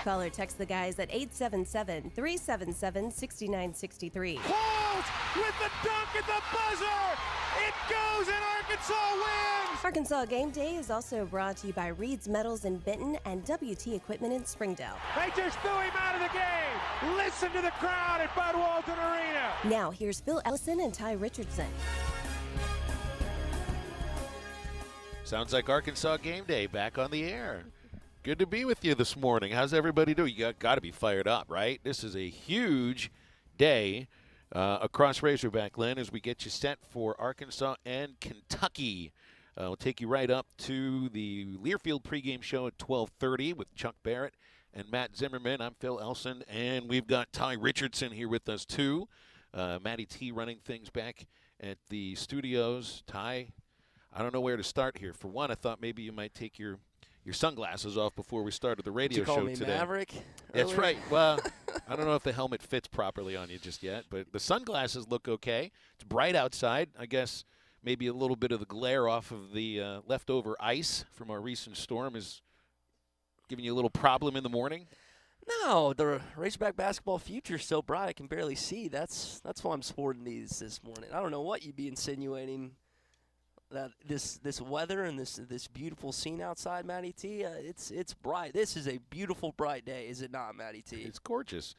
Call or text the guys at 877-377-6963. Qualls with the dunk at the buzzer. It goes and Arkansas wins. Arkansas Game Day is also brought to you by Reed's Metals in Benton and WT Equipment in Springdale. They just threw him out of the game. Listen to the crowd at Bud Walton Arena. Now here's Phil Ellison and Ty Richardson. Sounds like Arkansas Game Day back on the air. Good to be with you this morning. How's everybody doing? You got to be fired up, right? This is a huge day across Razorback land as we get you set for Arkansas and Kentucky. We'll take you right up to the Learfield pregame show at 12:30 with Chuck Barrett and Matt Zimmerman. I'm Phil Elson, and we've got Ty Richardson here with us too. Matty T running things back at the studios. Ty, I don't know where to start here. For one, I thought maybe you might take your sunglasses off before we started the radio show today. Did you call me Maverick? That's right. Well, I don't know if the helmet fits properly on you just yet, but the sunglasses look okay. It's bright outside. I guess maybe a little bit of the glare off of the leftover ice from our recent storm is giving you a little problem in the morning. No, the Razorback basketball future is so bright I can barely see. That's why I'm sporting these this morning. I don't know what you'd be insinuating. That this weather and this beautiful scene outside, Matty T, it's bright. This is a beautiful, bright day, is it not, Matty T? It's gorgeous.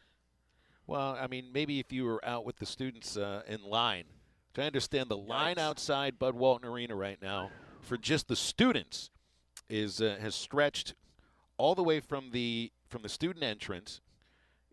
Well, I mean, maybe if you were out with the students in line. I understand the line outside Bud Walton Arena right now for just the students has stretched all the way from the student entrance.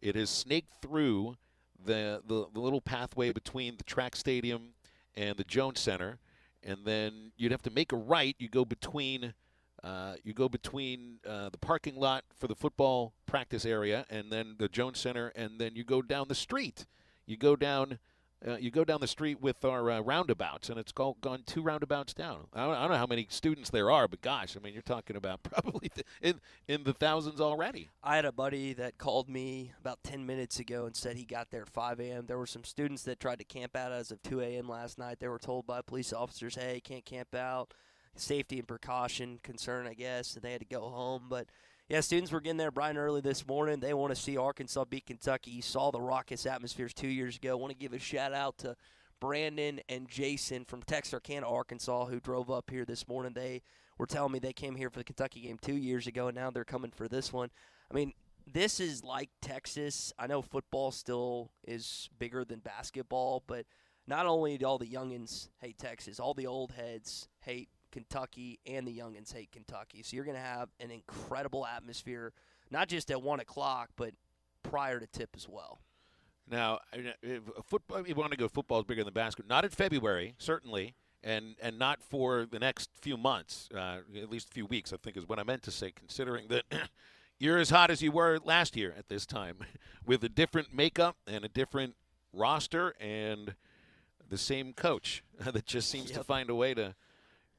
It has snaked through the little pathway between the track stadium and the Jones Center. And then you'd have to make a right. You go between the parking lot for the football practice area, and then the Jones Center, and then you go down the street. You go down the street with our roundabouts, and it's gone 2 roundabouts down. I don't know how many students there are, but gosh, I mean, you're talking about probably in the thousands already. I had a buddy that called me about 10 minutes ago and said he got there at 5 a.m. There were some students that tried to camp out as of 2 a.m. last night. They were told by police officers, hey, can't camp out. Safety and precaution concern, I guess, and they had to go home. But, yeah, students were getting there bright and early this morning. They want to see Arkansas beat Kentucky. You saw the raucous atmospheres 2 years ago. I want to give a shout-out to Brandon and Jason from Texarkana, Arkansas, who drove up here this morning. They were telling me they came here for the Kentucky game 2 years ago, and now they're coming for this one. I mean, this is like Texas. I know football still is bigger than basketball, but not only do all the youngins hate Texas, all the old heads hate Kentucky, and the youngins hate Kentucky. So you're going to have an incredible atmosphere, not just at 1 o'clock, but prior to tip as well. Now, if football, you want to go football is bigger than basketball. Not in February, certainly, and not for the next few months, at least a few weeks, I think is what I meant to say, considering that you're as hot as you were last year at this time with a different makeup and a different roster and the same coach that just seems to find a way to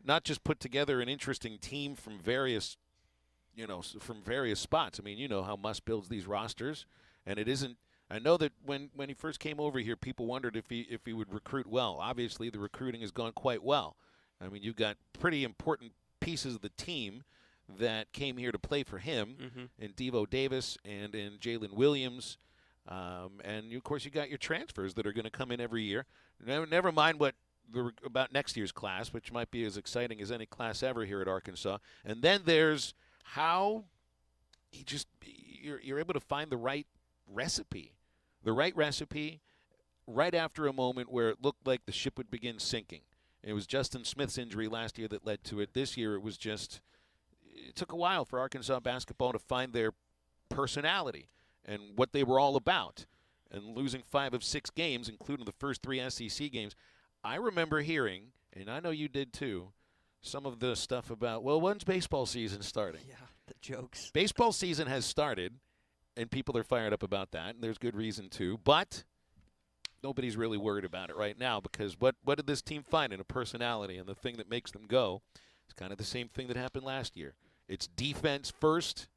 not just put together an interesting team from various spots. I mean, you know how Muss builds these rosters, and it isn't. I know that when he first came over here, people wondered if he would recruit well. Obviously, the recruiting has gone quite well. I mean, you've got pretty important pieces of the team that came here to play for him in Devo Davis and in Jalen Williams. And, of course, you got your transfers that are going to come in every year. Never mind about next year's class, which might be as exciting as any class ever here at Arkansas. And then there's how you're able to find the right recipe right after a moment where it looked like the ship would begin sinking. It was Justin Smith's injury last year that led to it. This year it took a while for Arkansas basketball to find their personality and what they were all about. And losing 5 of 6 games, including the first 3 SEC games, I remember hearing, and I know you did too, some of the stuff about, well, when's baseball season starting? Yeah, the jokes. Baseball season has started, and people are fired up about that, and there's good reason to. But nobody's really worried about it right now because what did this team find in a personality? And the thing that makes them go is kind of the same thing that happened last year. It's defense first,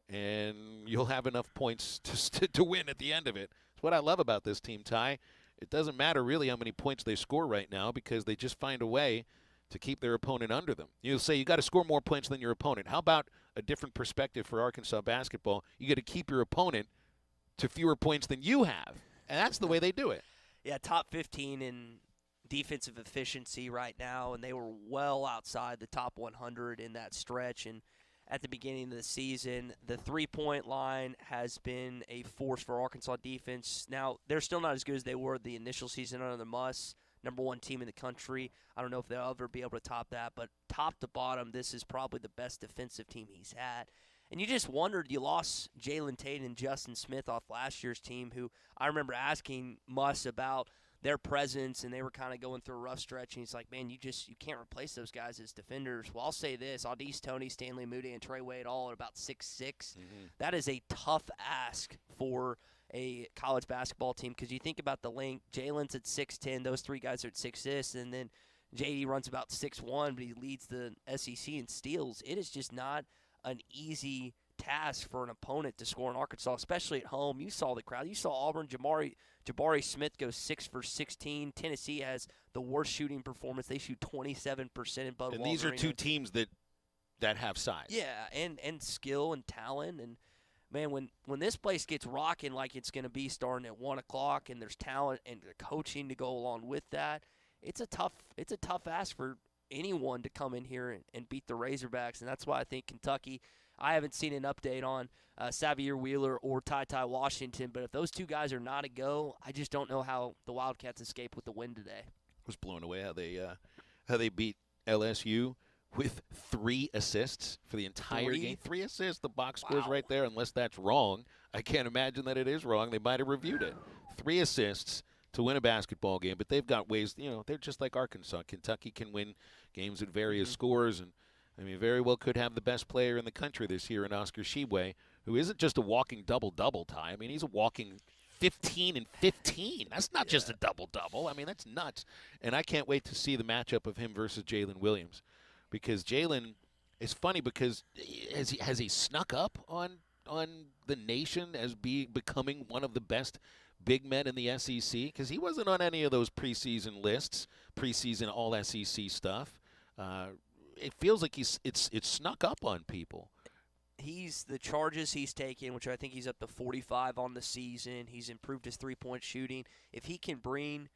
and you'll have enough points to win at the end of it. It's what I love about this team, Ty. It doesn't matter really how many points they score right now because they just find a way to keep their opponent under them. You'll say you got to score more points than your opponent. How about a different perspective for Arkansas basketball? You got to keep your opponent to fewer points than you have, and that's the way they do it. Yeah, top 15 in defensive efficiency right now, and they were well outside the top 100 in that stretch. And at the beginning of the season, the three-point line has been a force for Arkansas defense. Now, they're still not as good as they were the initial season under the Muss, #1 team in the country. I don't know if they'll ever be able to top that, but top to bottom, this is probably the best defensive team he's had. And you just wondered, you lost Jalen Tate and Justin Smith off last year's team, who I remember asking Muss about their presence, and they were kind of going through a rough stretch, and he's like, man, you can't replace those guys as defenders. Well, I'll say this, Audis Toney, Stanley Moody, and Trey Wade all at about 6'6". That is a tough ask for a college basketball team, because you think about the length. Jalen's at 6'10", those three guys are at 6'6", and then JD runs about 6'1", but he leads the SEC in steals. It is just not an easy task for an opponent to score in Arkansas, especially at home. You saw the crowd. You saw Auburn, Jabari Smith go 6 for 16. Tennessee has the worst shooting performance. They shoot 27% in Bud And Walton these are Arena. two teams that have size. Yeah, and skill and talent. And, man, when this place gets rocking like it's going to be starting at 1 o'clock, and there's talent and the coaching to go along with that, it's a tough ask for anyone to come in here and beat the Razorbacks. And that's why I think Kentucky – I haven't seen an update on Xavier Wheeler or Ty Washington, but if those two guys are not a go, I just don't know how the Wildcats escape with the win today. I was blown away how they beat LSU with 3 assists for the entire game. 3 assists. The box score's right there, unless that's wrong. I can't imagine that it is wrong. They might have reviewed it. 3 assists to win a basketball game, but they've got ways, they're just like Arkansas. Kentucky can win games at various scores, and very well could have the best player in the country this year in Oscar Tshiebwe, who isn't just a walking double-double tie. He's a walking 15 and 15. That's not just a double-double. That's nuts. And I can't wait to see the matchup of him versus Jalen Williams, because Jalen is funny because has he snuck up on the nation as becoming one of the best big men in the SEC? Because he wasn't on any of those preseason lists, preseason all-SEC stuff. It feels like it's snuck up on people. The charges he's taken, which I think he's up to 45 on the season. He's improved his three-point shooting. If he can bring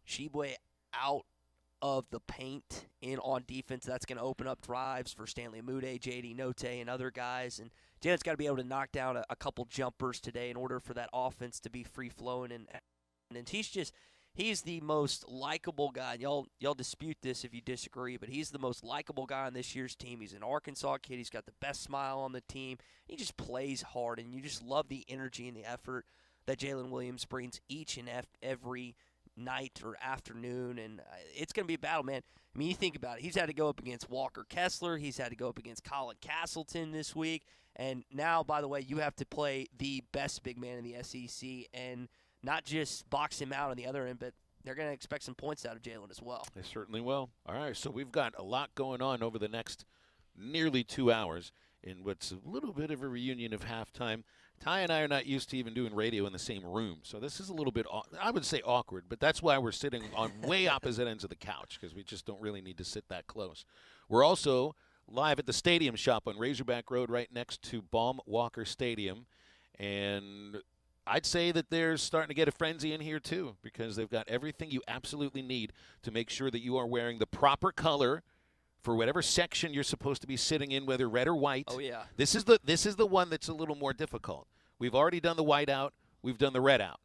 Tshiebwe out of the paint in on defense, that's going to open up drives for Stanley Moody, JD Note, and other guys. And Jalen's got to be able to knock down a couple jumpers today in order for that offense to be free-flowing. And he's the most likable guy. And y'all dispute this if you disagree, but he's the most likable guy on this year's team. He's an Arkansas kid. He's got the best smile on the team. He just plays hard, and you just love the energy and the effort that Jalen Williams brings each and every night or afternoon. And it's going to be a battle, man. You think about it. He's had to go up against Walker Kessler. He's had to go up against Colin Castleton this week. And now, by the way, you have to play the best big man in the SEC, and not just box him out on the other end, but they're going to expect some points out of Jalen as well. They certainly will. All right, so we've got a lot going on over the next nearly 2 hours in what's a little bit of a reunion of halftime. Ty and I are not used to even doing radio in the same room, so this is a little bit, I would say, awkward, but that's why we're sitting on way opposite ends of the couch, because we just don't really need to sit that close. We're also live at the Stadium Shop on Razorback Road right next to Baum Walker Stadium, and I'd say that they're starting to get a frenzy in here, too, because they've got everything you absolutely need to make sure that you are wearing the proper color for whatever section you're supposed to be sitting in, whether red or white. Oh, yeah. This is the one that's a little more difficult. We've already done the white out. We've done the red out.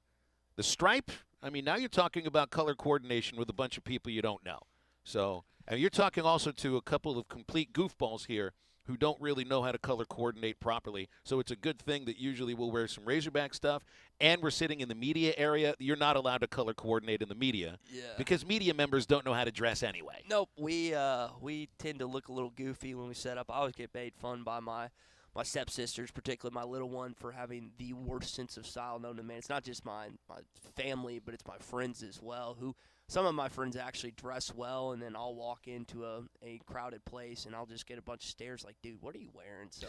The stripe, now you're talking about color coordination with a bunch of people you don't know. So, and you're talking also to a couple of complete goofballs here who don't really know how to color coordinate properly. So it's a good thing that usually we'll wear some Razorback stuff, and we're sitting in the media area. You're not allowed to color coordinate in the media because media members don't know how to dress anyway. Nope. We tend to look a little goofy when we set up. I always get made fun by my stepsisters, particularly my little one, for having the worst sense of style known to man. It's not just my family, but it's my friends as well, who some of my friends actually dress well, and then I'll walk into a crowded place, and I'll just get a bunch of stares like, dude, what are you wearing? So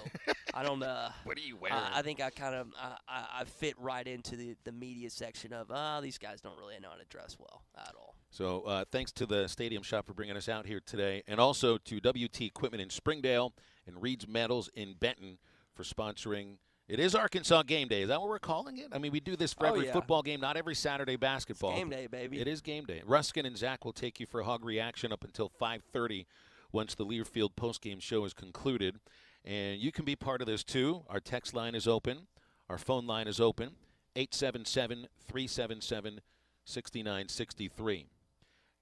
I don't What are you wearing? I think I kind of I fit right into the media section of, these guys don't really know how to dress well at all. So thanks to the Stadium Shop for bringing us out here today, and also to WT Equipment in Springdale and Reed's Metals in Benton for sponsoring. It is Arkansas Game Day. Is that what we're calling it? I mean, we do this for every football game, not every Saturday basketball. It's game day, baby. It is game day. Ruskin and Zach will take you for Hog Reaction up until 5:30 once the Learfield postgame show is concluded. And you can be part of this, too. Our text line is open. Our phone line is open, 877-377-6963.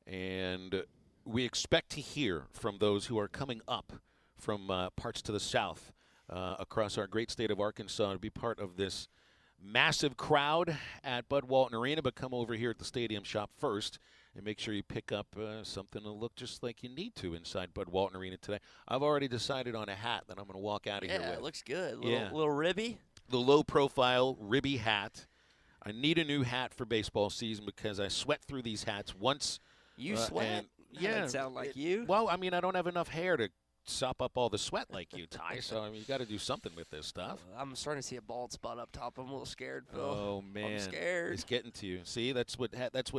And we expect to hear from those who are coming up from parts to the south across our great state of Arkansas to be part of this massive crowd at Bud Walton Arena. But come over here at the Stadium Shop first and make sure you pick up something to look just like you need to inside Bud Walton Arena today. I've already decided on a hat that I'm going to walk out of here with. Yeah, it looks good. Little ribby. The low-profile ribby hat. I need a new hat for baseball season because I sweat through these hats once. You sweat? Yeah. That doesn't sound like you. Well, I mean, I don't have enough hair to sop up all the sweat like you, Ty. So, I mean, you got to do something with this stuff. I'm starting to see a bald spot up top. I'm a little scared, Phil. Oh, man. I'm scared. It's getting to you. See, that's what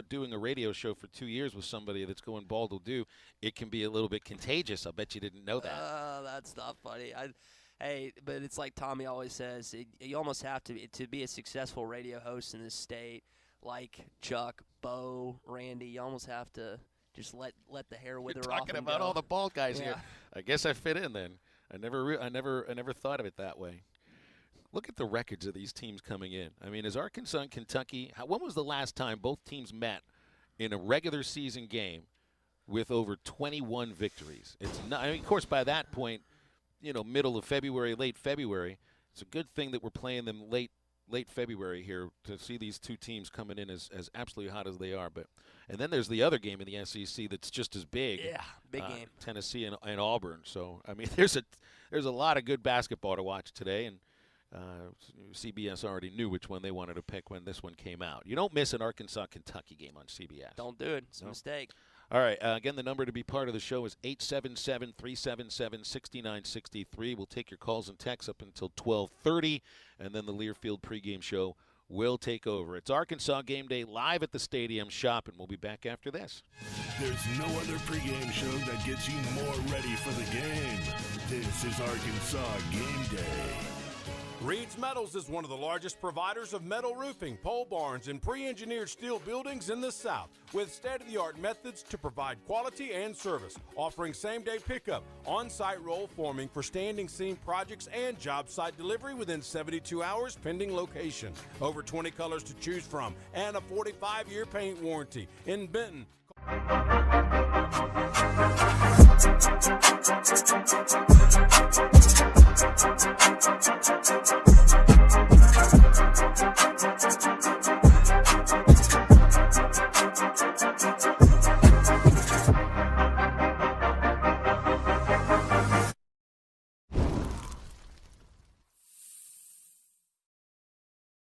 doing a radio show for 2 years with somebody that's going bald will do. It can be a little bit contagious. I bet you didn't know that. That's not funny. Hey, but it's like Tommy always says, you almost have to be a successful radio host in this state, like Chuck, Bo, Randy. You almost have to just let the hair wither off. You're talking about all the bald guys here. I guess I fit in then. I never thought of it that way. Look at the records of these teams coming in. I mean, is Arkansas and Kentucky? When was the last time both teams met in a regular season game with over 21 victories? It's not. I mean, of course, by that point, middle of February, late February. It's a good thing that we're playing them late February here to see these two teams coming in as absolutely hot as they are. And then there's the other game in the SEC that's just as big. Yeah, big game. Tennessee and Auburn. So I mean, there's a lot of good basketball to watch today, and CBS already knew which one they wanted to pick when this one came out. You don't miss an Arkansas-Kentucky game on CBS. Don't do it. It's a mistake. All right. Again, the number to be part of the show is 877-377-6963. We'll take your calls and texts up until 12:30, and then the Learfield pregame show will take over. It's Arkansas Game Day live at the Stadium Shop, and we'll be back after this. There's no other pregame show that gets you more ready for the game. This is Arkansas Game Day. Reed's Metals is one of the largest providers of metal roofing, pole barns, and pre-engineered steel buildings in the South, with state-of-the-art methods to provide quality and service, offering same-day pickup, on-site roll forming for standing seam projects, and job site delivery within 72 hours pending location. Over 20 colors to choose from, and a 45-year paint warranty. In Benton,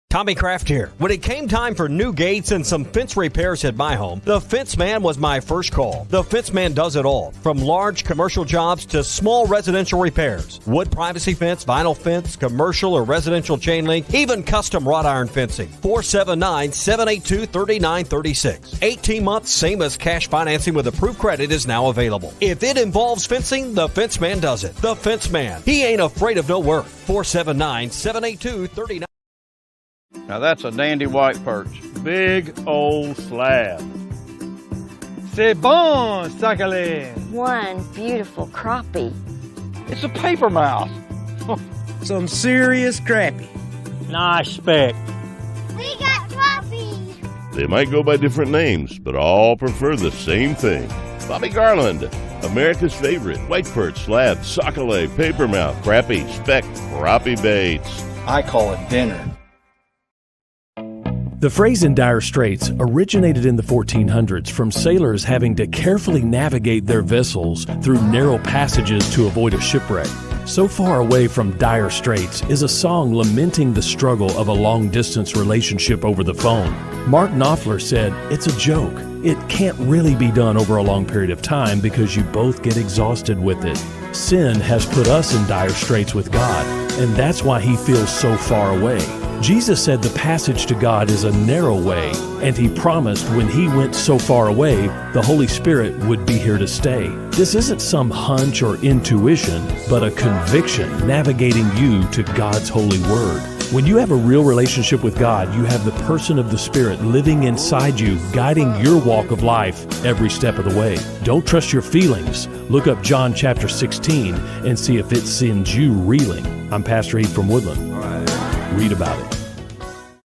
Tommy Kraft here. When it came time for new gates and some fence repairs at my home, the Fence Man was my first call. The Fence Man does it all, from large commercial jobs to small residential repairs. Wood privacy fence, vinyl fence, commercial or residential chain link, even custom wrought iron fencing. 479-782-3936. 18 months, same as cash financing with approved credit is now available. If it involves fencing, the Fence Man does it. The Fence Man. He ain't afraid of no work. 479-782-3936. Now that's a dandy white perch. Big old slab. C'est bon, Sakhalin. One beautiful crappie. It's a paper mouth. Some serious crappie. Nice speck. We got crappies. They might go by different names, but all prefer the same thing. Bobby Garland, America's favorite white perch, slab, sockeye, papermouth, crappie, speck, crappie baits. I call it dinner. The phrase in dire straits originated in the 1400s from sailors having to carefully navigate their vessels through narrow passages to avoid a shipwreck. So Far Away from Dire Straits is a song lamenting the struggle of a long-distance relationship over the phone. Mark Knopfler said, "It's a joke. It can't really be done over a long period of time because you both get exhausted with it. Sin has put us in dire straits with God, and that's why he feels so far away." Jesus said the passage to God is a narrow way, and he promised when he went so far away, the Holy Spirit would be here to stay. This isn't some hunch or intuition, but a conviction navigating you to God's holy word. When you have a real relationship with God, you have the person of the Spirit living inside you, guiding your walk of life every step of the way. Don't trust your feelings. Look up John chapter 16 and see if it sends you reeling. I'm Pastor Eve from Woodland. Read about it.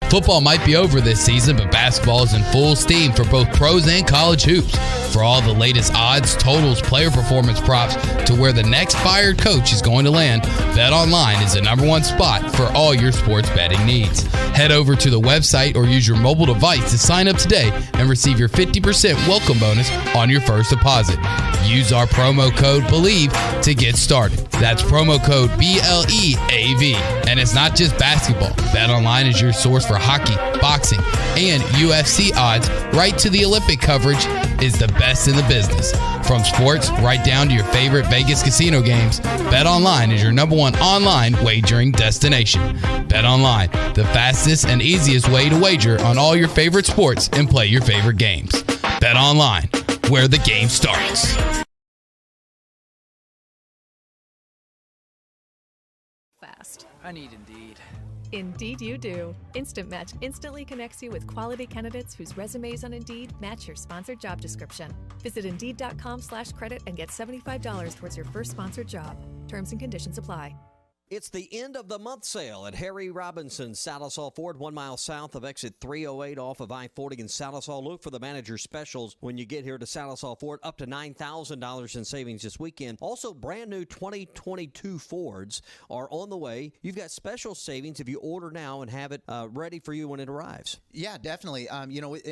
Football might be over this season, but basketball is in full steam for both pros and college hoops. For all the latest odds, totals, player performance props, to where the next fired coach is going to land, BetOnline is the #1 spot for all your sports betting needs. Head over to the website or use your mobile device to sign up today and receive your 50% welcome bonus on your first deposit. Use our promo code BELIEVE to get started. That's promo code BLEAV. And it's not just basketball. BetOnline is your source for hockey, boxing, and UFC odds, right to the Olympic coverage, is the best in the business. From sports right down to your favorite Vegas casino games, BetOnline is your #1 online wagering destination. BetOnline, the fastest and easiest way to wager on all your favorite sports and play your favorite games. BetOnline, where the game starts. Fast. I need Indeed. Indeed you do. Instant Match instantly connects you with quality candidates whose resumes on Indeed match your sponsored job description. Visit Indeed.com/credit and get $75 towards your first sponsored job. Terms and conditions apply. It's the end of the month sale at Harry Robinson Salisaw Ford, 1 mile south of exit 308 off of I-40 in Salisaw. Look for the manager specials when you get here to Salisaw Ford, up to $9,000 in savings this weekend. Also, brand new 2022 Fords are on the way. You've got special savings if you order now and have it ready for you when it arrives. Yeah, definitely.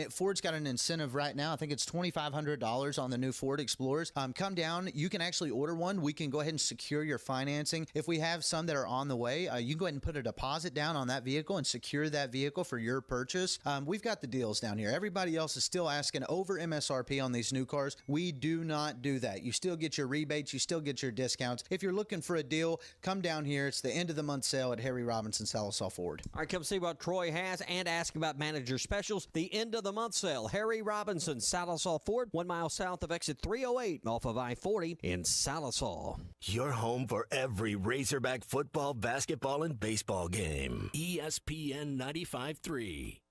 Ford's got an incentive right now. I think it's $2,500 on the new Ford Explorers. Come down. You can actually order one. We can go ahead and secure your financing. If we have some that are on the way, you can go ahead and put a deposit down on that vehicle and secure that vehicle for your purchase. We've got the deals down here. Everybody else is still asking over MSRP on these new cars. We do not do that. You still get your rebates. You still get your discounts. If you're looking for a deal, come down here. It's the end of the month sale at Harry Robinson Salisaw Ford. All right, come see what Troy has and ask about manager specials. The end of the month sale. Harry Robinson Salisaw Ford, 1 mile south of exit 308 off of I-40 in Salisaw. Your home for every Razorback football, basketball, and baseball game. ESPN 95.3.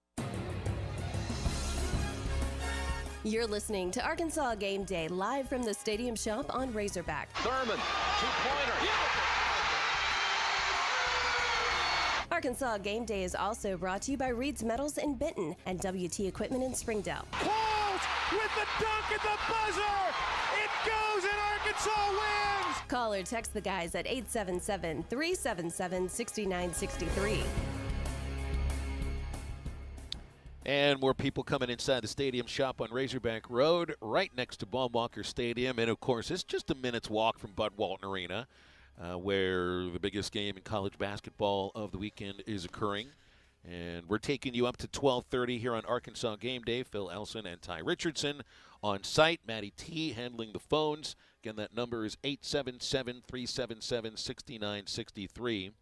You're listening to Arkansas Game Day live from the Stadium Shop on Razorback. Thurman, two-pointer. Arkansas Game Day is also brought to you by Reed's Metals in Benton and WT Equipment in Springdale. Qualls with the dunk at the buzzer. It goes and Arkansas wins. Call or text the guys at 877-377-6963. And more people coming inside the Stadium Shop on Razorback Road, right next to Baum-Walker Stadium. And, of course, it's just a minute's walk from Bud Walton Arena, where the biggest game in college basketball of the weekend is occurring. And we're taking you up to 12:30 here on Arkansas Game Day. Phil Elson and Ty Richardson on site. Matty T handling the phones. Again, that number is 877-377-6963.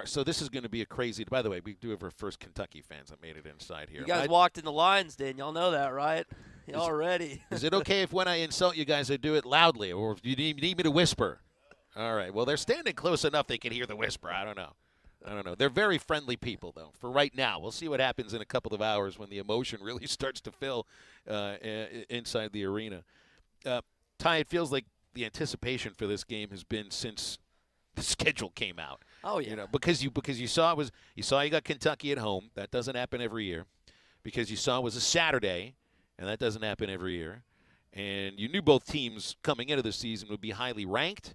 So this is going to be a crazy – by the way, we do have our first Kentucky fans that made it inside here. You guys walked in the lines, Dan. Y'all know that, right? Y'all ready. Is it okay if when I insult you guys I do it loudly, or if you need me to whisper? All right. Well, they're standing close enough they can hear the whisper. I don't know. They're very friendly people, though, for right now. We'll see what happens in a couple of hours when the emotion really starts to fill inside the arena. Ty, it feels like the anticipation for this game has been since the schedule came out. Oh, yeah. Because you saw you got Kentucky at home. That doesn't happen every year. Because you saw it was a Saturday, and that doesn't happen every year. And you knew both teams coming into the season would be highly ranked.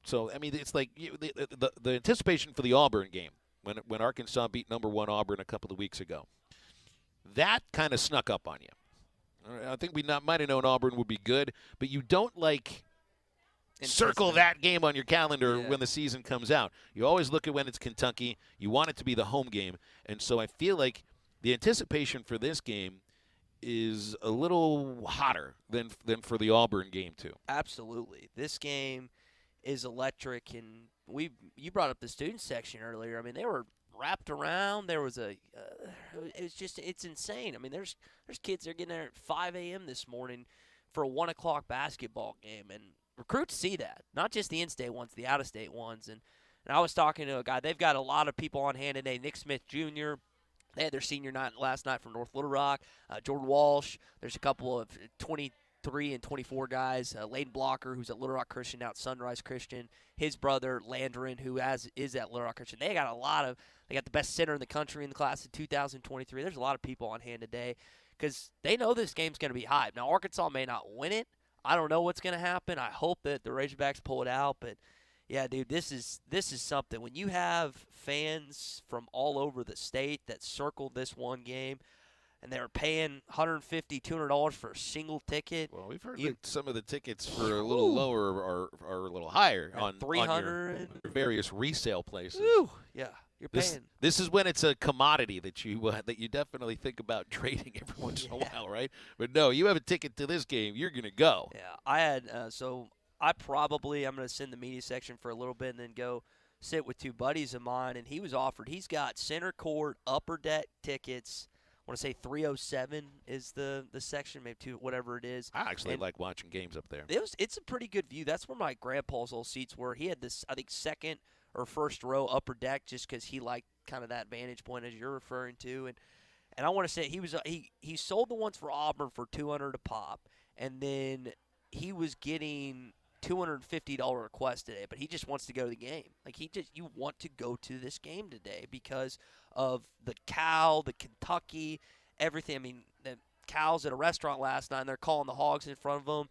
So, I mean, it's like the anticipation for the Auburn game when Arkansas beat number 1 Auburn a couple of weeks ago. That kind of snuck up on you. I think we might have known Auburn would be good, but you don't like circle that game on your calendar when the season comes out. You always look at when it's Kentucky. You want it to be the home game. And so I feel like the anticipation for this game is a little hotter than for the Auburn game, too. Absolutely. This game is electric, and you brought up the student section earlier. I mean, they were wrapped around. There was it's insane. I mean, there's kids that are getting there at 5 a.m. this morning for a 1 o'clock basketball game, and recruits see that, not just the in-state ones, the out-of-state ones. And I was talking to a guy. They've got a lot of people on hand today. Nick Smith Jr., they had their senior night last night from North Little Rock. Jordan Walsh. There's a couple of 23 and 24 guys. Layden Blocker, who's at Little Rock Christian, now at Sunrise Christian. His brother, Landrin, who is at Little Rock Christian. They got the best center in the country in the class of 2023. There's a lot of people on hand today because they know this game's going to be hype. Now, Arkansas may not win it. I don't know what's going to happen. I hope that the Razorbacks pull it out, but yeah, dude, this is something. When you have fans from all over the state that circle this one game, and they're paying $150, $200 for a single ticket. Well, we've heard that some of the tickets for a little lower are a little higher on your various resale places. Ooh, yeah, you're paying. This is when it's a commodity that you definitely think about trading every once in a while, right? But no, you have a ticket to this game, you're gonna go. Yeah, I had I'm going to send the media section for a little bit and then go sit with two buddies of mine, and he's got center court, upper deck tickets. I want to say 307 is the section, maybe two, whatever it is. I actually like watching games up there. It's a pretty good view. That's where my grandpa's old seats were. He had this, I think, second or first row upper deck just because he liked kind of that vantage point as you're referring to. And I want to say he sold the ones for Auburn for $200 a pop, and then he was getting $250 request today, but he just wants to go to the game. Like you want to go to this game today because of the cow, the Kentucky, everything. I mean, the Cal's at a restaurant last night, and they're calling the hogs in front of him.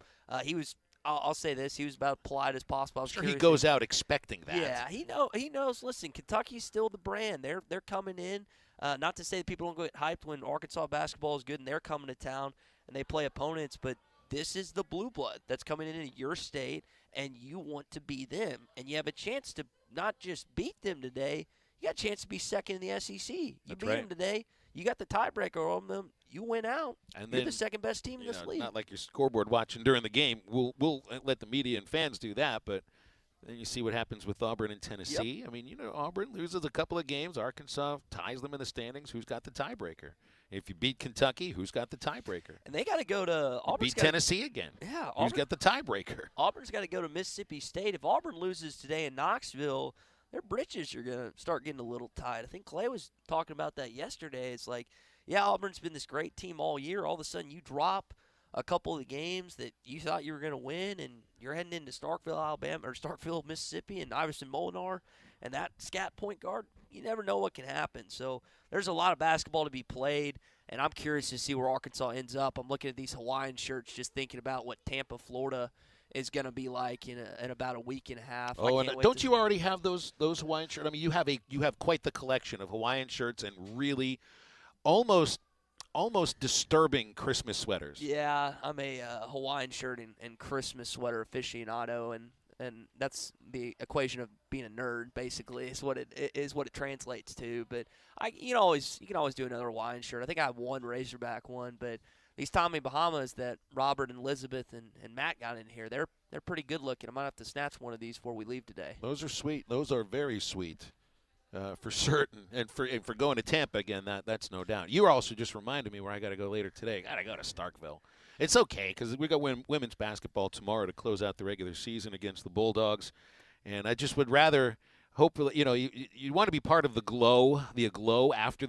I'll say this: he was about polite as possible. Sure, he goes out expecting that. Yeah, he knows. Listen, Kentucky's still the brand. They're coming in. Not to say that people don't get hyped when Arkansas basketball is good and they're coming to town and they play opponents, but this is the blue blood that's coming into your state, and you want to be them. And you have a chance to not just beat them today, you got a chance to be second in the SEC. You beat them today, you got the tiebreaker on them, you win out. And you're the second best team in this league. Not like your scoreboard watching during the game. We'll let the media and fans do that, but then you see what happens with Auburn and Tennessee. Yep. I mean, Auburn loses a couple of games. Arkansas ties them in the standings. Who's got the tiebreaker? If you beat Kentucky, who's got the tiebreaker? And they got to go to Auburn. Beat Tennessee again. Yeah. Who's got the tiebreaker? Auburn's got to go to Mississippi State. If Auburn loses today in Knoxville, their britches are going to start getting a little tight. I think Clay was talking about that yesterday. It's like, yeah, Auburn's been this great team all year. All of a sudden you drop a couple of the games that you thought you were going to win, and you're heading into Starkville, Alabama, or Starkville, Mississippi, and Iverson Molinar, and that scat point guard, you never know what can happen. So there's a lot of basketball to be played, and I'm curious to see where Arkansas ends up. I'm looking at these Hawaiian shirts, just thinking about what Tampa, Florida is going to be like in about a week and a half. Oh, and don't you already have those Hawaiian shirts? I mean, you have quite the collection of Hawaiian shirts and really almost disturbing Christmas sweaters. Yeah, I'm a Hawaiian shirt and Christmas sweater aficionado, and that's the equation of being a nerd. Basically, is what it translates to. But you can always do another Hawaiian shirt. I think I have one Razorback one, but these Tommy Bahamas that Robert and Elizabeth and Matt got in here, they're pretty good looking. I might have to snatch one of these before we leave today. Those are sweet. Those are very sweet. For certain, and for going to Tampa again, that's no doubt. You also just reminded me where I got to go later today. I got to go to Starkville. It's okay because we got women's basketball tomorrow to close out the regular season against the Bulldogs, and I just would rather hopefully you want to be part of the aglow after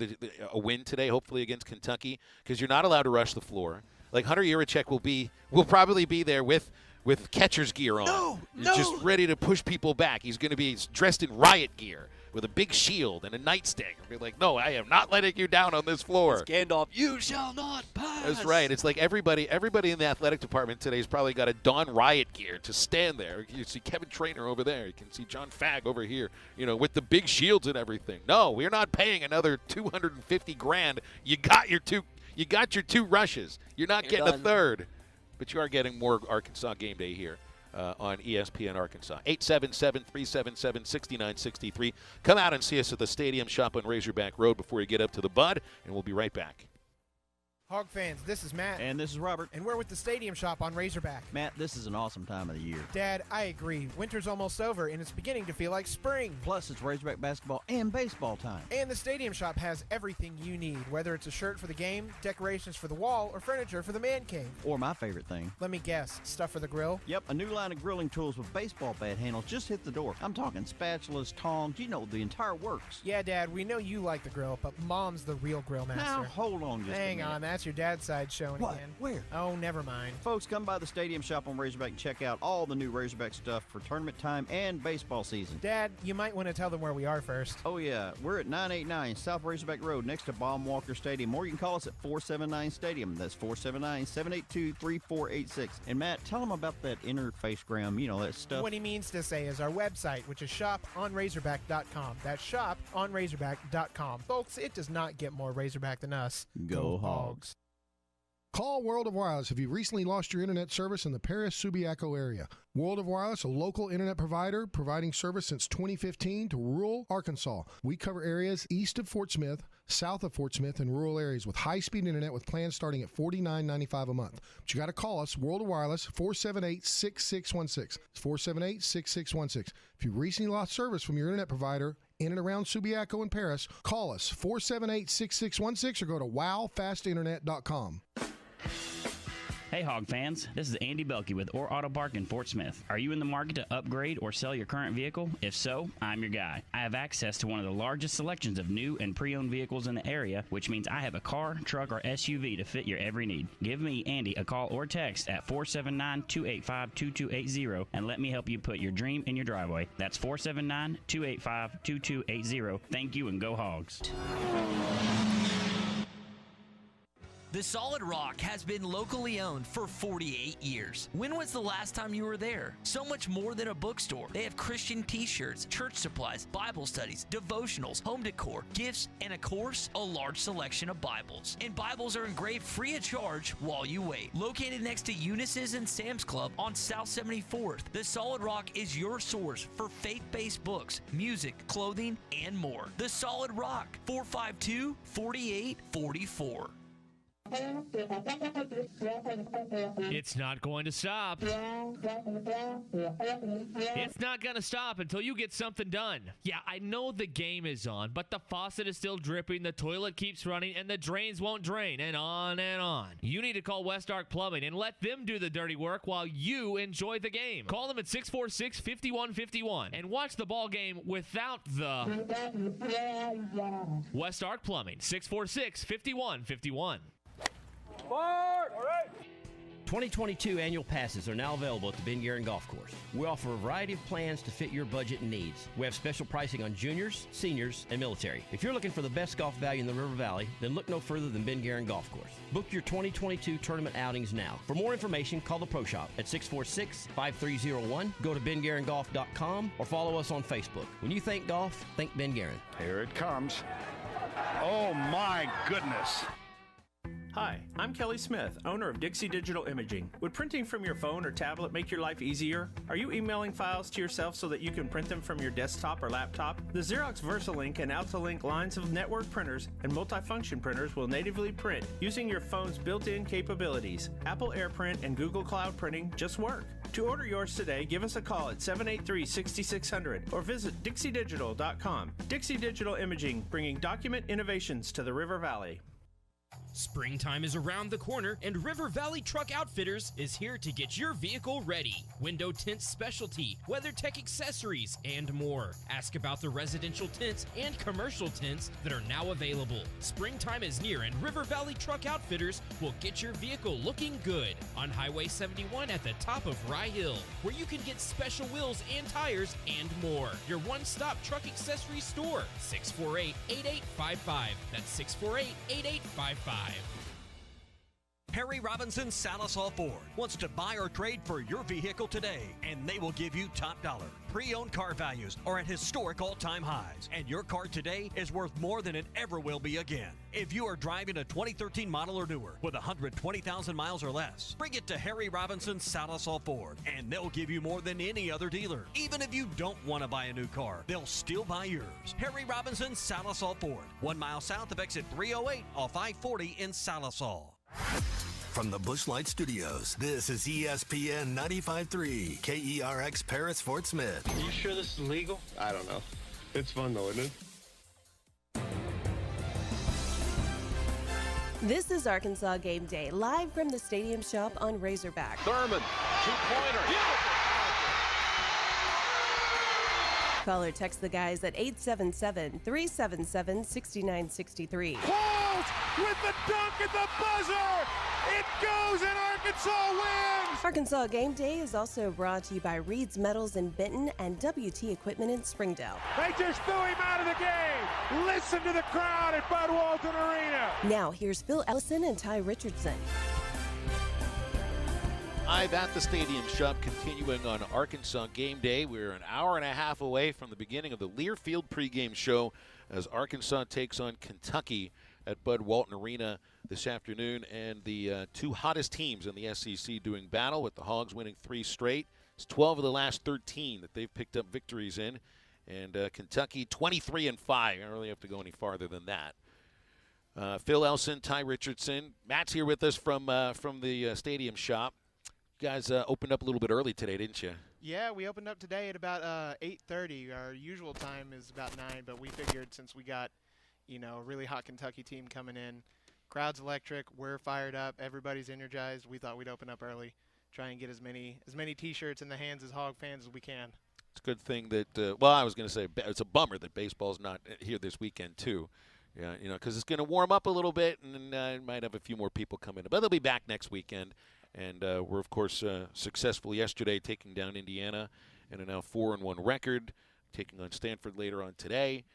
a win today, hopefully against Kentucky, because you're not allowed to rush the floor. Like Hunter Yurachek will probably be there with catcher's gear on, just ready to push people back. He's going to be dressed in riot gear with a big shield and a nightstick. Be like, no, I am not letting you down on this floor. It's Gandalf, you shall not pass. That's right. It's like everybody in the athletic department today has probably got a Dawn riot gear to stand there. You see Kevin Traynor over there. You can see John Fagg over here, with the big shields and everything. No, we're not paying another $250,000. You got your two rushes. You're not getting a third. But you are getting more Arkansas Game Day here on ESPN Arkansas. 877-377-6963. Come out and see us at the Stadium Shop on Razorback Road before you get up to the Bud, and we'll be right back. Hog fans, this is Matt. And this is Robert. And we're with the Stadium Shop on Razorback. Matt, this is an awesome time of the year. Dad, I agree. Winter's almost over, and it's beginning to feel like spring. Plus, it's Razorback basketball and baseball time. And the Stadium Shop has everything you need, whether it's a shirt for the game, decorations for the wall, or furniture for the man cave. Or my favorite thing. Let me guess, stuff for the grill? Yep, a new line of grilling tools with baseball bat handles just hit the door. I'm talking spatulas, tongs, the entire works. Yeah, Dad, we know you like the grill, but Mom's the real grill master. Now, hold on just a minute. Hang on, that's your dad's side showing what? again. Where? Oh, never mind. Folks, come by the Stadium Shop on Razorback and check out all the new Razorback stuff for tournament time and baseball season. Dad, you might want to tell them where we are first. Oh, yeah. We're at 989 South Razorback Road next to Baum Walker Stadium, or you can call us at 479-STADIUM. That's 479-782-3486. And, Matt, tell them about that interfacegram, that stuff. What he means to say is our website, which is shoponrazorback.com. That's shoponrazorback.com. Folks, it does not get more Razorback than us. Go Hogs. Call World of Wireless if you've recently lost your internet service in the Paris-Subiaco area. World of Wireless, a local internet provider providing service since 2015 to rural Arkansas. We cover areas east of Fort Smith, south of Fort Smith, and rural areas with high-speed internet with plans starting at $49.95 a month. But you got to call us, World of Wireless, 478-6616. It's 478-6616. If you've recently lost service from your internet provider in and around Subiaco and Paris, call us, 478-6616, or go to wowfastinternet.com. Hey Hog fans, this is Andy Belkey with Orr Auto Park in Fort Smith. Are you in the market to upgrade or sell your current vehicle? If so, I'm your guy. I have access to one of the largest selections of new and pre-owned vehicles in the area, which means I have a car, truck, or SUV to fit your every need. Give me, Andy, a call or text at 479-285-2280 and let me help you put your dream in your driveway. That's 479-285-2280. Thank you and go Hogs. The Solid Rock has been locally owned for 48 years. When was the last time you were there? So much more than a bookstore. They have Christian t-shirts, church supplies, Bible studies, devotionals, home decor, gifts, and of course, a large selection of Bibles. And Bibles are engraved free of charge while you wait. Located next to Eunice's and Sam's Club on South 74th, the Solid Rock is your source for faith-based books, music, clothing, and more. The Solid Rock, 452-4844. It's not going to stop. It's not going to stop until you get something done. Yeah, I know the game is on, but the faucet is still dripping, the toilet keeps running, and the drains won't drain, and on and on. You need to call West Ark Plumbing and let them do the dirty work while you enjoy the game. Call them at 646-5151 and watch the ball game without the West Ark Plumbing, 646-5151. All right. 2022 annual passes are now available at the Ben Guerin Golf Course. We offer a variety of plans to fit your budget and needs. We have special pricing on juniors, seniors, and military. If you're looking for the best golf value in the River Valley, then look no further than Ben Guerin Golf Course. Book your 2022 tournament outings now. For more information, call the Pro Shop at 646-5301. Go to BenGuerinGolf.com or follow us on Facebook. When you think golf, think Ben Guerin. Here it comes. Oh my goodness. Hi, I'm Kelly Smith, owner of Dixie Digital Imaging. Would printing from your phone or tablet make your life easier? Are you emailing files to yourself so that you can print them from your desktop or laptop? The Xerox VersaLink and AltaLink lines of network printers and multifunction printers will natively print using your phone's built-in capabilities. Apple AirPrint and Google Cloud Printing just work. To order yours today, give us a call at 783-6600 or visit dixiedigital.com. Dixie Digital Imaging, bringing document innovations to the River Valley. Springtime is around the corner, and River Valley Truck Outfitters is here to get your vehicle ready. Window tint specialty, WeatherTech accessories, and more. Ask about the residential tints and commercial tints that are now available. Springtime is near, and River Valley Truck Outfitters will get your vehicle looking good on Highway 71 at the top of Rye Hill, where you can get special wheels and tires and more. Your one-stop truck accessory store, 648-8855. That's 648-8855. Harry Robinson Salisal Ford wants to buy or trade for your vehicle today, and they will give you top dollar. Pre-owned car values are at historic all-time highs, and your car today is worth more than it ever will be again. If you are driving a 2013 model or newer with 120,000 miles or less, bring it to Harry Robinson Salisal Ford, and they'll give you more than any other dealer. Even if you don't want to buy a new car, they'll still buy yours. Harry Robinson Salisal Ford, 1 mile south of exit 308 off I-40 in Salisal. From the Bushlight Studios, this is ESPN 95.3, KERX Paris, Fort Smith. Are you sure this is legal? I don't know. It's fun though, isn't it? This is Arkansas Game Day, live from the Stadium Shop on Razorback. Thurman, two-pointer. Call or text the guys at 877-377-6963. Falls with the dunk at the buzzer. It goes and Arkansas wins. Arkansas Game Day is also brought to you by Reed's Metals in Benton and WT Equipment in Springdale. They just threw him out of the game. Listen to the crowd at Bud Walton Arena. Now here's Phil Ellison and Ty Richardson. Live at the Stadium Shop, continuing on Arkansas Game Day. We're an hour and a half away from the beginning of the Learfield pregame show as Arkansas takes on Kentucky at Bud Walton Arena this afternoon. And the two hottest teams in the SEC doing battle, with the Hogs winning 3 straight. It's 12 of the last 13 that they've picked up victories in. And Kentucky 23-5. I don't really have to go any farther than that. Phil Elson, Ty Richardson. Matt's here with us from the Stadium Shop. You guys opened up a little bit early today, didn't you? Yeah, we opened up today at about 8:30. Our usual time is about 9, but we figured since we got, a really hot Kentucky team coming in, crowd's electric, we're fired up, everybody's energized, we thought we'd open up early, try and get as many T-shirts in the hands as Hog fans as we can. It's a good thing that, I was going to say it's a bummer that baseball's not here this weekend too. Yeah, because it's going to warm up a little bit, and might have a few more people come in. But they'll be back next weekend. And we're, of course, successful yesterday taking down Indiana and a now 4-1 record, taking on Stanford later on today.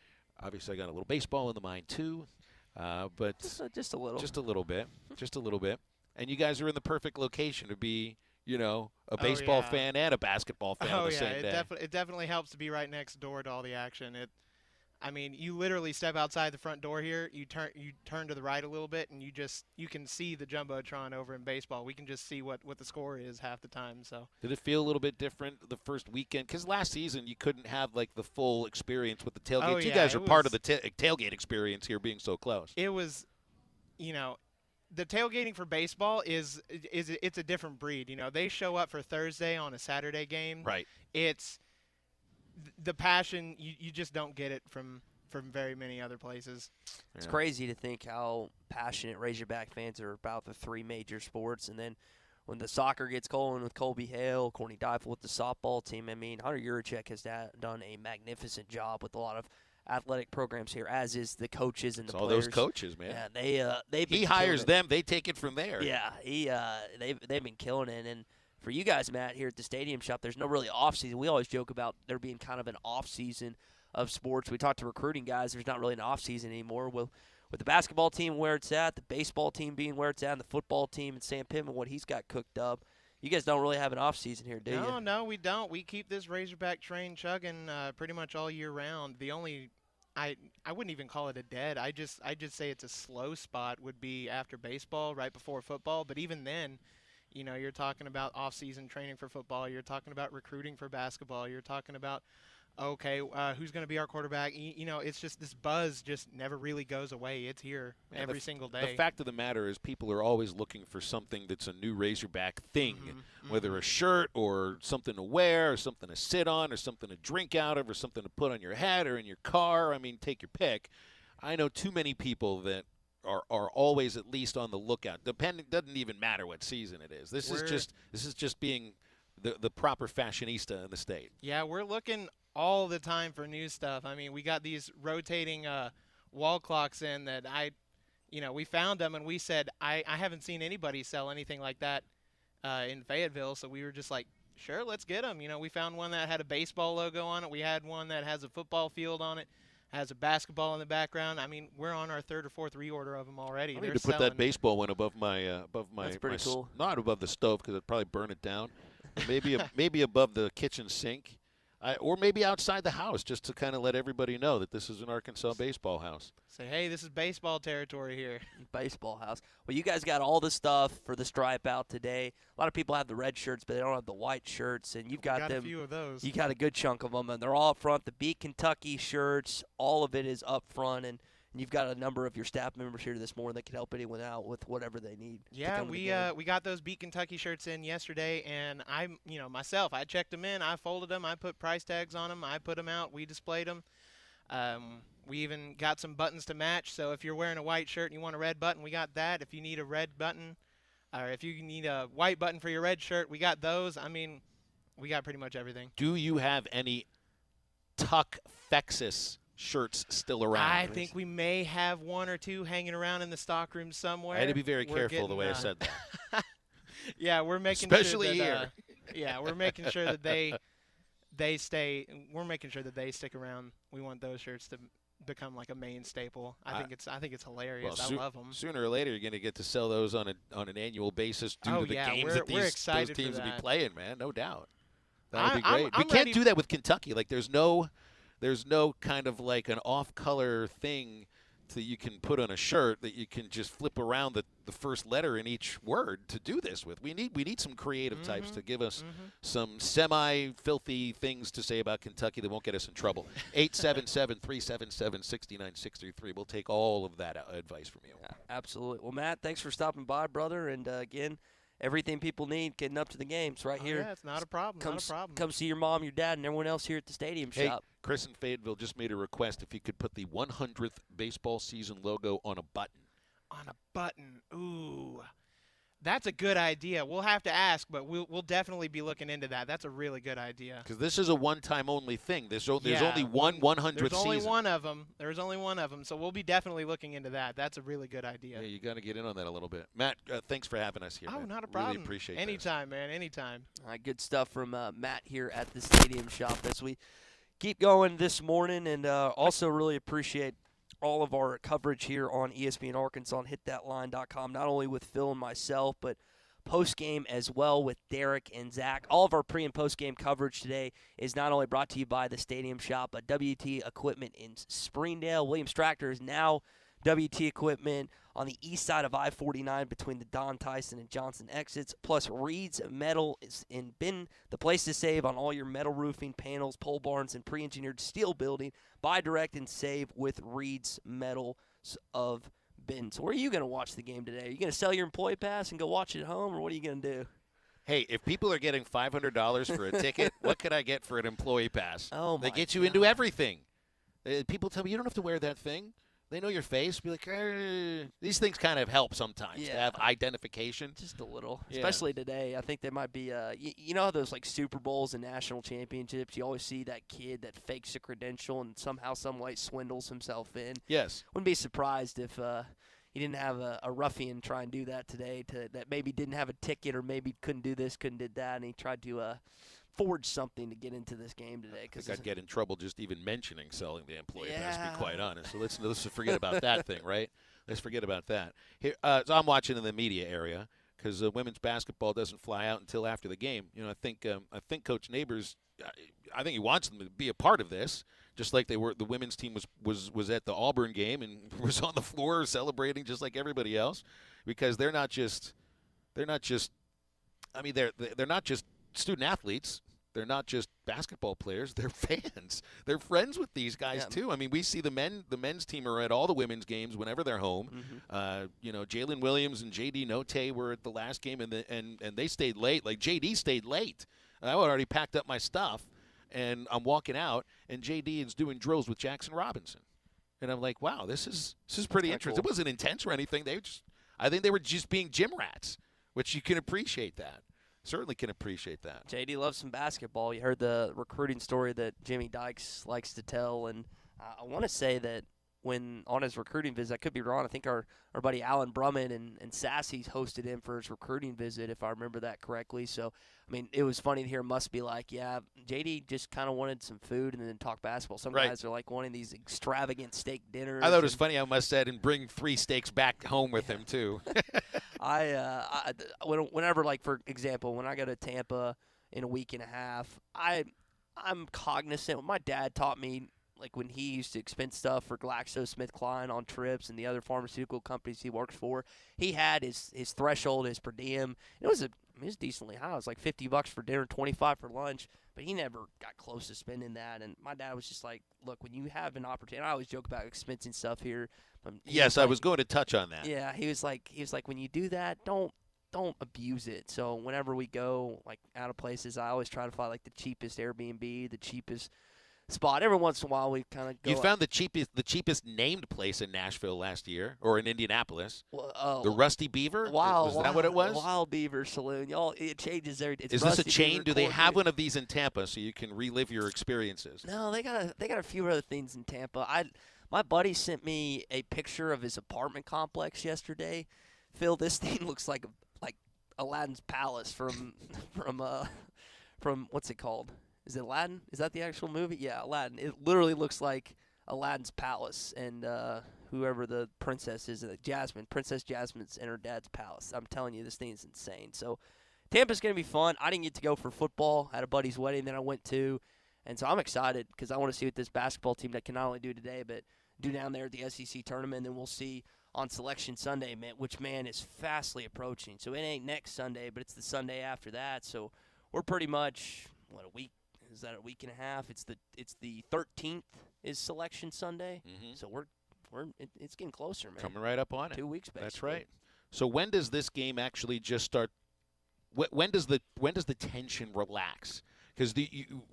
Obviously, I got a little baseball in the mind, too. But just a little. Just a little bit. Just a little bit. And you guys are in the perfect location to be, a baseball fan and a basketball fan on the same day. It definitely helps to be right next door to all the action. You literally step outside the front door here, you turn to the right a little bit, and you can see the Jumbotron over in baseball. We can just see what the score is half the time. So did it feel a little bit different the first weekend? Because last season you couldn't have the full experience with the tailgate. Oh, you guys are part of the tailgate experience here, being so close. It was, the tailgating for baseball it's a different breed. They show up for Thursday on a Saturday game. Right. It's the passion, you just don't get it from very many other places. It's crazy to think how passionate Razorback fans are about the 3 major sports. And then when the soccer gets going with Colby Hale, Courtney Deifel with the softball team, Hunter Yurachek has done a magnificent job with a lot of athletic programs here, as is the coaches and the players. All those coaches, man. Yeah, he hires them. They take it from there. Yeah, they've been killing it. And for you guys, Matt, here at the Stadium Shop, there's no really off-season. We always joke about there being kind of an off-season of sports. We talk to recruiting guys. There's not really an off-season anymore. With the basketball team where it's at, the baseball team being where it's at, and the football team and Sam Pittman, what he's got cooked up, you guys don't really have an off-season here, do you? No, we don't. We keep this Razorback train chugging pretty much all year round. The only I wouldn't even call it a dead. I just say it's a slow spot would be after baseball, right before football. But even then, you're talking about off-season training for football. You're talking about recruiting for basketball. You're talking about, who's going to be our quarterback? It's just this buzz just never really goes away. It's here every single day. The fact of the matter is people are always looking for something that's a new Razorback thing, whether a shirt or something to wear or something to sit on or something to drink out of or something to put on your head or in your car. Take your pick. I know too many people that are always at least on the lookout. Doesn't even matter what season it is. This is just being the proper fashionista in the state. Yeah, we're looking all the time for new stuff. We got these rotating wall clocks in that we found them and we said I haven't seen anybody sell anything like that in Fayetteville, so we were just like, sure, let's get them. We found one that had a baseball logo on it. We had one that has a football field on it. has a basketball in the background. I mean, we're on our 3rd or 4th reorder of them already. I They're need to put selling. that baseball one above my That's pretty cool. Not above the stove because it'd probably burn it down. Maybe maybe above the kitchen sink, or maybe outside the house, just to kind of let everybody know that this is an Arkansas baseball house. Say, hey, this is baseball territory here. Baseball house. Well, you guys got all the stuff for the stripe out today. A lot of people have the red shirts, but they don't have the white shirts, and you've got them. A few of those. You got a good chunk of them, and they're all up front. The Beat Kentucky shirts, all of it is up front, and you've got a number of your staff members here this morning that can help anyone out with whatever they need. Yeah, we got those Beat Kentucky shirts in yesterday, and myself, I checked them in, I folded them, I put price tags on them, I put them out, we displayed them. We even got some buttons to match, so if you're wearing a white shirt and you want a red button, we got that. If you need a red button, or if you need a white button for your red shirt, we got those. I mean, we got pretty much everything. Do you have any Tuck Fexus shirts still around? I think we may have 1 or 2 hanging around in the stock room somewhere. I had to be very careful the way I said that. Yeah, we're making especially sure that, here. Yeah, we're making sure that they stay. We're making sure that they stick around. We want those shirts to become like a main staple. I think it's hilarious. Well, I love them. Sooner or later, you're going to get to sell those on an annual basis due to the games that those teams will be playing, man. No doubt. That'll be great. We can't do that with Kentucky. Like, there's no kind of like an off-color thing that you can put on a shirt that you can just flip around the first letter in each word to do this with. We need some creative types to give us some semi-filthy things to say about Kentucky that won't get us in trouble. 877-377-69633. We'll take all of that advice from you. Absolutely. Well, Matt, thanks for stopping by, brother. And, again, everything people need getting up to the games right here. Yeah, it's not a problem. Come see your mom, your dad, and everyone else here at the Stadium Shop. Chris in Fayetteville just made a request if you could put the 100th baseball season logo on a button. On a button. Ooh. That's a good idea. We'll have to ask, but we'll definitely be looking into that. That's a really good idea. Because this is a one-time only thing. There's only one 100th season. There's only one of them. There's only one of them, so we'll be definitely looking into that. That's a really good idea. Yeah, you got to get in on that a little bit. Matt, thanks for having us here. Oh, man. not a problem. Really appreciate it. Anytime, man. Anytime. All right, good stuff from Matt here at the Stadium Shop as we keep going this morning, and also really appreciate all of our coverage here on ESPN Arkansas and hitthatline.com, not only with Phil and myself, but post-game as well with Derek and Zach. All of our pre- and post-game coverage today is not only brought to you by the Stadium Shop, but WT Equipment in Springdale. Williams Tractor is now WT Equipment on the east side of I-49 between the Don Tyson and Johnson exits, plus Reed's Metal is in Benton, the place to save on all your metal roofing, panels, pole barns, and pre-engineered steel building. Buy direct and save with Reed's Metal of Benton. So where are you going to watch the game today? Are you going to sell your employee pass and go watch it at home, or what are you going to do? Hey, if people are getting $500 for a ticket, what could I get for an employee pass? Oh, they get you into everything. People tell me, you don't have to wear that thing. They know your face. Be like, these things kind of help sometimes to have identification. Just a little, especially today. I think there might be, you know, those like Super Bowls and national championships. You always see that kid that fakes a credential and somehow, some way, swindles himself in. Yes. Wouldn't be surprised if he didn't have a ruffian try and do that today. That maybe didn't have a ticket or maybe couldn't do this, couldn't do that, and he tried to forge something to get into this game today. I think I'd get in trouble just even mentioning selling the employee pass, to be quite honest. So let's forget about that thing, right? Let's forget about that. Here, so I'm watching in the media area because women's basketball doesn't fly out until after the game. You know, I think Coach Neighbors, I think he wants them to be a part of this, just like they were. The women's team was at the Auburn game and was on the floor celebrating just like everybody else, because they're not just. I mean, they're not just student athletes. They're not just basketball players. They're fans. They're friends with these guys too. I mean, we see the men's team are at all the women's games whenever they're home. You know, Jalen Williams and J.D. Notte were at the last game, and they stayed late. Like J.D. stayed late. I already packed up my stuff, and I'm walking out, and J.D. is doing drills with Jackson Robinson, and I'm like, wow, this is pretty interesting. Cool. It wasn't intense or anything. I think they were just being gym rats, which you can appreciate that. Certainly can appreciate that. JD loves some basketball. You heard the recruiting story that Jimmy Dykes likes to tell, and I want to say that when on his recruiting visit. I could be wrong. I think our buddy Alan Brumman and Sassy hosted him for his recruiting visit, if I remember that correctly. So, I mean, it was funny to hear Must be like, yeah, JD just kind of wanted some food and then talk basketball. Some guys are like wanting these extravagant steak dinners. I thought it was funny how Must said, and bring 3 steaks back home with him, too. Whenever, like, for example, when I go to Tampa in a week and a half, I'm cognizant. My dad taught me, like, when he used to expense stuff for GlaxoSmithKline on trips and the other pharmaceutical companies he works for, he had his threshold, his per diem. It was decently high. It was like $50 for dinner, $25 for lunch, but he never got close to spending that. And my dad was just like, look, when you have an opportunity, I always joke about expensing stuff here. Yes, I was going to touch on that. Yeah, he was like, when you do that, don't abuse it. So whenever we go, like, out of places, I always try to find, like, the cheapest Airbnb, the cheapest spot. Every once in a while, we kind of go. You found the cheapest named place in Nashville last year, or in Indianapolis. The Rusty Beaver? Was that what it was? Wild Beaver Saloon. Y'all, it changes every. Is this a chain? Do they have one of these in Tampa so you can relive your experiences? No, they got a few other things in Tampa. My buddy sent me a picture of his apartment complex yesterday. Phil, this thing looks like Aladdin's palace from what's it called? Is it Aladdin? Is that the actual movie? Yeah, Aladdin. It literally looks like Aladdin's palace, and whoever the princess is, Princess Jasmine's in her dad's palace. I'm telling you, this thing is insane. So Tampa's going to be fun. I didn't get to go for football. I had a buddy's wedding that I went to, and so I'm excited because I want to see what this basketball team that can not only do today, but do down there at the SEC tournament, and then we'll see on Selection Sunday, which is fastly approaching. So it ain't next Sunday, but it's the Sunday after that. So we're pretty much, a week? Is that a week and a half? It's the 13th is Selection Sunday. Mm-hmm. So it's getting closer, man. Coming right up on it. 2 weeks, basically. That's right. So when does this game actually just start? When does the tension relax? Because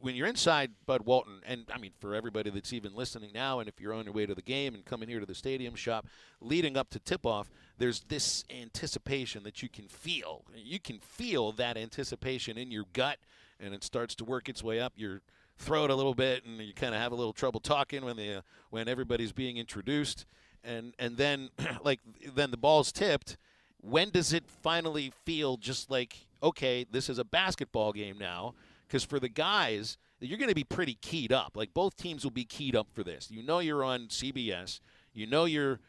when you're inside Bud Walton, and I mean for everybody that's even listening now, and if you're on your way to the game and coming here to the stadium shop, leading up to tip-off, there's this anticipation that you can feel. You can feel that anticipation in your gut, and it starts to work its way up your throat a little bit, and you kind of have a little trouble talking when everybody's being introduced, and then then the ball's tipped. When does it finally feel just like, okay, this is a basketball game now? Because for the guys, you're going to be pretty keyed up. Like, both teams will be keyed up for this. You know you're on CBS. You know you're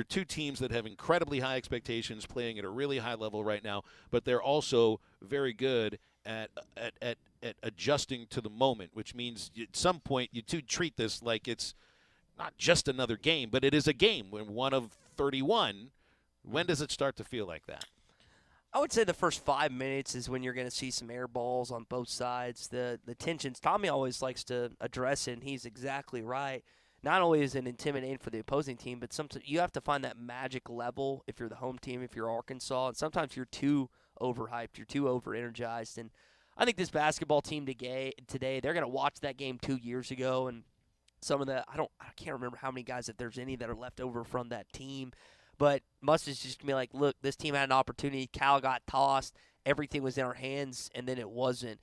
two teams that have incredibly high expectations, playing at a really high level right now, but they're also very good at adjusting to the moment, which means at some point you two treat this like it's not just another game, but it is a game. When one of 31, when does it start to feel like that? I would say the first 5 minutes is when you're going to see some air balls on both sides. The tensions, Tommy always likes to address it, and he's exactly right. Not only is it intimidating for the opposing team, but sometimes you have to find that magic level if you're the home team, if you're Arkansas, and sometimes you're too overhyped, you're too over-energized. And I think this basketball team today, they're going to watch that game 2 years ago, and some of the I can't remember how many guys, if there's any that are left over from that team. But Must is just going to be like, look, this team had an opportunity. Cal got tossed. Everything was in our hands, and then it wasn't.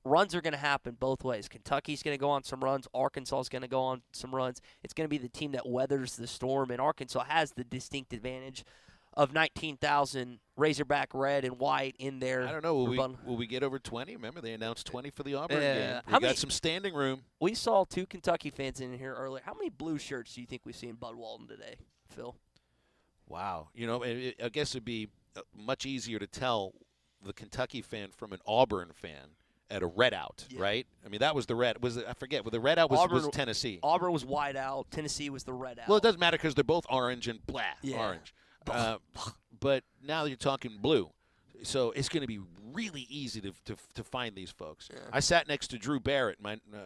Runs are going to happen both ways. Kentucky's going to go on some runs. Arkansas is going to go on some runs. It's going to be the team that weathers the storm, and Arkansas has the distinct advantage of 19,000 Razorback red and white in there. I don't know. Will we get over 20? Remember, they announced 20 for the Auburn game. We got some standing room. We saw 2 Kentucky fans in here earlier. How many blue shirts do you think we see in Bud Walton today, Phil? Wow. I guess it would be much easier to tell the Kentucky fan from an Auburn fan at a red out, right? I mean, that was the red. I forget. Well, the red out was Tennessee. Auburn was white out. Tennessee was the red out. Well, it doesn't matter because they're both orange and black. Yeah. Orange. But now you're talking blue. So it's going to be really easy to find these folks. Yeah. I sat next to Drew Barrett,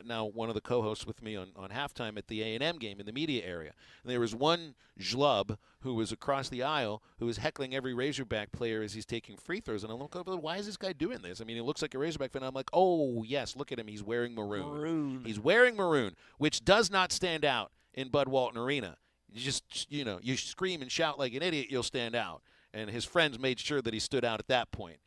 now one of the co-hosts with me on halftime at the A&M game in the media area. And there was one schlub who was across the aisle who was heckling every Razorback player as he's taking free throws. And I'm like, why is this guy doing this? I mean, he looks like a Razorback fan. I'm like, oh, yes, look at him. He's wearing maroon. He's wearing maroon, which does not stand out in Bud Walton Arena. You just, you scream and shout like an idiot, you'll stand out. And his friends made sure that he stood out at that point.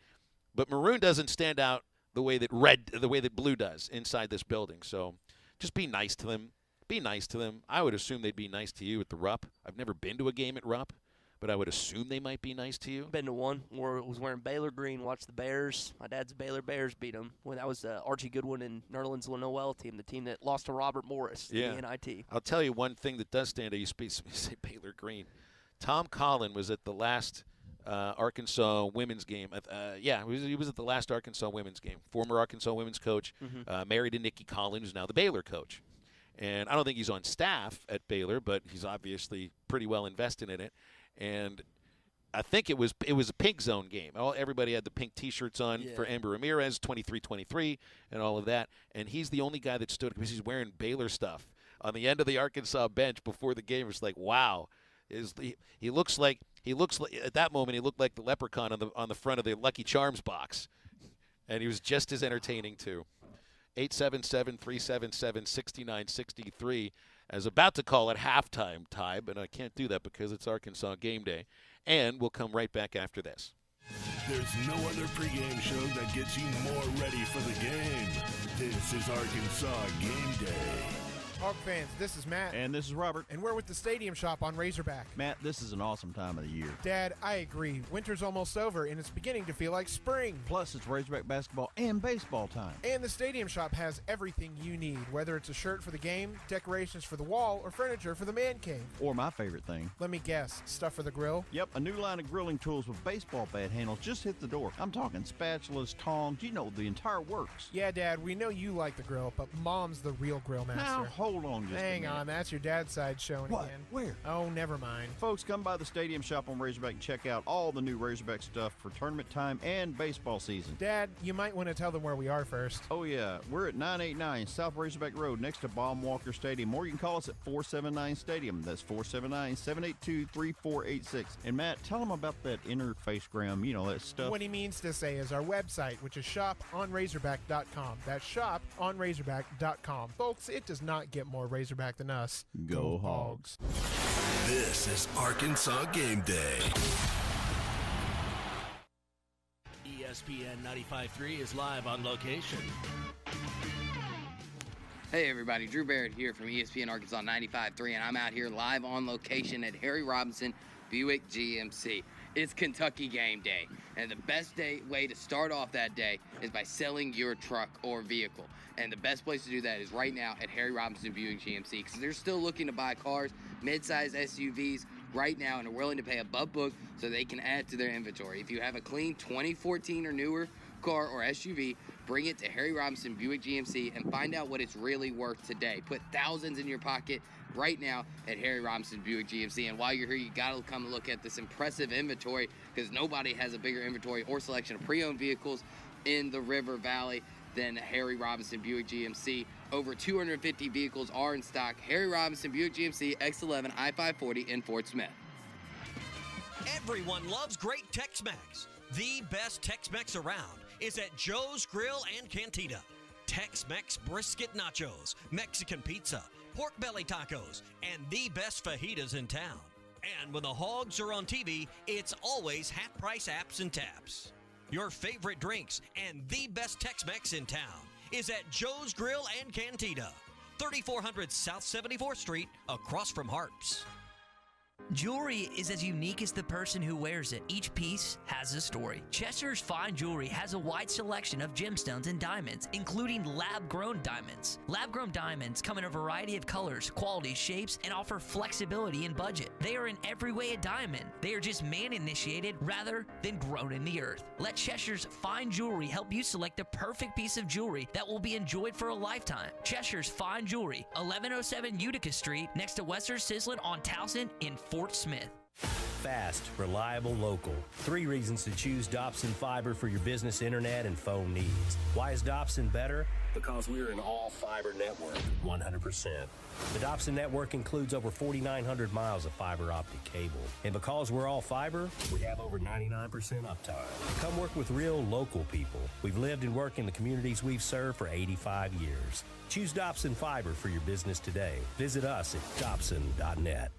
But maroon doesn't stand out the way that blue does inside this building. So just be nice to them. be nice to them. I would assume they'd be nice to you at the Rupp. I've never been to a game at Rupp, but I would assume they might be nice to you. Been to one where it was wearing Baylor green, watched the Bears. My dad's Baylor Bears beat them. When that was Archie Goodwin and Nerlens Noel team, the team that lost to Robert Morris, the NIT. I'll tell you one thing that does stand out. You say Baylor green. Tom Collin was at the last Arkansas women's game. He was at the last Arkansas women's game. Former Arkansas women's coach, married to Nikki Collin, who's now the Baylor coach. And I don't think he's on staff at Baylor, but he's obviously pretty well invested in it. And I think it was a pink zone game. Everybody had the pink T-shirts on for Amber Ramirez, 23-23, and all of that. And he's the only guy that stood because he's wearing Baylor stuff on the end of the Arkansas bench before the game. It's like, wow. He looks like at that moment he looked like the leprechaun on the front of the Lucky Charms box, and he was just as entertaining too. 877-377-6963 as about to call it halftime, Ty, but I can't do that because it's Arkansas game day, and we'll come right back after this. There's no other pregame show that gets you more ready for the game. This is Arkansas Game Day. Hog fans, this is Matt. And this is Robert. And we're with the Stadium Shop on Razorback. Matt, this is an awesome time of the year. Dad, I agree. Winter's almost over, and it's beginning to feel like spring. Plus, it's Razorback basketball and baseball time. And the Stadium Shop has everything you need, whether it's a shirt for the game, decorations for the wall, or furniture for the man cave. Or my favorite thing. Let me guess, stuff for the grill? Yep, a new line of grilling tools with baseball bat handles just hit the door. I'm talking spatulas, tongs, the entire works. Yeah, Dad, we know you like the grill, but Mom's the real grill master. Now, hold on just a minute. Hang on, that's your dad's side showing What? again. Where? Oh, never mind. Folks, come by the Stadium Shop on Razorback and check out all the new Razorback stuff for tournament time and baseball season. Dad, you might want to tell them where we are first. Oh, yeah. We're at 989 South Razorback Road next to Baum Walker Stadium, or you can call us at 479-STADIUM. That's 479-782-3486. And, Matt, tell them about that interfacegram, that stuff. What he means to say is our website, which is shoponrazorback.com. That's shoponrazorback.com. Folks, it does not get more Razorback than us. Go Hogs. This is Arkansas Game Day. ESPN 95.3 is live on location. Hey everybody, Drew Barrett here from ESPN Arkansas 95.3, and I'm out here live on location at Harry Robinson Buick GMC. It's Kentucky game day, and the best way to start off that day is by selling your truck or vehicle. And the best place to do that is right now at Harry Robinson Buick GMC, because they're still looking to buy cars, mid-size SUVs right now, and are willing to pay above book so they can add to their inventory. If you have a clean 2014 or newer car or SUV, bring it to Harry Robinson Buick GMC and find out what it's really worth today. Put thousands in your pocket right now at Harry Robinson Buick GMC. And while you're here, you gotta come look at this impressive inventory, because nobody has a bigger inventory or selection of pre-owned vehicles in the River Valley than Harry Robinson Buick GMC. Over 250 vehicles are in stock. Harry Robinson Buick GMC, X11 I-540 in Fort Smith. Everyone loves great Tex-Mex. The best Tex-Mex around is at Joe's Grill and Cantina. Tex-Mex brisket nachos, Mexican pizza, pork belly tacos, and the best fajitas in town. And when the Hogs are on TV, it's always half-price apps and taps. Your favorite drinks and the best Tex-Mex in town is at Joe's Grill and Cantina, 3400 South 74th Street, across from Harps. Jewelry is as unique as the person who wears it. Each piece has a story. Cheshire's Fine Jewelry has a wide selection of gemstones and diamonds, including lab-grown diamonds. Lab-grown diamonds come in a variety of colors, qualities, shapes, and offer flexibility and budget. They are in every way a diamond. They are just man-initiated rather than grown in the earth. Let Cheshire's Fine Jewelry help you select the perfect piece of jewelry that will be enjoyed for a lifetime. Cheshire's Fine Jewelry, 1107 Utica Street, next to Western Sizzlin on Towson in Fort Smith. Fast, reliable, local. 3 reasons to choose Dobson Fiber for your business internet and phone needs. Why is Dobson better? Because we're an all-fiber network, 100%. The Dobson network includes over 4,900 miles of fiber optic cable. And because we're all fiber, we have over 99% uptime. Come work with real local people. We've lived and worked in the communities we've served for 85 years. Choose Dobson Fiber for your business today. Visit us at dobson.net.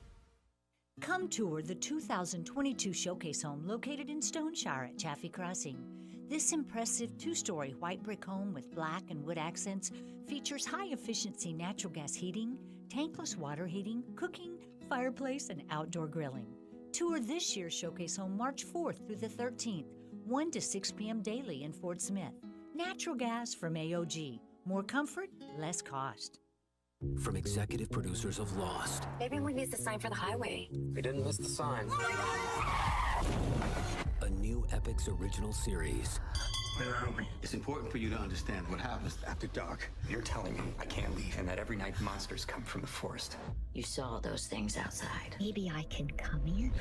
Come tour the 2022 Showcase Home located in Stoneshire at Chaffee Crossing. This impressive 2-story white brick home with black and wood accents features high-efficiency natural gas heating, tankless water heating, cooking, fireplace, and outdoor grilling. Tour this year's Showcase Home March 4th through the 13th, 1 to 6 p.m. daily in Fort Smith. Natural gas from AOG. More comfort, less cost. From executive producers of Lost. Maybe we missed the sign for the highway. We didn't miss the sign. A new Epix original series. Where are we? It's important for you to understand what happens after dark. You're telling me I can't leave and that every night monsters come from the forest. You saw those things outside. Maybe I can come in.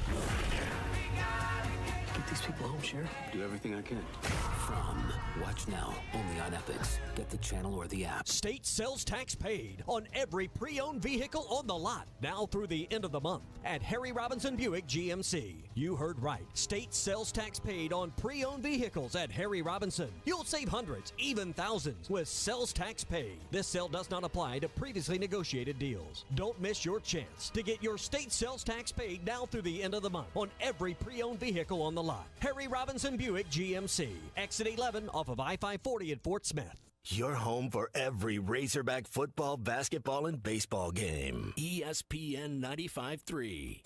Get these people home, Sheriff. Do everything I can. From Watch Now, only on Epix. Get the channel or the app. State sales tax paid on every pre-owned vehicle on the lot. Now through the end of the month at Harry Robinson Buick GMC. You heard right. State sales tax paid on pre-owned vehicles at Harry Robinson. You'll save hundreds, even thousands with sales tax paid. This sale does not apply to previously negotiated deals. Don't miss your chance to get your state sales tax paid now through the end of the month on every pre-owned vehicle on the lot. Harry Robinson Buick GMC. Exit 11 off of I-540 at Fort Smith. Your home for every Razorback football, basketball, and baseball game. ESPN 95.3.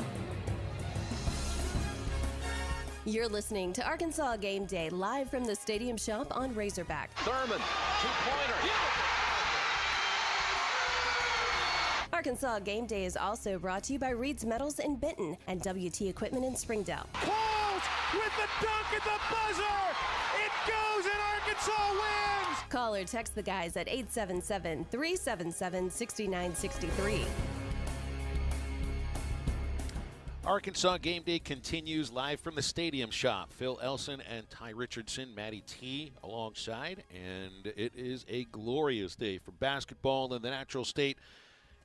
You're listening to Arkansas Game Day live from the Stadium Shop on Razorback. Thurman, two-pointer. Arkansas Game Day is also brought to you by Reed's Metals in Benton and WT Equipment in Springdale. Pulls with the dunk at the buzzer. It goes and Arkansas wins. Call or text the guys at 877-377-6963. Arkansas Game Day continues live from the Stadium Shop. Phil Elson and Ty Richardson, Matty T alongside, and it is a glorious day for basketball in the Natural State.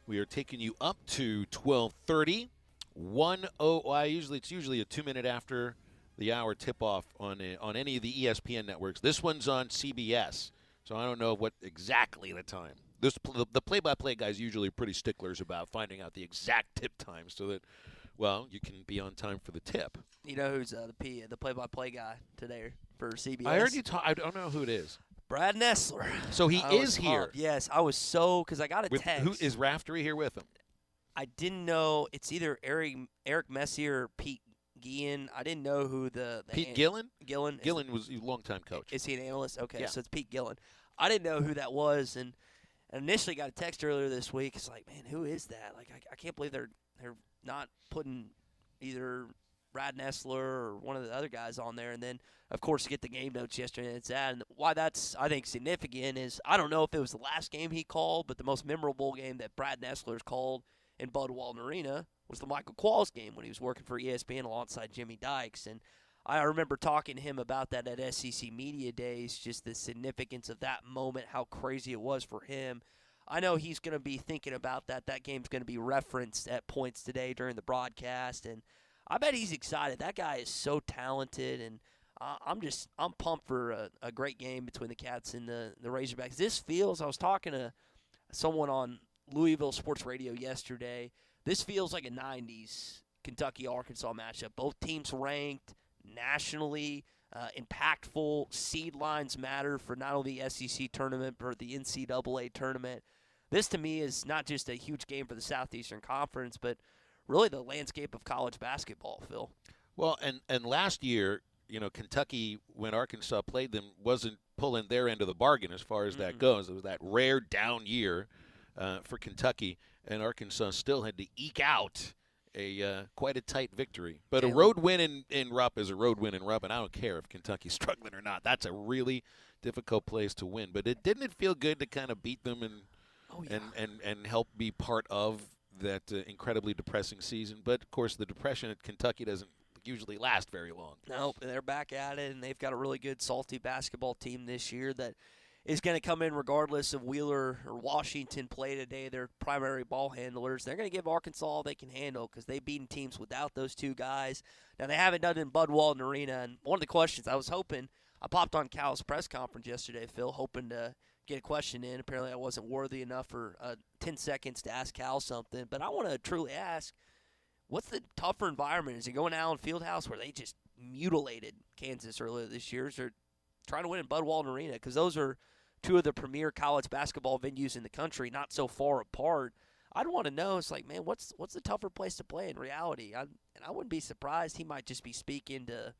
We are taking you up to 12:30. It's usually a 2-minute after the hour tip-off on any of the ESPN networks. This one's on CBS, so I don't know what exactly the time. The play-by-play guys usually pretty sticklers about finding out the exact tip time so that, well, you can be on time for the tip. You know who's the play-by-play guy today for CBS? I heard you talk. I don't know who it is. Brad Nessler. So he is here. Pumped. Yes, I was because I got a text. Who is Raftery here with him? I didn't know. It's either Eric Messier or Pete Gillen. I didn't know who the Pete Gillen? Gillen was a longtime coach. Is he an analyst? Okay, yeah. So it's Pete Gillen. I didn't know who that was, and initially got a text earlier this week. It's like, man, who is that? Like, I can't believe they're not putting either Brad Nessler or one of the other guys on there. And then, of course, you get the game notes yesterday, and it's that. And why that's, I think, significant is I don't know if it was the last game he called, but the most memorable game that Brad Nessler's called in Bud Walton Arena was the Michael Qualls game when he was working for ESPN alongside Jimmy Dykes. And I remember talking to him about that at SEC Media Days, just the significance of that moment, how crazy it was for him. I know he's going to be thinking about that. That game's going to be referenced at points today during the broadcast, and I bet he's excited. That guy is so talented, and I'm pumped for a great game between the Cats and the Razorbacks. This feels, I was talking to someone on Louisville Sports Radio yesterday, this feels like a 90s Kentucky-Arkansas matchup. Both teams ranked nationally, impactful. Seed lines matter for not only the SEC tournament, but the NCAA tournament. This, to me, is not just a huge game for the Southeastern Conference, but really the landscape of college basketball, Phil. Well, and last year, Kentucky, when Arkansas played them, wasn't pulling their end of the bargain as far as that goes. It was that rare down year for Kentucky, and Arkansas still had to eke out quite a tight victory. But a road win in Rupp is a road win in Rupp, and I don't care if Kentucky's struggling or not. That's a really difficult place to win. But didn't it feel good to kind of beat them and help be part of that incredibly depressing season? But, of course, the depression at Kentucky doesn't usually last very long. Nope, they're back at it, and they've got a really good, salty basketball team this year that is going to come in regardless of Wheeler or Washington play today. Their primary ball handlers. They're going to give Arkansas all they can handle because they've beaten teams without those two guys. Now, they haven't done it in Bud Walton Arena, and one of the questions I was hoping, I popped on Cal's press conference yesterday, Phil, hoping to get a question in. Apparently I wasn't worthy enough for 10 seconds to ask Cal something. But I want to truly ask, what's the tougher environment? Is it going to Allen Fieldhouse where they just mutilated Kansas earlier this year? Or trying to win in Bud Walton Arena? Because those are two of the premier college basketball venues in the country, not so far apart. I'd want to know. It's like, man, what's the tougher place to play in reality? And I wouldn't be surprised. He might just be speaking to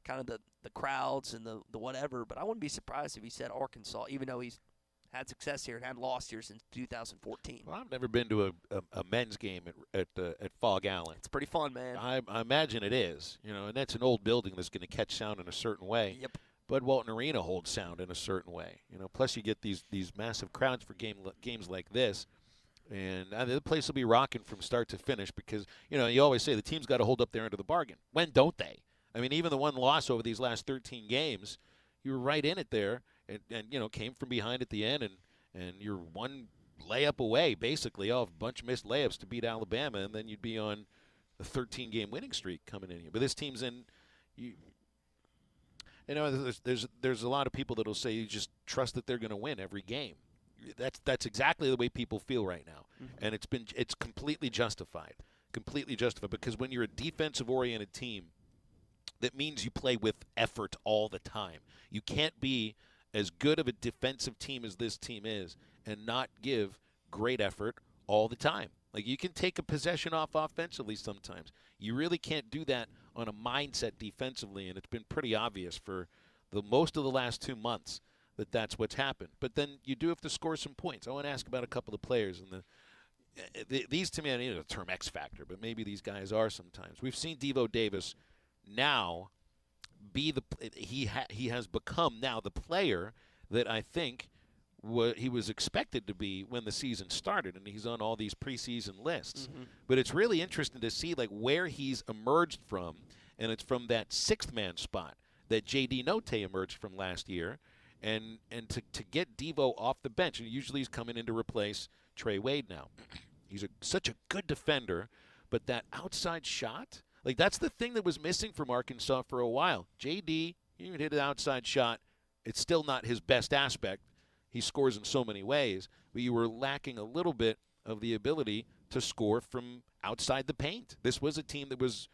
kind of the crowds and the whatever, but I wouldn't be surprised if he said Arkansas, even though he's had success here and hadn't lost here since 2014. Well, I've never been to a men's game at Fog Allen. It's pretty fun, man. I imagine it is, and that's an old building that's going to catch sound in a certain way. Yep. Bud Walton Arena holds sound in a certain way. Plus you get these massive crowds for games like this, and the place will be rocking from start to finish because you always say the team's got to hold up their end of the bargain. When don't they? I mean, even the one loss over these last 13 games, you were right in it there, and came from behind at the end, and you're one layup away, basically, off a bunch of missed layups to beat Alabama, and then you'd be on a 13-game winning streak coming in here. But this team's in. There's a lot of people that'll say you just trust that they're going to win every game. That's exactly the way people feel right now, and it's completely justified, because when you're a defensive-oriented team, that means you play with effort all the time. You can't be as good of a defensive team as this team is and not give great effort all the time. Like, you can take a possession off offensively sometimes. You really can't do that on a mindset defensively, and it's been pretty obvious for most of the last 2 months that that's what's happened. But then you do have to score some points. I want to ask about a couple of players. These, to me, I need the term X factor, but maybe these guys are sometimes. We've seen Devo Davis now he has become now the player that I think he was expected to be when the season started, and he's on all these preseason lists. But it's really interesting to see where he's emerged from, and it's from that sixth-man spot that J.D. Note emerged from last year, and to get Devo off the bench, and usually he's coming in to replace Trey Wade now. He's such a good defender, but that outside shot, that's the thing that was missing from Arkansas for a while. J.D., he even hit an outside shot. It's still not his best aspect. He scores in so many ways, but you were lacking a little bit of the ability to score from outside the paint. This was a team that was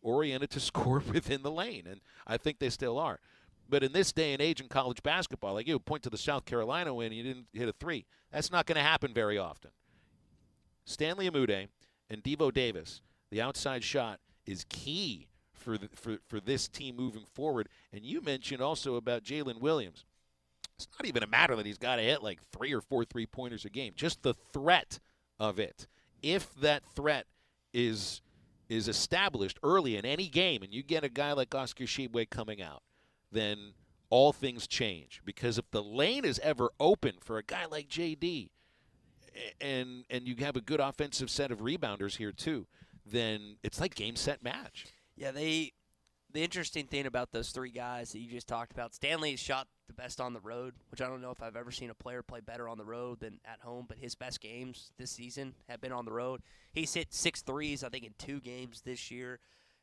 oriented to score within the lane, and I think they still are. But in this day and age in college basketball, you point to the South Carolina win, you didn't hit a three. That's not going to happen very often. Stanley Amude and Devo Davis, the outside shot is key for this team moving forward. And you mentioned also about Jalen Williams. It's not even a matter that he's got to hit 3 or 4 3-pointers a game. Just the threat of it. If that threat is established early in any game, and you get a guy like Oscar Tshiebwe coming out, then all things change. Because if the lane is ever open for a guy like JD, and you have a good offensive set of rebounders here too, then it's like game, set, match. Yeah, the interesting thing about those three guys that you just talked about, Stanley has shot the best on the road, which I don't know if I've ever seen a player play better on the road than at home, but his best games this season have been on the road. He's hit 6 threes, I think, in 2 games this year.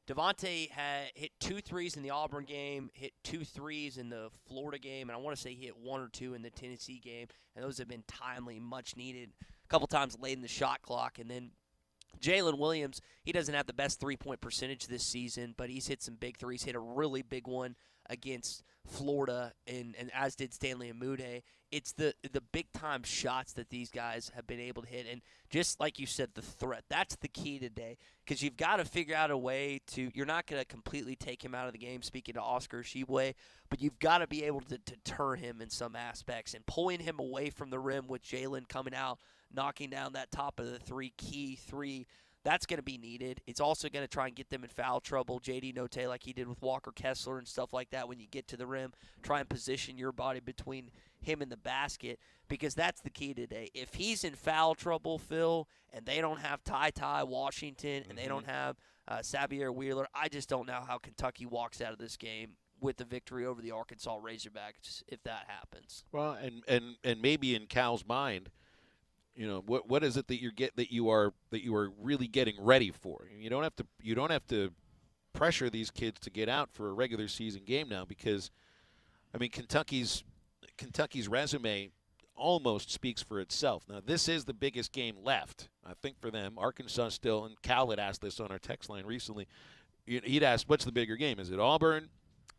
Devontae had hit 2 threes in the Auburn game, hit 2 threes in the Florida game, and I want to say he hit 1 or 2 in the Tennessee game, and those have been timely, much needed, a couple times late in the shot clock. And then Jalen Williams, he doesn't have the best three-point percentage this season, but he's hit some big threes, hit a really big one against Florida, and as did Stanley Amude. It's the big-time shots that these guys have been able to hit. And just like you said, the threat, that's the key today, because you've got to figure out a way to – you're not going to completely take him out of the game, speaking to Oscar Tshiebwe, but you've got to be able to deter him in some aspects. And pulling him away from the rim with Jalen coming out, knocking down that top of the key three, that's going to be needed. It's also going to try and get them in foul trouble. J.D. Note, like he did with Walker Kessler and stuff like that, when you get to the rim, try and position your body between him and the basket, because that's the key today. If he's in foul trouble, Phil, and they don't have Ty Washington and they don't have Xavier Wheeler, I just don't know how Kentucky walks out of this game with the victory over the Arkansas Razorbacks if that happens. Well, and maybe in Cal's mind, what is it that you are really getting ready for? You don't have to pressure these kids to get out for a regular season game now, because Kentucky's resume almost speaks for itself. Now, this is the biggest game left, I think, for them. Arkansas still, and Cal had asked this on our text line recently. He'd asked, what's the bigger game? Is it Auburn?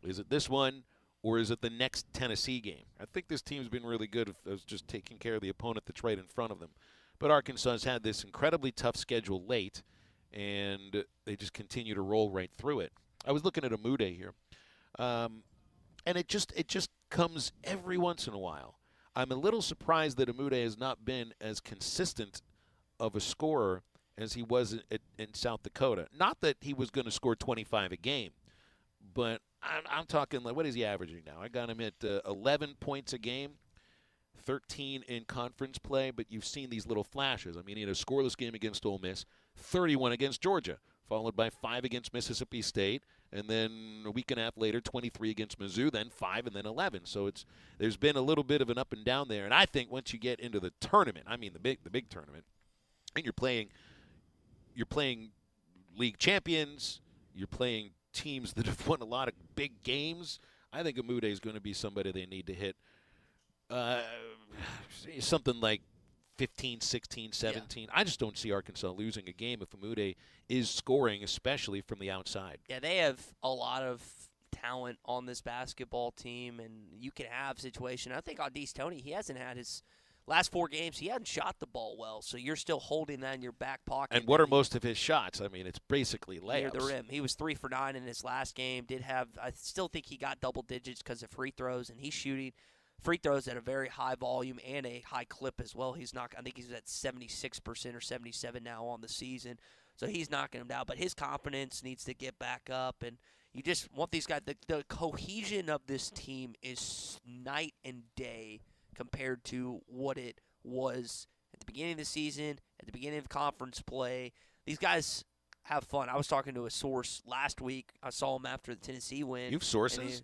Is it this one? Or is it the next Tennessee game? I think this team's been really good at just taking care of the opponent that's right in front of them. But Arkansas has had this incredibly tough schedule late, and they just continue to roll right through it. I was looking at Gameday here, and it just comes every once in a while. I'm a little surprised that Gameday has not been as consistent of a scorer as he was in South Dakota. Not that he was going to score 25 a game, but I'm talking like, what is he averaging now? I got him at 11 points a game, 13 in conference play, but you've seen these little flashes. I mean, he had a scoreless game against Ole Miss, 31 against Georgia, followed by 5 against Mississippi State, and then a week and a half later, 23 against Mizzou, then 5, and then 11. So there's been a little bit of an up and down there. And I think once you get into the tournament, I mean the big tournament, and you're playing league champions, you're playing teams that have won a lot of big games, I think Gameday is going to be somebody they need to hit something like 15, 16, 17. Yeah. I just don't see Arkansas losing a game if Gameday is scoring, especially from the outside. Yeah, they have a lot of talent on this basketball team, and you can have situation. I think Audice Toney, he hasn't had his last 4 games, he hadn't shot the ball well, so you're still holding that in your back pocket. And what are most of his shots? I mean, it's basically layups. Near the rim. He was 3 for 9 in his last game. I still think he got double digits because of free throws, and he's shooting free throws at a very high volume and a high clip as well. I think he's at 76% or 77 now on the season, so he's knocking him down. But his confidence needs to get back up, and you just want these guys. The cohesion of this team is night and day compared to what it was at the beginning of the season, at the beginning of conference play. These guys have fun. I was talking to a source last week. I saw him after the Tennessee win. You have sources?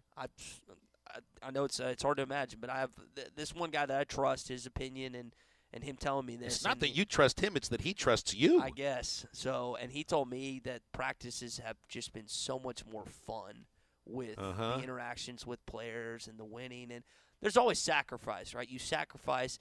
I know it's hard to imagine, but I have this one guy that I trust, his opinion, and him telling me this. It's not that you trust him, it's that he trusts you. I guess. So, and he told me that practices have just been so much more fun with the interactions with players and the winning. And there's always sacrifice, right? You sacrifice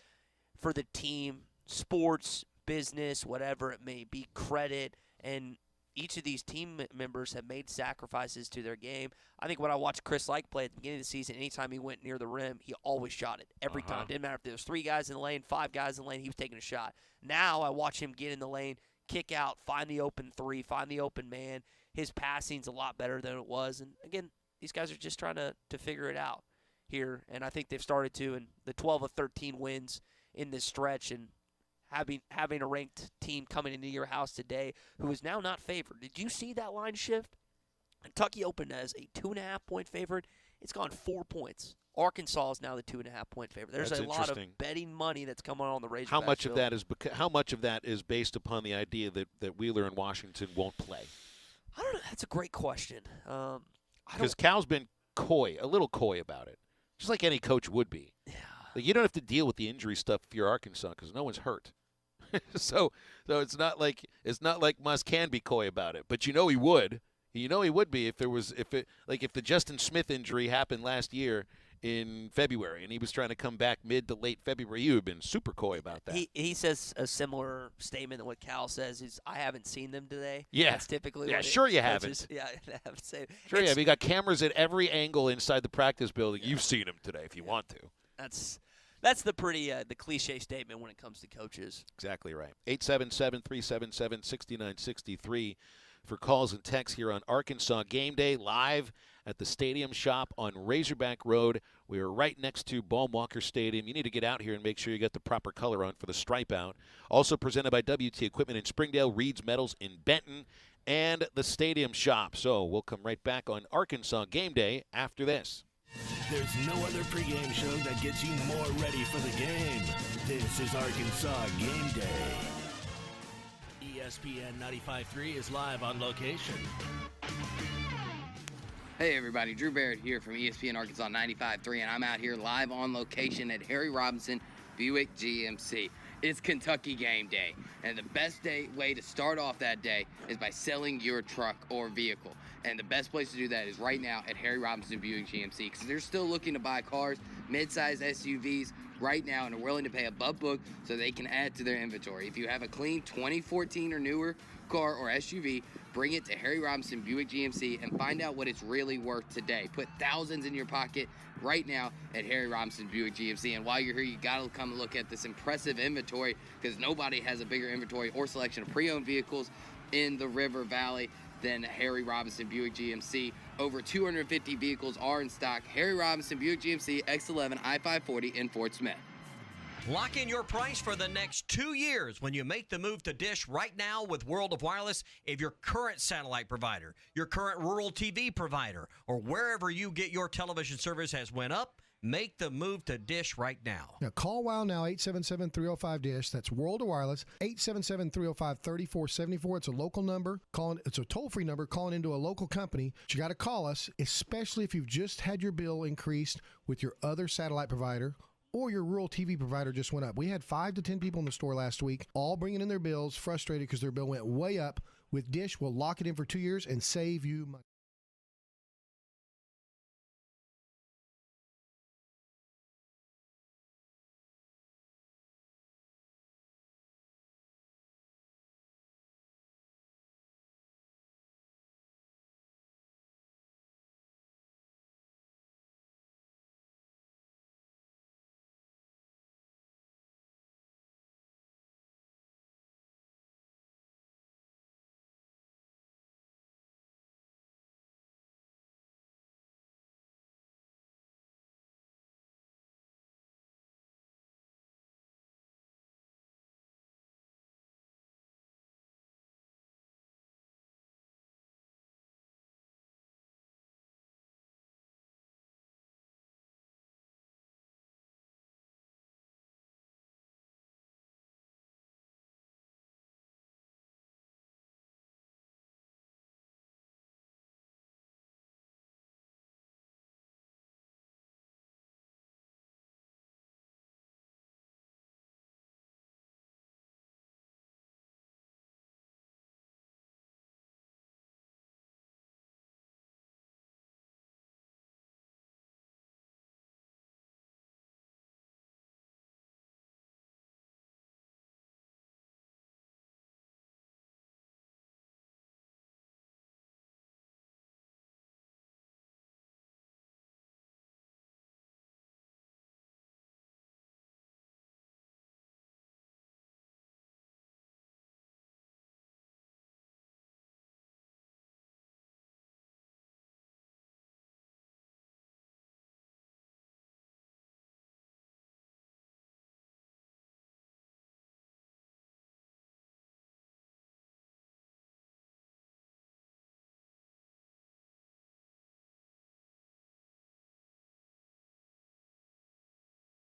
for the team, sports, business, whatever it may be, credit, and each of these team members have made sacrifices to their game. I think when I watched Chris Like play at the beginning of the season, anytime he went near the rim, he always shot it. Every time. Didn't matter if there was 3 guys in the lane, 5 guys in the lane, he was taking a shot. Now I watch him get in the lane, kick out, find the open 3, find the open man. His passing's a lot better than it was. And, again, these guys are just trying to figure it out here. And I think they've started to. And the 12 of 13 wins in this stretch, and having a ranked team coming into your house today who is now not favored. Did you see that line shift? Kentucky opened as a 2.5-point favorite. It's gone 4 points. Arkansas is now the 2.5-point favorite. There's a lot of betting money that's coming on the Razorbacks. How much of that is based upon the idea that Wheeler and Washington won't play? I don't know. That's a great question. Because Cal's been a little coy about it, just like any coach would be. Yeah. Like, you don't have to deal with the injury stuff if you're Arkansas because no one's hurt. so it's not like Muss can be coy about it, but he would. He would be if the Justin Smith injury happened last year in February and he was trying to come back mid to late February. He would have been super coy about that. He says a similar statement than what Cal says. Is I haven't seen them today. Yeah, that's typically. Yeah, sure you haven't. Yeah, I haven't seen. Sure, yeah. You got cameras at every angle inside the practice building. Yeah. You've seen them today if you want to. That's the pretty the cliche statement when it comes to coaches. Exactly right. 877-377-6963 for calls and texts here on Arkansas Game Day, live at the Stadium Shop on Razorback Road. We are right next to Baum-Walker Stadium. You need to get out here and make sure you get the proper color on for the stripe out. Also presented by WT Equipment in Springdale, Reed's Metals in Benton, and the Stadium Shop. So we'll come right back on Arkansas Game Day after this. There's no other pregame show that gets you more ready for the game. This is Arkansas Game Day. ESPN 95.3 is live on location. Hey everybody, Drew Barrett here from ESPN Arkansas 95.3, and I'm out here live on location at Harry Robinson Buick GMC. It's Kentucky Game Day, and the best way to start off that day is by selling your truck or vehicle. And the best place to do that is right now at Harry Robinson Buick GMC, because they're still looking to buy cars, mid-size SUVs, right now and are willing to pay above book so they can add to their inventory. If you have a clean 2014 or newer car or SUV, bring it to Harry Robinson Buick GMC and find out what it's really worth today. Put thousands in your pocket right now at Harry Robinson Buick GMC. And while you're here, you gotta come look at this impressive inventory, because nobody has a bigger inventory or selection of pre-owned vehicles in the River Valley than Harry Robinson Buick GMC. Over 250 vehicles are in stock. Harry Robinson Buick GMC, X11, I-540 in Fort Smith. Lock in your price for the next 2 years when you make the move to Dish right now with World of Wireless. If your current satellite provider, your current rural TV provider, or wherever you get your television service has went up, make the move to Dish right now. Now, call WOW now, 877-305-DISH. That's World of Wireless, 877-305-3474. It's a local number. It's a toll-free number calling into a local company. But you got to call us, especially if you've just had your bill increased with your other satellite provider or your rural TV provider just went up. We had 5 to 10 people in the store last week, all bringing in their bills, frustrated because their bill went way up. With Dish, we'll lock it in for 2 years and save you money.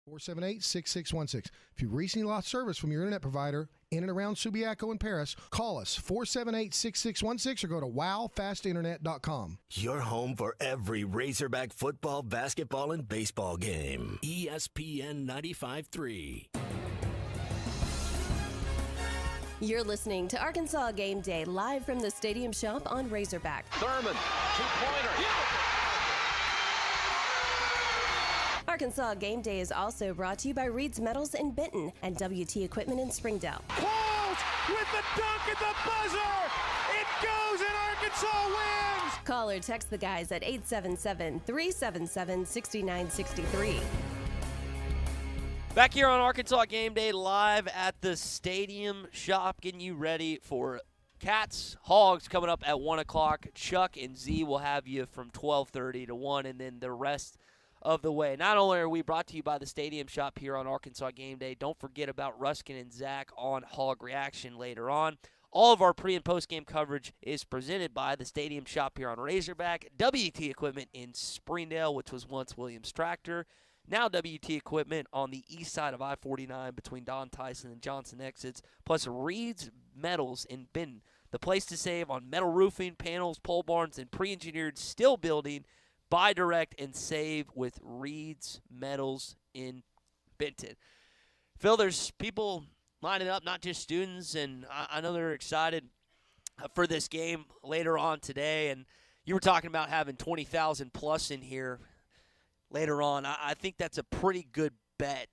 (478-6616). If you recently lost service from your internet provider in and around Subiaco and Paris, call us 478-6616 or go to wowfastinternet.com. Your home for every Razorback football, basketball, and baseball game. ESPN 95.3. You're listening to Arkansas Game Day live from the Stadium Shop on Razorback. Thurman, two-pointer. Arkansas Game Day is also brought to you by Reed's Metals in Benton and WT Equipment in Springdale. Qualls with the dunk at the buzzer. It goes and Arkansas wins. Call or text the guys at 877-377-6963. Back here on Arkansas Game Day live at the Stadium Shop, getting you ready for Cats, Hogs coming up at 1 o'clock. Chuck and Z will have you from 12:30 to 1, and then the rest of the way. Not only are we brought to you by the Stadium Shop here on Arkansas Game Day, don't forget about Ruskin and Zach on Hog Reaction later on. All of our pre- and post-game coverage is presented by the Stadium Shop here on Razorback, WT Equipment in Springdale, which was once Williams Tractor, now WT Equipment on the east side of I-49 between Don Tyson and Johnson exits, plus Reed's Metals in Benton, the place to save on metal roofing, panels, pole barns, and pre-engineered steel building. Buy direct and save with Reed's Metals in Benton. Phil, there's people lining up, not just students, and I know they're excited for this game later on today. And you were talking about having 20,000 plus in here later on. I think that's a pretty good bet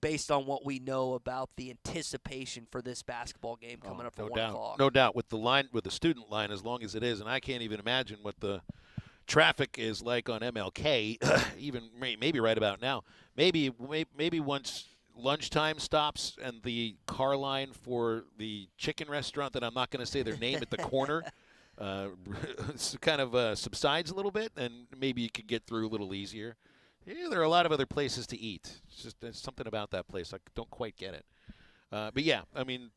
based on what we know about the anticipation for this basketball game coming up at 1 o'clock. No doubt. With the student line, as long as it is, and I can't even imagine what the traffic is like on MLK, even maybe right about now. Maybe once lunchtime stops and the car line for the chicken restaurant that I'm not going to say their name at the corner kind of subsides a little bit, and maybe you could get through a little easier. Yeah, there are a lot of other places to eat. It's just there's something about that place. I don't quite get it. But yeah, I mean,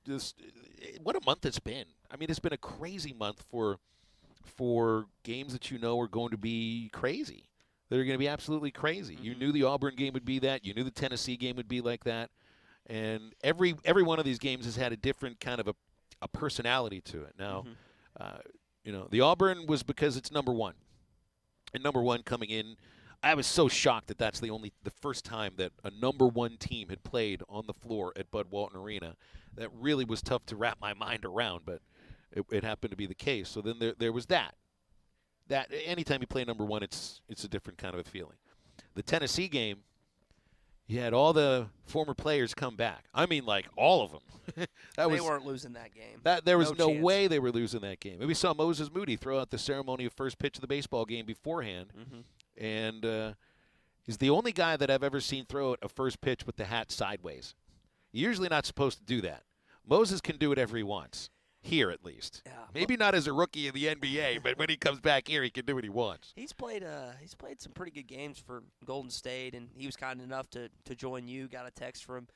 what a month it's been. I mean, it's been a crazy month for games that you know are going to be crazy. They're going to be absolutely crazy. Mm-hmm. You knew the Auburn game would be that. You knew the Tennessee game would be like that. And every one of these games has had a different kind of a personality to it. Now, the Auburn was because it's number one. And number one coming in, I was so shocked that that's the first time that a number one team had played on the floor at Bud Walton Arena. That really was tough to wrap my mind around, but it happened to be the case. So then there was that. That anytime you play number one, it's a different kind of a feeling. The Tennessee game, you had all the former players come back. I mean, like all of them. They weren't losing that game. There was no way they were losing that game. And we saw Moses Moody throw out the ceremony of first pitch of the baseball game beforehand. Mm-hmm. And he's the only guy that I've ever seen throw out a first pitch with the hat sideways. You're usually not supposed to do that. Moses can do whatever he wants. Here, at least. Yeah. Maybe not as a rookie in the NBA, but when he comes back here, he can do what he wants. He's played some pretty good games for Golden State, and he was kind enough to join you. Got a text from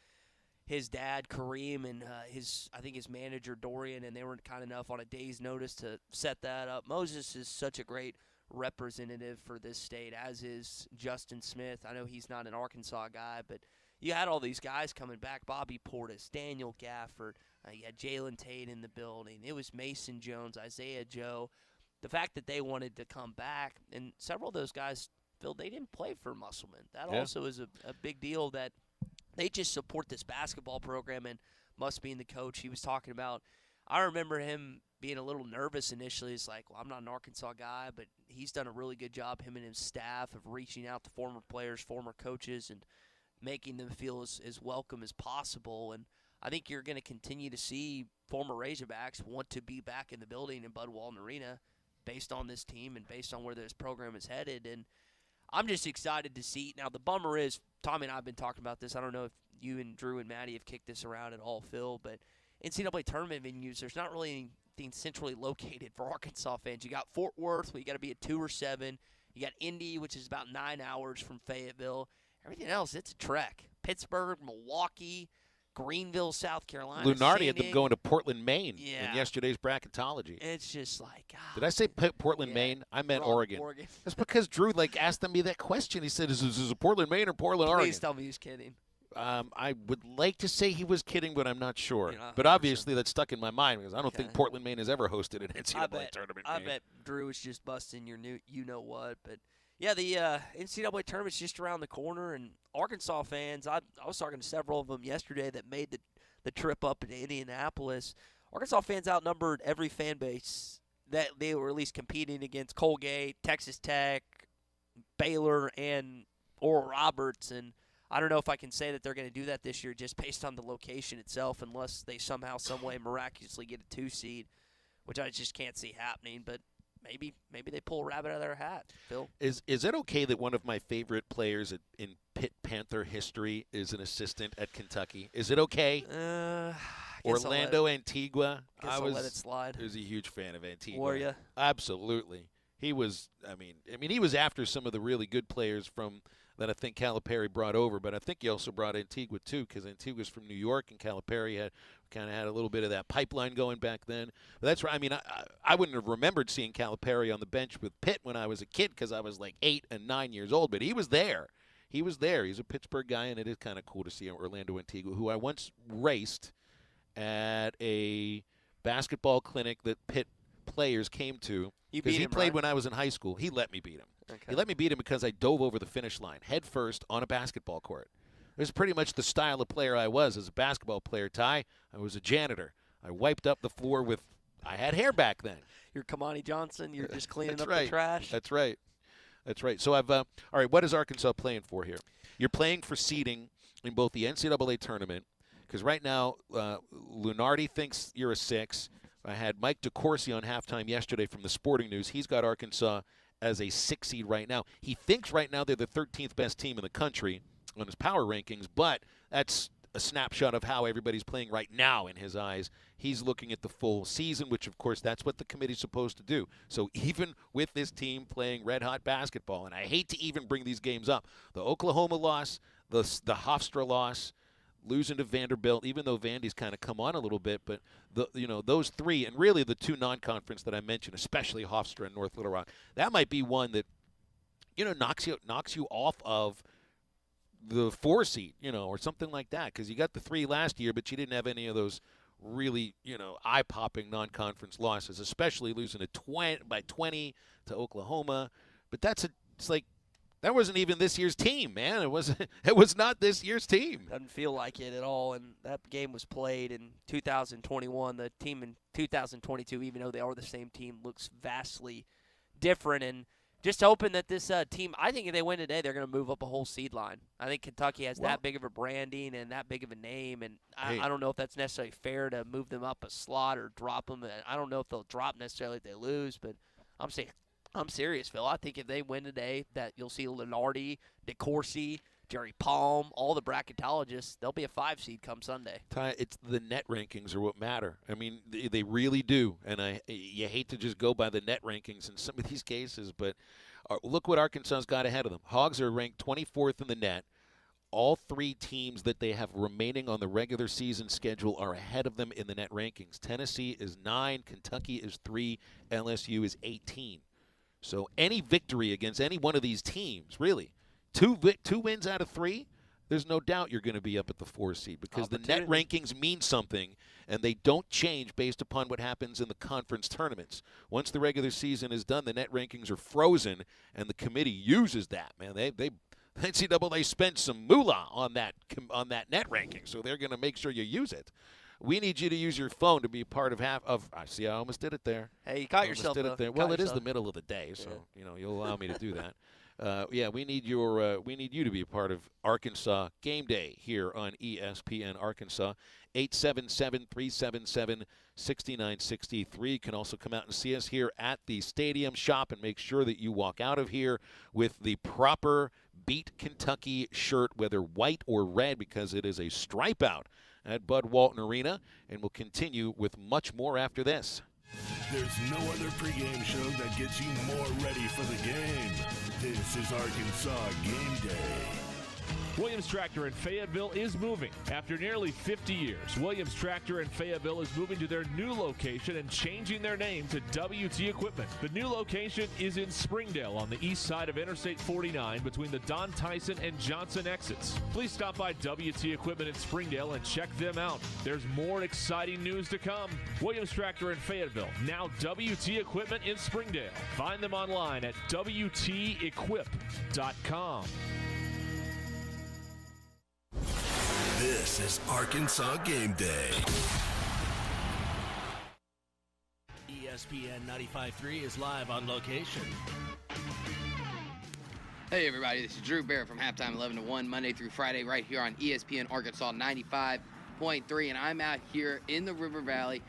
his dad, Kareem, and his manager, Dorian, and they were kind enough on a day's notice to set that up. Moses is such a great representative for this state, as is Justin Smith. I know he's not an Arkansas guy, but you had all these guys coming back, Bobby Portis, Daniel Gafford. You had Jalen Tate in the building. It was Mason Jones, Isaiah Joe. The fact that they wanted to come back, and several of those guys, Phil, they didn't play for Musselman. That also is a big deal that they just support this basketball program, and Must being the coach, he was talking about. I remember him being a little nervous initially. It's like, well, I'm not an Arkansas guy, but he's done a really good job, him and his staff, of reaching out to former players, former coaches, and making them feel as welcome as possible. And I think you're going to continue to see former Razorbacks want to be back in the building in Bud Walton Arena based on this team and based on where this program is headed. And I'm just excited to see. Now, the bummer is, Tommy and I have been talking about this. I don't know if you and Drew and Maddie have kicked this around at all, Phil, but NCAA tournament venues, there's not really anything centrally located for Arkansas fans. You got Fort Worth, where you got to be at 2 or 7. You got Indy, which is about 9 hours from Fayetteville. Everything else, it's a trek. Pittsburgh, Milwaukee, Greenville, South Carolina. Lunardi had them going to Portland, Maine in yesterday's bracketology. It's just like, God. Did I say Portland, Maine? I meant Oregon. That's because Drew asked me that question. He said, is it Portland, Maine or Portland, Oregon? Please tell me he's kidding. I would like to say he was kidding, but I'm not sure. But obviously that's stuck in my mind because I don't think Portland, Maine has ever hosted an NCAA tournament game. I bet Drew is just busting your new you-know-what, but yeah, the NCAA tournament's just around the corner, and Arkansas fans, I was talking to several of them yesterday that made the trip up to Indianapolis. Arkansas fans outnumbered every fan base that they were at least competing against: Colgate, Texas Tech, Baylor, and Oral Roberts. And I don't know if I can say that they're going to do that this year just based on the location itself, unless they somehow, some way miraculously get a 2 seed, which I just can't see happening. But Maybe they pull a rabbit out of their hat, Phil. Is it okay that one of my favorite players in Pitt Panther history is an assistant at Kentucky? Is it okay? Orlando Antigua. I'll let it slide. I was a huge fan of Antigua. Were you? Absolutely. He was. I mean, he was after some of the really good players that I think Calipari brought over, but I think he also brought Antigua too, because Antigua's from New York, and Calipari kind of had a little bit of that pipeline going back then. But that's right. I mean, I wouldn't have remembered seeing Calipari on the bench with Pitt when I was a kid, because I was like 8 and 9 years old. But he was there. He's a Pittsburgh guy, and it is kind of cool to see Orlando Antigua, who I once raced at a basketball clinic that Pitt players came to. Because he played when I was in high school. He let me beat him. Okay. He let me beat him because I dove over the finish line head first on a basketball court. It was pretty much the style of player I was as a basketball player, Ty. I was a janitor. I wiped up the floor with – I had hair back then. You're Kamani Johnson. You're just cleaning up the trash. That's right. So all right, what is Arkansas playing for here? You're playing for seeding in both the NCAA tournament, because right now Lunardi thinks you're a 6. I had Mike DeCourcy on halftime yesterday from the Sporting News. He's got Arkansas as a 6 seed right now. He thinks right now they're the 13th best team in the country on his power rankings, but that's a snapshot of how everybody's playing right now in his eyes. He's looking at the full season, which, of course, that's what the committee's supposed to do. So even with this team playing red-hot basketball, and I hate to even bring these games up, the Oklahoma loss, the Hofstra loss, losing to Vanderbilt, even though Vandy's kind of come on a little bit, but those 3, and really the 2 non-conference that I mentioned, especially Hofstra and North Little Rock, that might be one that knocks you off of the 4 seed, or something like that, because you got the 3 last year, but you didn't have any of those really, eye-popping non-conference losses, especially losing by 20 to Oklahoma. But it's like that wasn't even this year's team, man. It was not this year's team. Doesn't feel like it at all. And that game was played in 2021. The team in 2022, even though they are the same team, looks vastly different. And just hoping that this team, I think if they win today, they're going to move up a whole seed line. I think Kentucky has that big of a branding and that big of a name, and I don't know if that's necessarily fair to move them up a slot or drop them. I don't know if they'll drop necessarily if they lose, but I'm serious, Phil. I think if they win today, that you'll see Lenardi, DeCourcy, Jerry Palm, all the bracketologists, they'll be a 5 seed come Sunday. Ty, it's the net rankings are what matter. I mean, they really do. And you hate to just go by the net rankings in some of these cases, but look what Arkansas's got ahead of them. Hogs are ranked 24th in the net. All 3 teams that they have remaining on the regular season schedule are ahead of them in the net rankings. Tennessee is 9, Kentucky is 3, LSU is 18. So any victory against any one of these teams, really, 2 wins out of 3, there's no doubt you're going to be up at the 4 seed because the net rankings mean something, and they don't change based upon what happens in the conference tournaments. Once the regular season is done, the net rankings are frozen, and the committee uses that. Man, the NCAA spent some moolah on that net ranking, so they're going to make sure you use it. We need you to use your phone to be part of I see, I almost did it there. Hey, you caught yourself. Well, it is the middle of the day, so you'll allow me to do that. We need you to be a part of Arkansas Game Day here on ESPN Arkansas. 877-377-6963. You can also come out and see us here at the stadium shop and make sure that you walk out of here with the proper Beat Kentucky shirt, whether white or red, because it is a stripe out at Bud Walton Arena, and we'll continue with much more after this. There's no other pregame show that gets you more ready for the game. This is Arkansas Game Day. Williams Tractor in Fayetteville is moving. After nearly 50 years, Williams Tractor in Fayetteville is moving to their new location and changing their name to WT Equipment. The new location is in Springdale on the east side of Interstate 49 between the Don Tyson and Johnson exits. Please stop by WT Equipment in Springdale and check them out. There's more exciting news to come. Williams Tractor in Fayetteville, now WT Equipment in Springdale. Find them online at WTEquip.com. This is Arkansas Game Day. ESPN 95.3 is live on location. Hey everybody, this is Drew Barrett from Halftime 11 to 1, Monday through Friday, right here on ESPN Arkansas 95.3, and I'm out here in the River Valley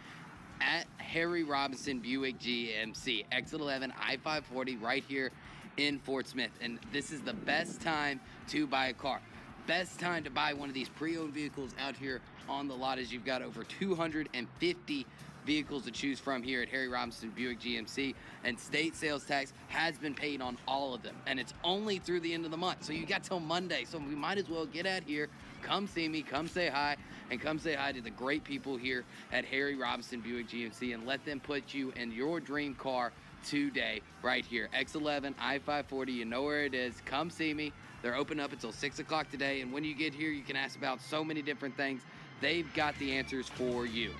at Harry Robinson Buick GMC, exit 11, I-540, right here in Fort Smith, and this is the best time to buy a car. Best time to buy one of these pre-owned vehicles out here on the lot, as you've got over 250 vehicles to choose from here at Harry Robinson Buick GMC, and state sales tax has been paid on all of them, and it's only through the end of the month, so you got till Monday, so we might as well get out here, come see me, come say hi, and come say hi to the great people here at Harry Robinson Buick GMC, and let them put you in your dream car today, right here, X11, I-540, you know where it is, come see me. They're open up until 6 o'clock today, and when you get here, you can ask about so many different things. They've got the answers for you.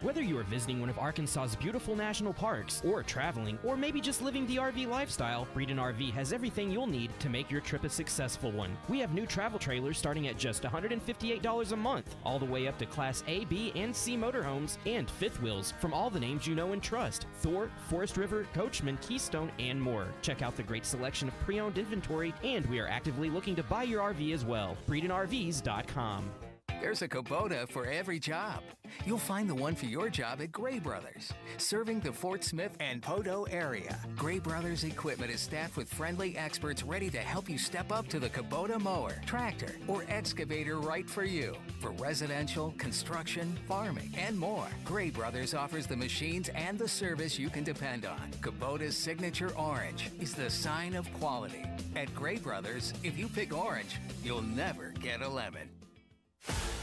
Whether you are visiting one of Arkansas's beautiful national parks, or traveling, or maybe just living the RV lifestyle, Breeden RV has everything you'll need to make your trip a successful one. We have new travel trailers starting at just $158 a month, all the way up to Class A, B, and C motorhomes and fifth wheels from all the names you know and trust: Thor, Forest River, Coachman, Keystone, and more. Check out the great selection of pre-owned inventory, and we are actively looking to buy your RV as well. BreedenRVs.com. There's a Kubota for every job. You'll find the one for your job at Gray Brothers, serving the Fort Smith and Poteau area. Gray Brothers equipment is staffed with friendly experts ready to help you step up to the Kubota mower, tractor, or excavator right for you. For residential, construction, farming, and more, Gray Brothers offers the machines and the service you can depend on. Kubota's signature orange is the sign of quality. At Gray Brothers, if you pick orange, you'll never get a lemon.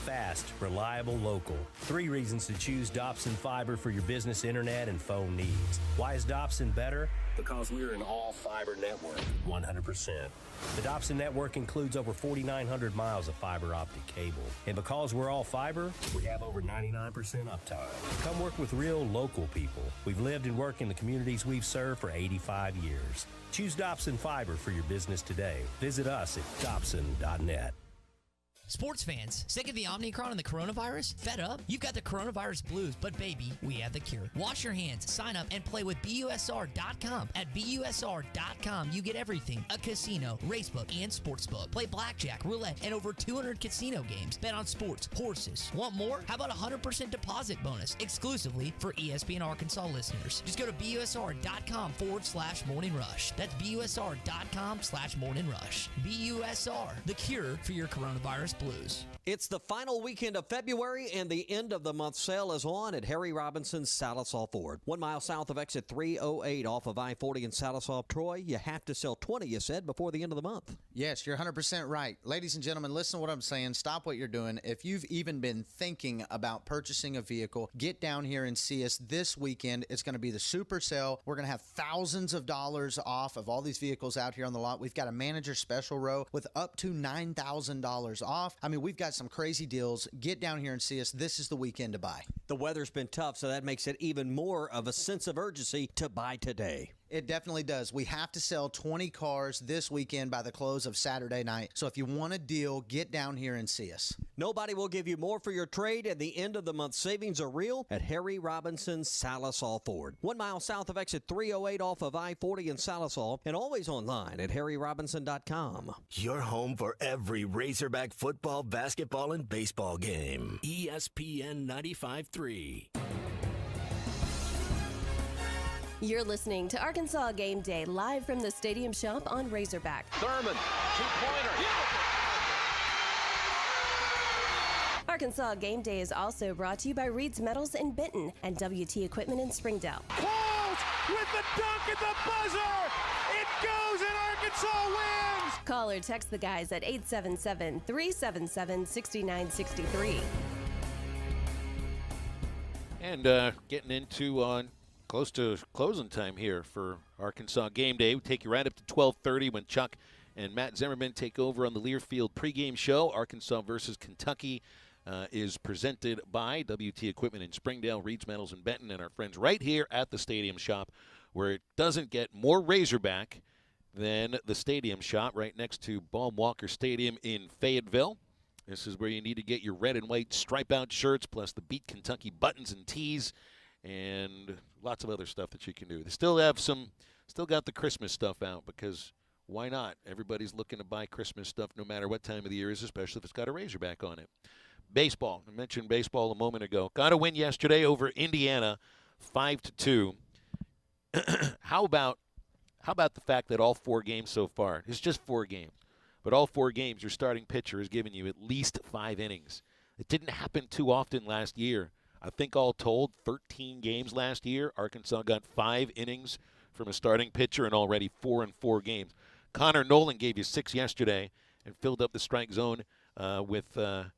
Fast, reliable, local. 3 reasons to choose Dobson Fiber for your business internet and phone needs. Why is Dobson better? Because we're an all-fiber network, 100%. The Dobson network includes over 4,900 miles of fiber optic cable. And because we're all fiber, we have over 99% uptime. Come work with real local people. We've lived and worked in the communities we've served for 85 years. Choose Dobson Fiber for your business today. Visit us at dobson.net. Sports fans, sick of the Omicron and the coronavirus? Fed up? You've got the coronavirus blues, but baby, we have the cure. Wash your hands, sign up, and play with BUSR.com. At BUSR.com, you get everything: a casino, racebook, and sportsbook. Play blackjack, roulette, and over 200 casino games. Bet on sports, horses. Want more? How about a 100% deposit bonus exclusively for ESPN Arkansas listeners? Just go to BUSR.com/Morning Rush. That's BUSR.com/Morning Rush. BUSR, the cure for your coronavirus blues. It's the final weekend of February, and the end of the month sale is on at Harry Robinson's Salisaw Ford. 1 mile south of exit 308 off of I-40 in Salisaw. Troy, you have to sell 20, you said, before the end of the month. Yes, you're 100% right. Ladies and gentlemen, listen to what I'm saying. Stop what you're doing. If you've even been thinking about purchasing a vehicle, get down here and see us this weekend. It's going to be the super sale. We're going to have thousands of dollars off of all these vehicles out here on the lot. We've got a manager special row with up to $9,000 off. I mean, we've got some crazy deals. Get down here and see us. This is the weekend to buy. The weather's been tough, so that makes it even more of a sense of urgency to buy today. It definitely does. We have to sell 20 cars this weekend by the close of Saturday night. So if you want a deal, get down here and see us. Nobody will give you more for your trade, and the end of the month savings are real at Harry Robinson's Salisaw Ford. 1 mile south of exit 308 off of I-40 in Salisaw, and always online at harryrobinson.com. Your home for every Razorback football, basketball, and baseball game. ESPN 95.3. You're listening to Arkansas Game Day live from the Stadium Shop on Razorback. Thurman, two-pointer. Arkansas Game Day is also brought to you by Reed's Metals in Benton and WT Equipment in Springdale. Close with the dunk at the buzzer. It goes and Arkansas wins. Call or text the guys at 877-377-6963. And getting into close to closing time here for Arkansas Game Day. We take you right up to 12:30 when Chuck and Matt Zimmerman take over on the Learfield pregame show. Arkansas versus Kentucky is presented by WT Equipment in Springdale, Reed's Metals in Benton, and our friends right here at the Stadium Shop, where it doesn't get more Razorback than the Stadium Shop right next to Baum Walker Stadium in Fayetteville. This is where you need to get your red and white stripe-out shirts, plus the Beat Kentucky buttons and tees, and lots of other stuff that you can do. They still got the Christmas stuff out, because why not? Everybody's looking to buy Christmas stuff no matter what time of the year is, especially if it's got a Razorback on it. Baseball. I mentioned baseball a moment ago. Got a win yesterday over Indiana, 5-2. How about the fact that all 4 games so far, it's just 4 games, but all 4 games your starting pitcher has given you at least 5 innings. It didn't happen too often last year. I think all told, 13 games last year, Arkansas got 5 innings from a starting pitcher in already 4 in 4 games. Connor Nolan gave you 6 yesterday and filled up the strike zone with 10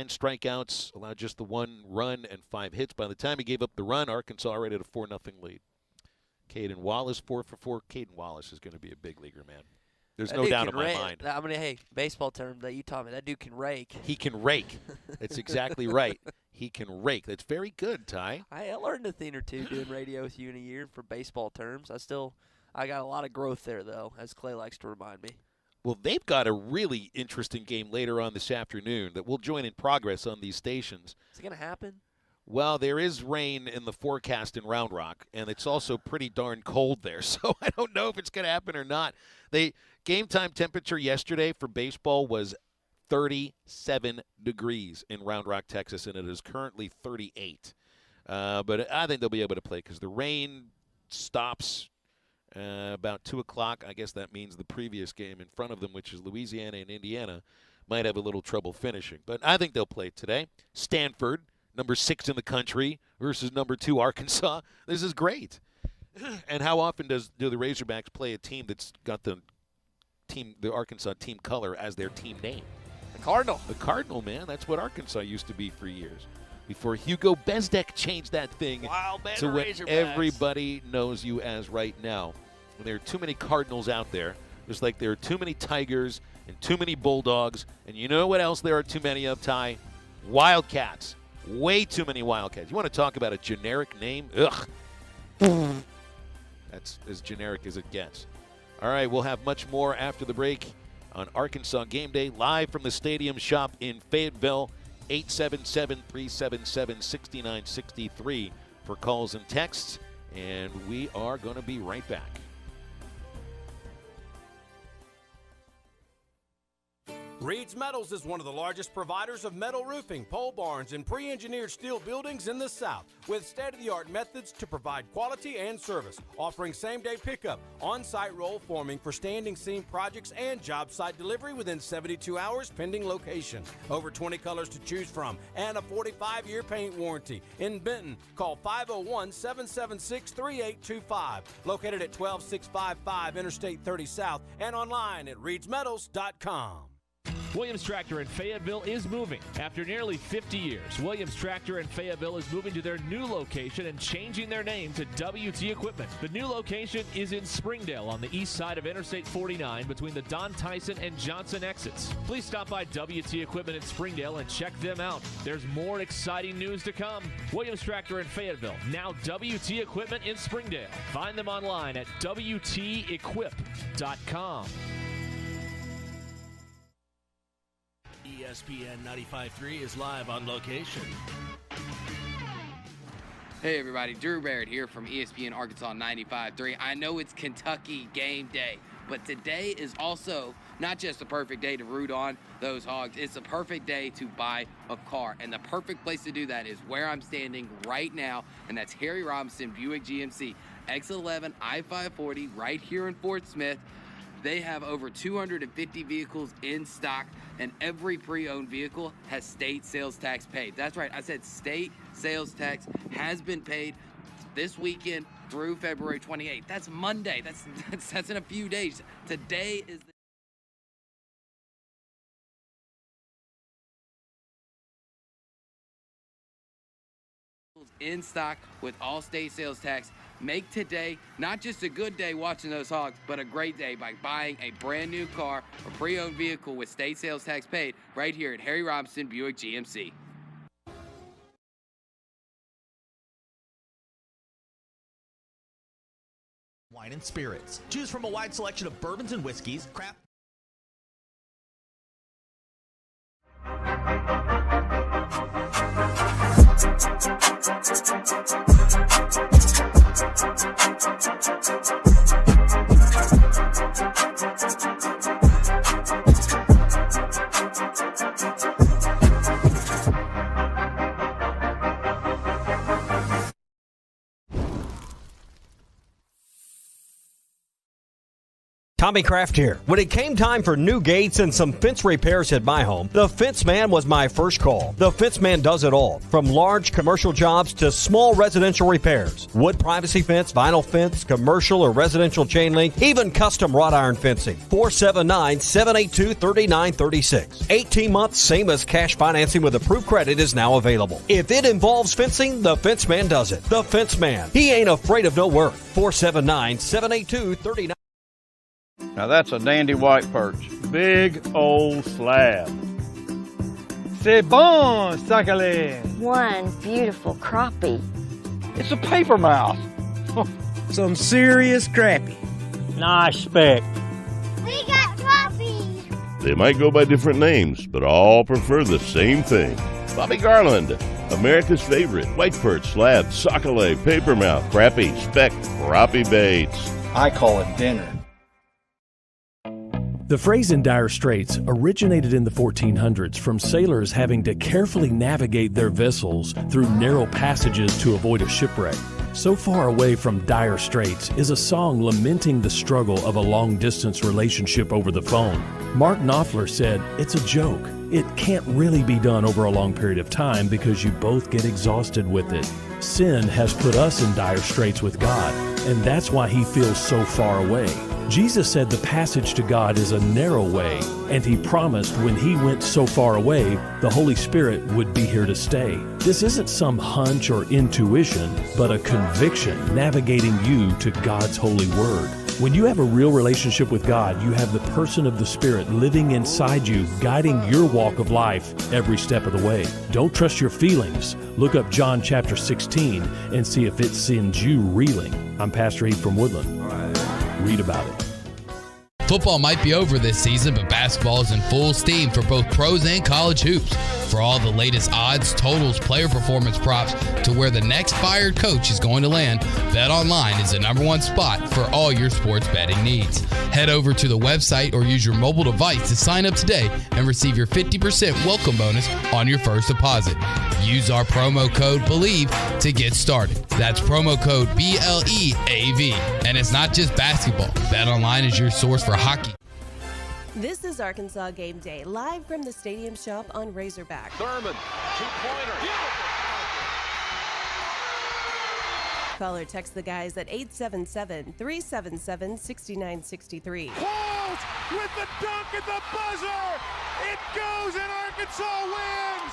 strikeouts, allowed just the 1 run and 5 hits. By the time he gave up the run, Arkansas already had a 4-0 lead. Caden Wallace, 4 for 4. Caden Wallace is going to be a big leaguer, man. There's no doubt in my mind. I mean, hey, baseball term that you taught me, that dude can rake. He can rake. That's exactly right. He can rake. That's very good, Ty. I learned a thing or two doing radio with you in a year for baseball terms. I got a lot of growth there, though, as Clay likes to remind me. Well, they've got a really interesting game later on this afternoon that will join in progress on these stations. Is it going to happen? Well, there is rain in the forecast in Round Rock, and it's also pretty darn cold there, so I don't know if it's going to happen or not. Game time temperature yesterday for baseball was 37 degrees in Round Rock, Texas, and it is currently 38. But I think they'll be able to play because the rain stops about 2 o'clock. I guess that means the previous game in front of them, which is Louisiana and Indiana, might have a little trouble finishing. But I think they'll play today. Stanford, number 6 in the country, versus number 2 Arkansas. This is great. And how often do the Razorbacks play a team that's got the Arkansas team color as their team name? The Cardinal. The Cardinal, man. That's what Arkansas used to be for years. Before Hugo Bezdek changed that thing to what everybody knows you as right now. There are too many Cardinals out there. Just like there are too many Tigers and too many Bulldogs. And you know what else there are too many of, Ty? Wildcats. Way too many Wildcats. You want to talk about a generic name? Ugh. That's as generic as it gets. All right, we'll have much more after the break on Arkansas Game Day, live from the Stadium Shop in Fayetteville. 877-377-6963 for calls and texts. And we are going to be right back. Reed's Metals is one of the largest providers of metal roofing, pole barns, and pre-engineered steel buildings in the South, with state-of-the-art methods to provide quality and service, offering same-day pickup, on-site roll forming for standing seam projects, and job site delivery within 72 hours pending location. Over 20 colors to choose from, and a 45-year paint warranty. In Benton, call 501-776-3825, located at 12655 Interstate 30 South, and online at reedsmetals.com. Williams Tractor in Fayetteville is moving. After nearly 50 years, Williams Tractor in Fayetteville is moving to their new location and changing their name to WT Equipment. The new location is in Springdale on the east side of Interstate 49 between the Don Tyson and Johnson exits. Please stop by WT Equipment in Springdale and check them out. There's more exciting news to come. Williams Tractor in Fayetteville, now WT Equipment in Springdale. Find them online at WTEquip.com. ESPN 95.3 is live on location. Hey everybody, Drew Barrett here from ESPN Arkansas 95.3. I know it's Kentucky game day, but today is also not just the perfect day to root on those Hogs, it's the perfect day to buy a car. And the perfect place to do that is where I'm standing right now, and that's Harry Robinson Buick GMC. Exit 11, I-540, right here in Fort Smith. They have over 250 vehicles in stock, and every pre-owned vehicle has state sales tax paid. That's right, I said state sales tax has been paid this weekend through February 28th. That's Monday. That's in a few days. Today is in stock with all state sales tax. Make today not just a good day watching those Hogs, but a great day by buying a brand new car or pre-owned vehicle with state sales tax paid right here at Harry Robinson Buick GMC. Wine and spirits. Choose from a wide selection of bourbons and whiskeys, craft. Tommy Kraft here. When it came time for new gates and some fence repairs at my home, the Fence Man was my first call. The Fence Man does it all, from large commercial jobs to small residential repairs. Wood privacy fence, vinyl fence, commercial or residential chain link, even custom wrought iron fencing. 479-782-3936. 18 months, same as cash financing with approved credit is now available. If it involves fencing, the Fence Man does it. The Fence Man. He ain't afraid of no work. 479-782-3936. Now that's a dandy white perch. Big old slab. C'est bon, sacalé. One beautiful crappie. It's a paper mouse. Some serious crappie. Nice speck. We got crappie. They might go by different names, but all prefer the same thing. Bobby Garland, America's favorite white perch, slab, sockeye, papermouth, crappie, speck, crappie baits. I call it dinner. The phrase in dire straits originated in the 1400s from sailors having to carefully navigate their vessels through narrow passages to avoid a shipwreck. So Far Away from Dire Straits is a song lamenting the struggle of a long-distance relationship over the phone. Mark Knopfler said, "It's a joke. It can't really be done over a long period of time because you both get exhausted with it. Sin has put us in dire straits with God, and that's why he feels so far away." Jesus said the passage to God is a narrow way, and he promised when he went so far away, the Holy Spirit would be here to stay. This isn't some hunch or intuition, but a conviction navigating you to God's holy word. When you have a real relationship with God, you have the person of the Spirit living inside you, guiding your walk of life every step of the way. Don't trust your feelings. Look up John chapter 16 and see if it sends you reeling. I'm Pastor Eve from Woodland. Read about it. Football might be over this season, but basketball is in full steam for both pros and college hoops. For all the latest odds, totals, player performance props, to where the next fired coach is going to land, BetOnline is the #1 spot for all your sports betting needs. Head over to the website or use your mobile device to sign up today and receive your 50% welcome bonus on your first deposit. Use our promo code BELIEVE to get started. That's promo code BLEAV. And it's not just basketball. BetOnline is your source for hockey. This is Arkansas Game Day, live from the Stadium Shop on Razorback. Thurman, two-pointer. Call or text the guys at 877-377-6963. Walls with the dunk at the buzzer. It goes and Arkansas wins.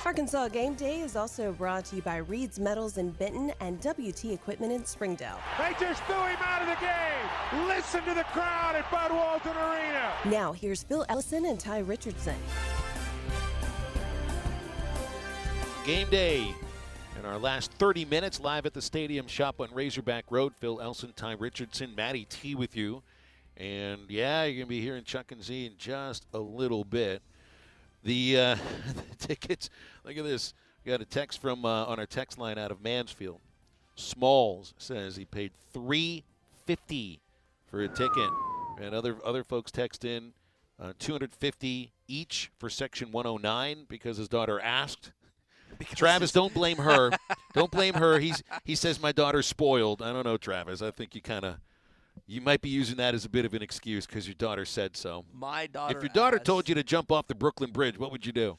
Arkansas Game Day is also brought to you by Reed's Metals in Benton and WT Equipment in Springdale. They just threw him out of the game. Listen to the crowd at Bud Walton Arena. Now here's Phil Ellison and Ty Richardson. Game Day. In our last 30 minutes, live at the Stadium Shop on Razorback Road. Phil Elson, Ty Richardson, Matty T with you. And, yeah, you're going to be hearing Chuck and Z in just a little bit. The tickets, look at this. We got a text from on our text line out of Mansfield. Smalls says he paid $350 for a ticket. And other folks text in $250 each for Section 109 because his daughter asked. Travis, don't blame her. Don't blame her. He says my daughter's spoiled. I don't know, Travis. I think you might be using that as a bit of an excuse because your daughter said so. My daughter. If your daughter told you to jump off the Brooklyn Bridge, what would you do?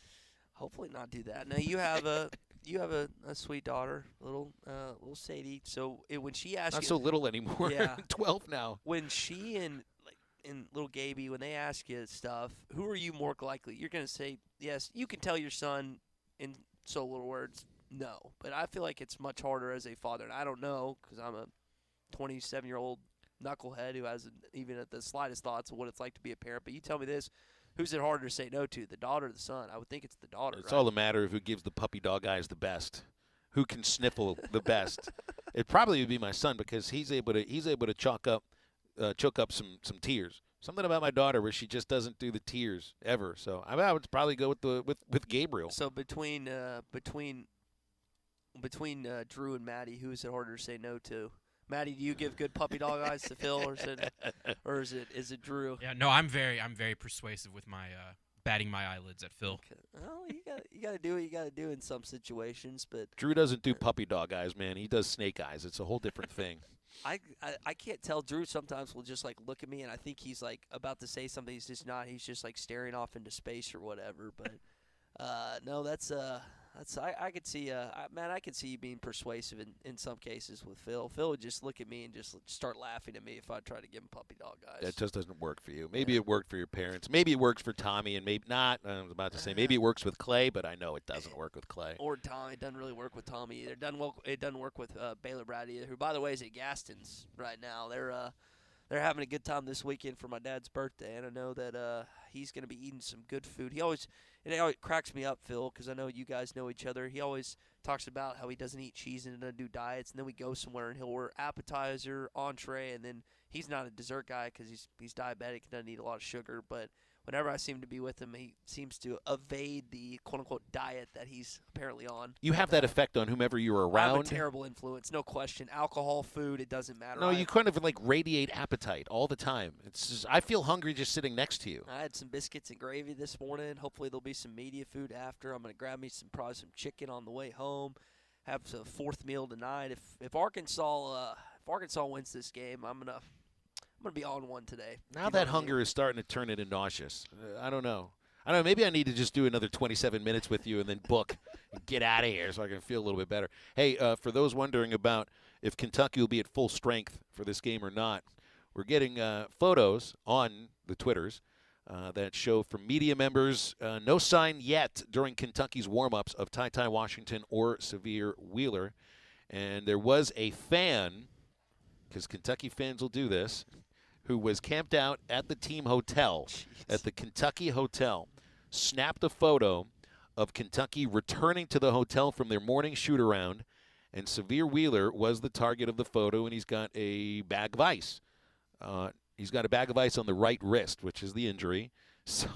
Hopefully not do that. No, you have a sweet daughter, little Sadie. So when she asks, not so little anymore. Yeah, 12 now. When she and little Gaby, when they ask you stuff, who are you more likely? You're gonna say yes. You can tell your son in so little words, no. But I feel like it's much harder as a father, and I don't know because I'm a 27-year-old knucklehead who hasn't even at the slightest thoughts of what it's like to be a parent. But you tell me this, who's it harder to say no to, the daughter or the son? I would think it's the daughter. It's all a matter of who gives the puppy dog eyes the best, who can sniffle the best. It probably would be my son because he's able to choke up some tears. Something about my daughter where she just doesn't do the tears ever. So I would probably go with Gabriel. So between Drew and Maddie, who is it harder to say no to? Maddie, do you give good puppy dog eyes to Phil, or is it Drew? Yeah, no, I'm very persuasive with my batting my eyelids at Phil. Okay. Well, you got to do what you got to do in some situations, but Drew doesn't do puppy dog eyes, man. He does snake eyes. It's a whole different thing. I can't tell. Drew sometimes will just like look at me and I think he's like about to say something. He's just not. He's just like staring off into space or whatever. But no, I could see. I could see you being persuasive in some cases with Phil. Phil would just look at me and just start laughing at me if I try to give him puppy dog eyes. That just doesn't work for you. Maybe it worked for your parents. Maybe it works for Tommy, and maybe not. I was about to say maybe it works with Clay, but I know it doesn't work with Clay. Or Tommy. It doesn't really work with Tommy either. It doesn't work with Baylor Brad either, who, by the way, is at Gaston's right now. they're having a good time this weekend for my dad's birthday, and I know that he's going to be eating some good food. It always cracks me up, Phil, because I know you guys know each other. He always talks about how he doesn't eat cheese and doesn't do diets, and then we go somewhere and he'll order appetizer, entree, and then he's not a dessert guy because he's diabetic and doesn't eat a lot of sugar, but whenever I seem to be with him, he seems to evade the quote-unquote diet that he's apparently on. You have that effect on whomever you're around. I have a terrible influence, no question. Alcohol, food, it doesn't matter. No, you kind of like radiate appetite all the time. It's just, I feel hungry just sitting next to you. I had some biscuits and gravy this morning. Hopefully there'll be some media food after. I'm going to grab me probably some chicken on the way home. Have a fourth meal tonight. If Arkansas wins this game, I'm gonna be on one today. Now that hunger is starting to turn into nauseous. I don't know. Maybe I need to just do another 27 minutes with you and then book and get out of here so I can feel a little bit better. Hey, for those wondering about if Kentucky will be at full strength for this game or not, we're getting photos on the Twitters that show from media members no sign yet during Kentucky's warm-ups of Ty Washington or Severe Wheeler. And there was a fan, because Kentucky fans will do this, who was camped out at the team hotel, at the Kentucky hotel, snapped a photo of Kentucky returning to the hotel from their morning shoot-around, and Severe Wheeler was the target of the photo, and he's got a bag of ice. He's got a bag of ice on the right wrist, which is the injury. So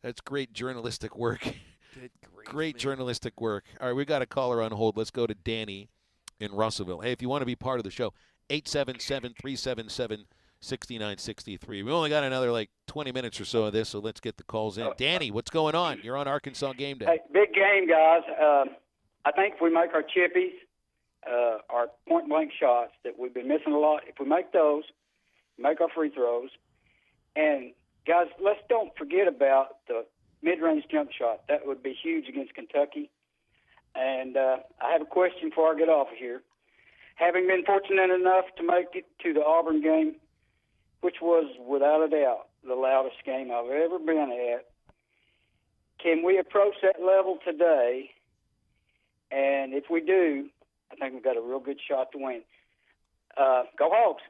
that's great journalistic work. Good grief, great journalistic work. All right, we got a caller on hold. Let's go to Danny in Russellville. Hey, if you want to be part of the show, 877-377-6963. We only got another 20 minutes or so of this, so let's get the calls in. Danny, what's going on? You're on Arkansas Game Day. Hey, big game, guys. I think if we make our chippies, our point-blank shots that we've been missing a lot, if we make those, make our free throws, and, guys, let's don't forget about the mid-range jump shot. That would be huge against Kentucky. And I have a question before I get off of here. Having been fortunate enough to make it to the Auburn game, which was without a doubt the loudest game I've ever been at, can we approach that level today? And if we do, I think we've got a real good shot to win. Go Hogs!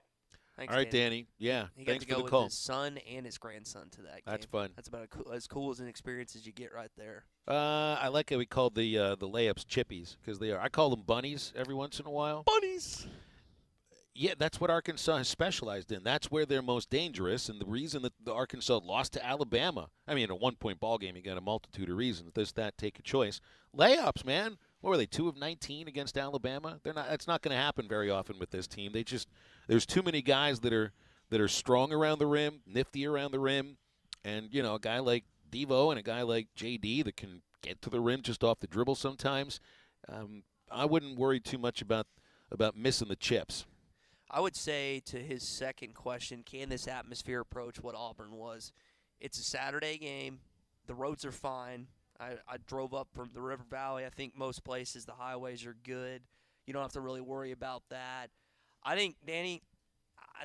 Thanks, all right, Danny. Yeah, he thanks got to for go the call. with his son and his grandson to that game. That's fun. That's about as cool as an experience as you get right there. I like how we called the layups chippies, because they are. I call them bunnies every once in a while. Bunnies! Yeah, that's what Arkansas has specialized in. That's where they're most dangerous, and the reason that the Arkansas lost to Alabama, I mean, a one-point ball game, you got a multitude of reasons. Take a choice. Layups, man. What were they, 2 of 19 against Alabama? That's not going to happen very often with this team. There's too many guys that are strong around the rim, nifty around the rim, and a guy like Devo and a guy like JD that can get to the rim just off the dribble sometimes. I wouldn't worry too much about missing the chips. I would say to his second question, can this atmosphere approach what Auburn was? It's a Saturday game. The roads are fine. I drove up from the River Valley. I think most places, the highways are good. You don't have to really worry about that. I think, Danny,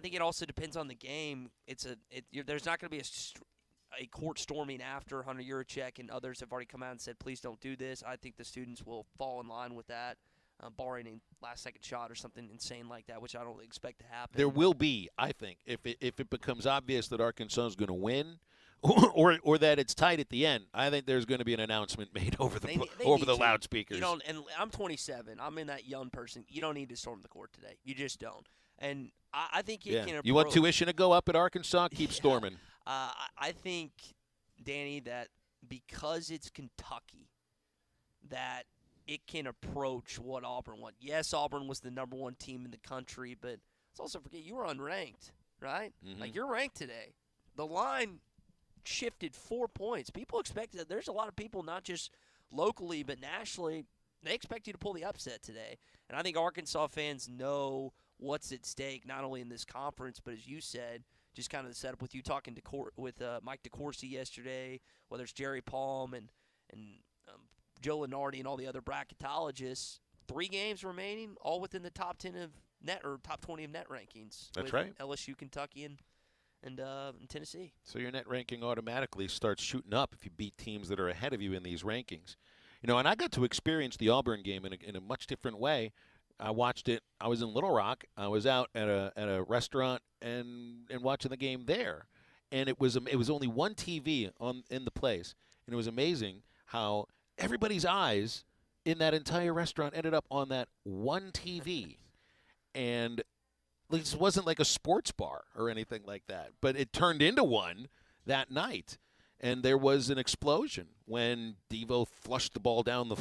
it also depends on the game. There's not going to be a court storming after Hunter Yurachek and others have already come out and said, please don't do this. I think the students will fall in line with that, barring a last-second shot or something insane like that, which I don't expect to happen. There will be, I think, if it becomes obvious that Arkansas is going to win, or that it's tight at the end. I think there's going to be an announcement made over the loudspeakers. And I'm 27. I'm in that young person. You don't need to storm the court today. You just don't. And I think you can approach. You want tuition to go up at Arkansas? Keep storming. I think, Danny, that because it's Kentucky, that it can approach what Auburn won. Yes, Auburn was the number 1 team in the country, but let's also forget you were unranked, right? Mm-hmm. Like, you're ranked today. The line shifted 4 points. People expected that. There's a lot of people, not just locally but nationally, they expect you to pull the upset today. And I think Arkansas fans know what's at stake, not only in this conference, but as you said, just kind of the setup with you talking with Mike DeCourcy yesterday, whether it's Jerry Palm and Joe Lenardi and all the other bracketologists. 3 games remaining, all within the top 10 of net or top 20 of net rankings. That's right. LSU, Kentucky, and Tennessee. So your net ranking automatically starts shooting up if you beat teams that are ahead of you in these rankings. And I got to experience the Auburn game in a much different way. I watched it. I was in Little Rock. I was out at a restaurant and watching the game there, and it was only one TV in the place, and it was amazing how everybody's eyes in that entire restaurant ended up on that one TV, and this wasn't like a sports bar or anything like that, but it turned into one that night. And there was an explosion when Devo flushed the ball down the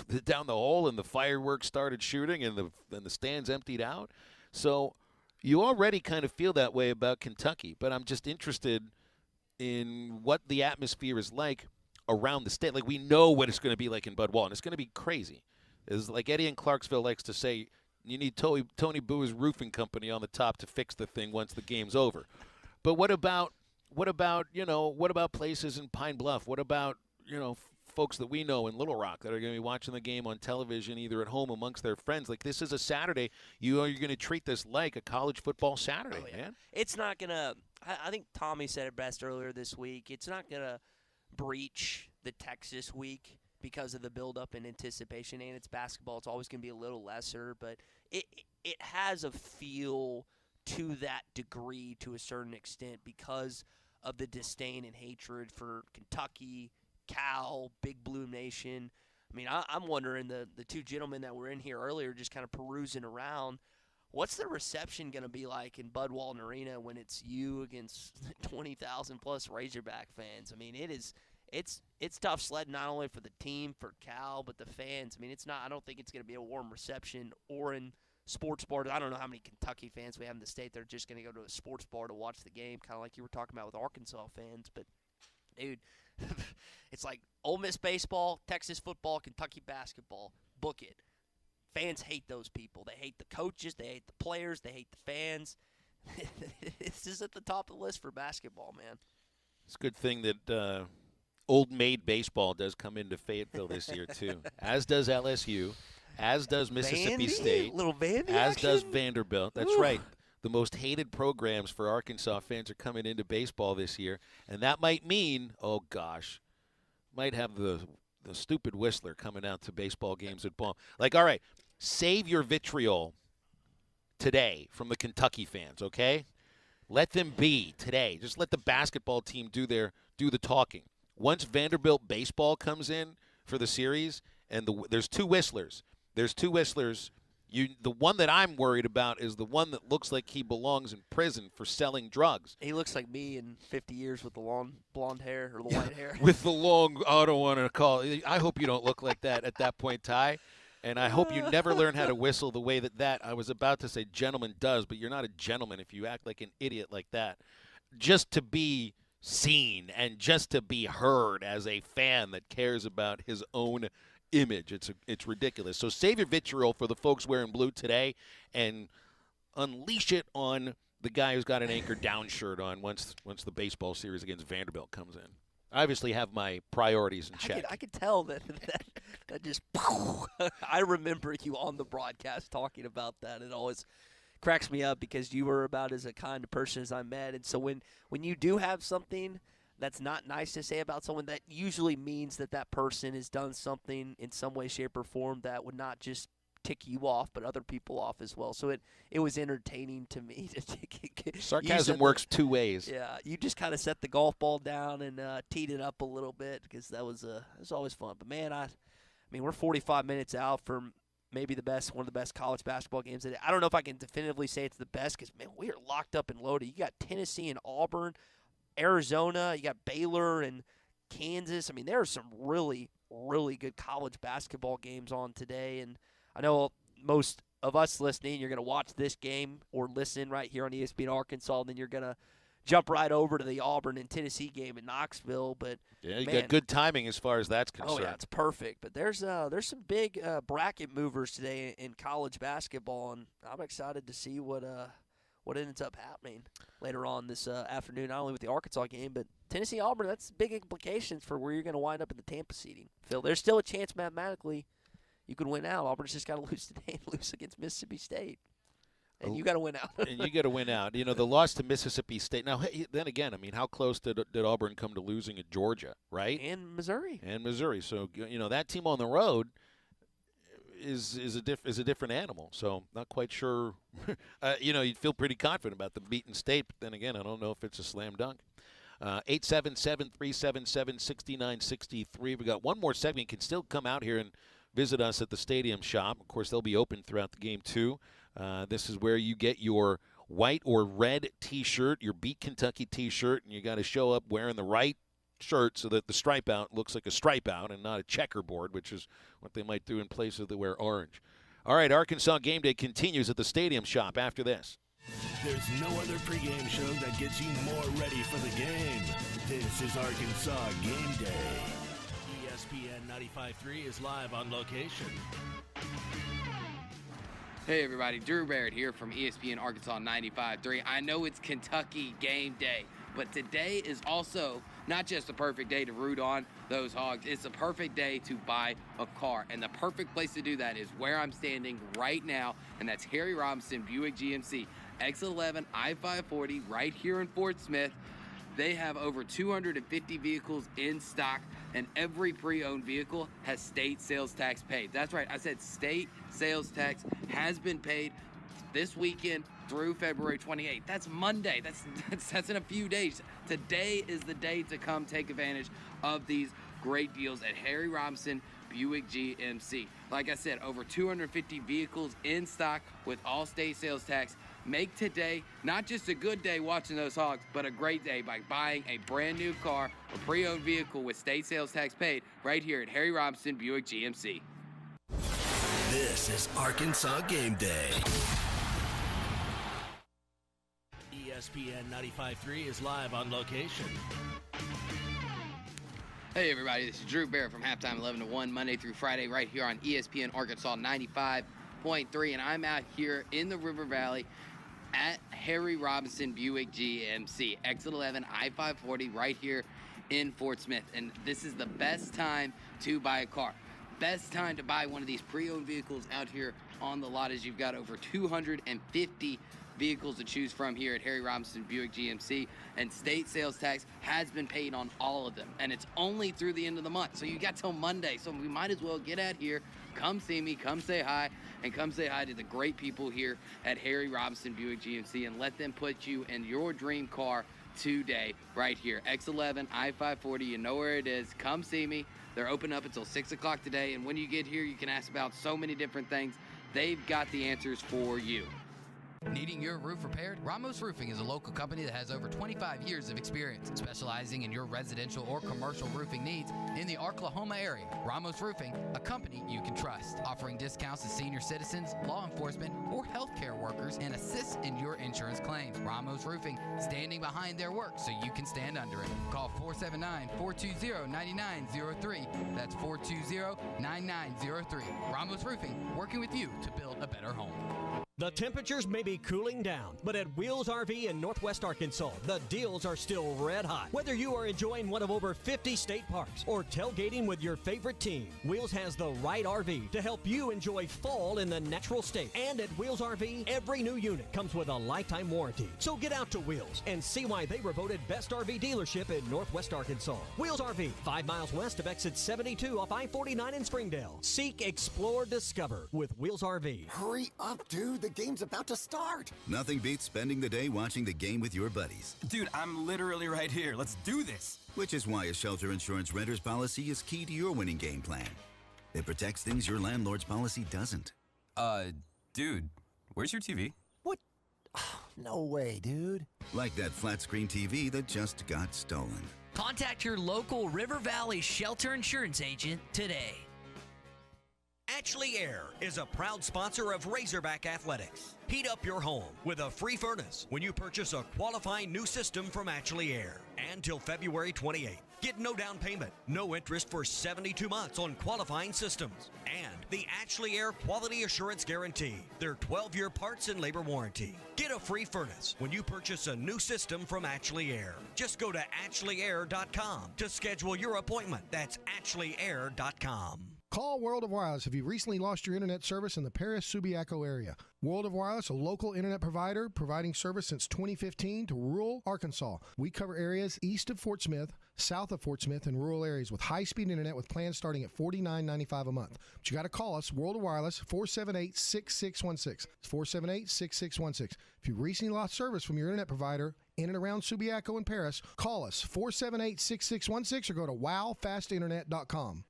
hole, and the fireworks started shooting, and the stands emptied out. So you already kind of feel that way about Kentucky, but I'm just interested in what the atmosphere is like around the state. Like, we know what it's going to be like in Bud Walton. It's going to be crazy. It's like Eddie in Clarksville likes to say, you need Tony Boo's roofing company on the top to fix the thing once the game's over. But what about places in Pine Bluff? What about, folks that we know in Little Rock that are going to be watching the game on television, either at home amongst their friends? Like, this is a Saturday. You're going to treat this like a college football Saturday, man. It's not going to – I think Tommy said it best earlier this week. It's not going to breach the Texas week because of the build-up and anticipation. And it's basketball. It's always going to be a little lesser. But it has a feel to that degree to a certain extent because of the disdain and hatred for Kentucky, Cal, Big Blue Nation. I mean, I'm wondering, the two gentlemen that were in here earlier just kind of perusing around, what's the reception going to be like in Bud Walton Arena when it's you against 20,000-plus Razorback fans? I mean, it's tough sledding not only for the team, for Cal, but the fans. I mean, I don't think it's going to be a warm reception or in sports bar. I don't know how many Kentucky fans we have in the state that are just going to go to a sports bar to watch the game, kind of like you were talking about with Arkansas fans. But, dude, it's like Ole Miss baseball, Texas football, Kentucky basketball. Book it. Fans hate those people. They hate the coaches. They hate the players. They hate the fans. This is at the top of the list for basketball, man. It's a good thing that Old Maid baseball does come into Fayetteville this year, too, as does LSU. As does Mississippi State. Little Vandy as action? does Vanderbilt. That's right. The most hated programs for Arkansas fans are coming into baseball this year. And that might mean, oh, gosh, might have the stupid Whistler coming out to baseball games at Baum. Like, all right, save your vitriol today from the Kentucky fans, okay? Let them be today. Just let the basketball team do the talking. Once Vanderbilt baseball comes in for the series, and there's two Whistlers. There's two Whistlers. The one that I'm worried about is the one that looks like he belongs in prison for selling drugs. He looks like me in 50 years with the long blonde hair or the white hair. With the long, I don't want to call. I hope you don't look like that at that point, Ty. And I hope you never learn how to whistle the way that I was about to say gentleman does, but you're not a gentleman if you act like an idiot like that. Just to be seen and just to be heard as a fan that cares about his own image. It's ridiculous. So save your vitriol for the folks wearing blue today and unleash it on the guy who's got an anchor down shirt on once the baseball series against Vanderbilt comes in. I obviously have my priorities in check. I could tell that just I remember you on the broadcast talking about that. It always cracks me up because you were about as a kind of person as I met. And so when you do have something that's not nice to say about someone, that usually means that person has done something in some way, shape, or form that would not just tick you off, but other people off as well. So it was entertaining to me. Sarcasm works two ways. Yeah, you just kind of set the golf ball down and teed it up a little bit because that was always fun. But, man, I mean, we're 45 minutes out from maybe one of the best college basketball games. I don't know if I can definitively say it's the best because, man, we are locked up and loaded. You got Tennessee and Auburn, Arizona, you got Baylor and Kansas. I mean, there are some really, really good college basketball games on today. And I know most of us listening, you're going to watch this game or listen right here on ESPN Arkansas, and then you're going to jump right over to the Auburn and Tennessee game in Knoxville. But yeah, you got good timing as far as that's concerned. Oh, yeah, it's perfect. But there's some big bracket movers today in college basketball, and I'm excited to see what ends up happening later on this afternoon, not only with the Arkansas game, but Tennessee-Auburn. That's big implications for where you're going to wind up in the Tampa seeding. Phil, there's still a chance mathematically you could win out. Auburn's just got to lose today and lose against Mississippi State. And you got to win out. And you got to win out. You know, the loss to Mississippi State. Now, then again, I mean, how close did Auburn come to losing at Georgia, right? And Missouri. So, you know, that team on the road, is a different animal. So not quite sure. You'd feel pretty confident about them beating State, but then again, I don't know if it's a slam dunk. 877-377-6963. We got one more segment. You can still come out here and visit us at the Stadium Shop. Of course, they'll be open throughout the game too. This is where you get your white or red T-shirt, your Beat Kentucky T-shirt, and you got to show up wearing the right shirt so that the stripe out looks like a stripe out and not a checkerboard, which is what they might do in places that wear orange. All right, Arkansas Game Day continues at the Stadium Shop after this. There's no other pregame show that gets you more ready for the game. This is Arkansas Game Day. ESPN 95.3 is live on location. Hey everybody, Drew Barrett here from ESPN Arkansas 95.3. I know it's Kentucky Game Day, but today is also not just a perfect day to root on those Hogs, it's a perfect day to buy a car. And the perfect place to do that is where I'm standing right now, and that's Harry Robinson Buick GMC. X11 I-540 right here in Fort Smith. They have over 250 vehicles in stock, and every pre-owned vehicle has state sales tax paid. That's right, I said state sales tax has been paid this weekend through February 28th. That's Monday. That's in a few days. Today is the day to come take advantage of these great deals at Harry Robinson Buick GMC. Like I said, over 250 vehicles in stock with all state sales tax. Make today not just a good day watching those Hogs, but a great day by buying a brand new car or pre-owned vehicle with state sales tax paid right here at Harry Robinson Buick GMC. This is Arkansas Game Day. ESPN 95.3 is live on location. Hey everybody, this is Drew Barrett from Halftime 11 to 1, Monday through Friday, right here on ESPN Arkansas 95.3, and I'm out here in the River Valley at Harry Robinson Buick GMC, Exit 11 I-540 right here in Fort Smith. And this is the best time to buy a car. Best time to buy one of these pre-owned vehicles out here on the lot, as you've got over 250 vehicles to choose from here at Harry Robinson Buick GMC, and state sales tax has been paid on all of them, and it's only through the end of the month, so you got till Monday. So we might as well get out here, come see me, come say hi, and come say hi to the great people here at Harry Robinson Buick GMC, and let them put you in your dream car today right here. X11 I-540, you know where it is. Come see me. They're open up until 6 o'clock today, and when you get here, you can ask about so many different things. They've got the answers for you. Needing your roof repaired? Ramos Roofing is a local company that has over 25 years of experience, specializing in your residential or commercial roofing needs in the Oklahoma area. Ramos Roofing, a company you can trust, offering discounts to senior citizens, law enforcement, or healthcare workers, and assists in your insurance claims. Ramos Roofing, standing behind their work so you can stand under it. Call 479-420-9903. That's 420-9903. Ramos Roofing, working with you to build a better home. The temperatures may be cooling down, but at Wheels RV in Northwest Arkansas, the deals are still red hot. Whether you are enjoying one of over 50 state parks or tailgating with your favorite team, Wheels has the right RV to help you enjoy fall in the natural state. And at Wheels RV, every new unit comes with a lifetime warranty. So get out to Wheels and see why they were voted best RV dealership in Northwest Arkansas. Wheels RV, 5 miles west of exit 72 off I-49 in Springdale. Seek, explore, discover with Wheels RV. Hurry up, dude. The game's about to start. Nothing beats spending the day watching the game with your buddies. Dude, I'm literally right here. Let's do this. Which is why a shelter insurance renter's policy is key to your winning game plan. It protects things your landlord's policy doesn't. Dude, where's your TV? What? No way, dude. Like that flat screen TV that just got stolen. Contact your local River Valley shelter insurance agent today. Ashley Air is a proud sponsor of Razorback Athletics. Heat up your home with a free furnace when you purchase a qualifying new system from Ashley Air. And till February 28th. Get no down payment, no interest for 72 months on qualifying systems. And the Ashley Air Quality Assurance Guarantee, their 12-year parts and labor warranty. Get a free furnace when you purchase a new system from Ashley Air. Just go to AshleyAir.com to schedule your appointment. That's AshleyAir.com. Call World of Wireless if you've recently lost your internet service in the Paris-Subiaco area. World of Wireless, a local internet provider providing service since 2015 to rural Arkansas. We cover areas east of Fort Smith, south of Fort Smith, and rural areas with high-speed internet with plans starting at $49.95 a month. But you got to call us, World of Wireless, 478-6616. It's 478-6616. If you recently lost service from your internet provider in and around Subiaco and Paris, call us, 478-6616, or go to wowfastinternet.com.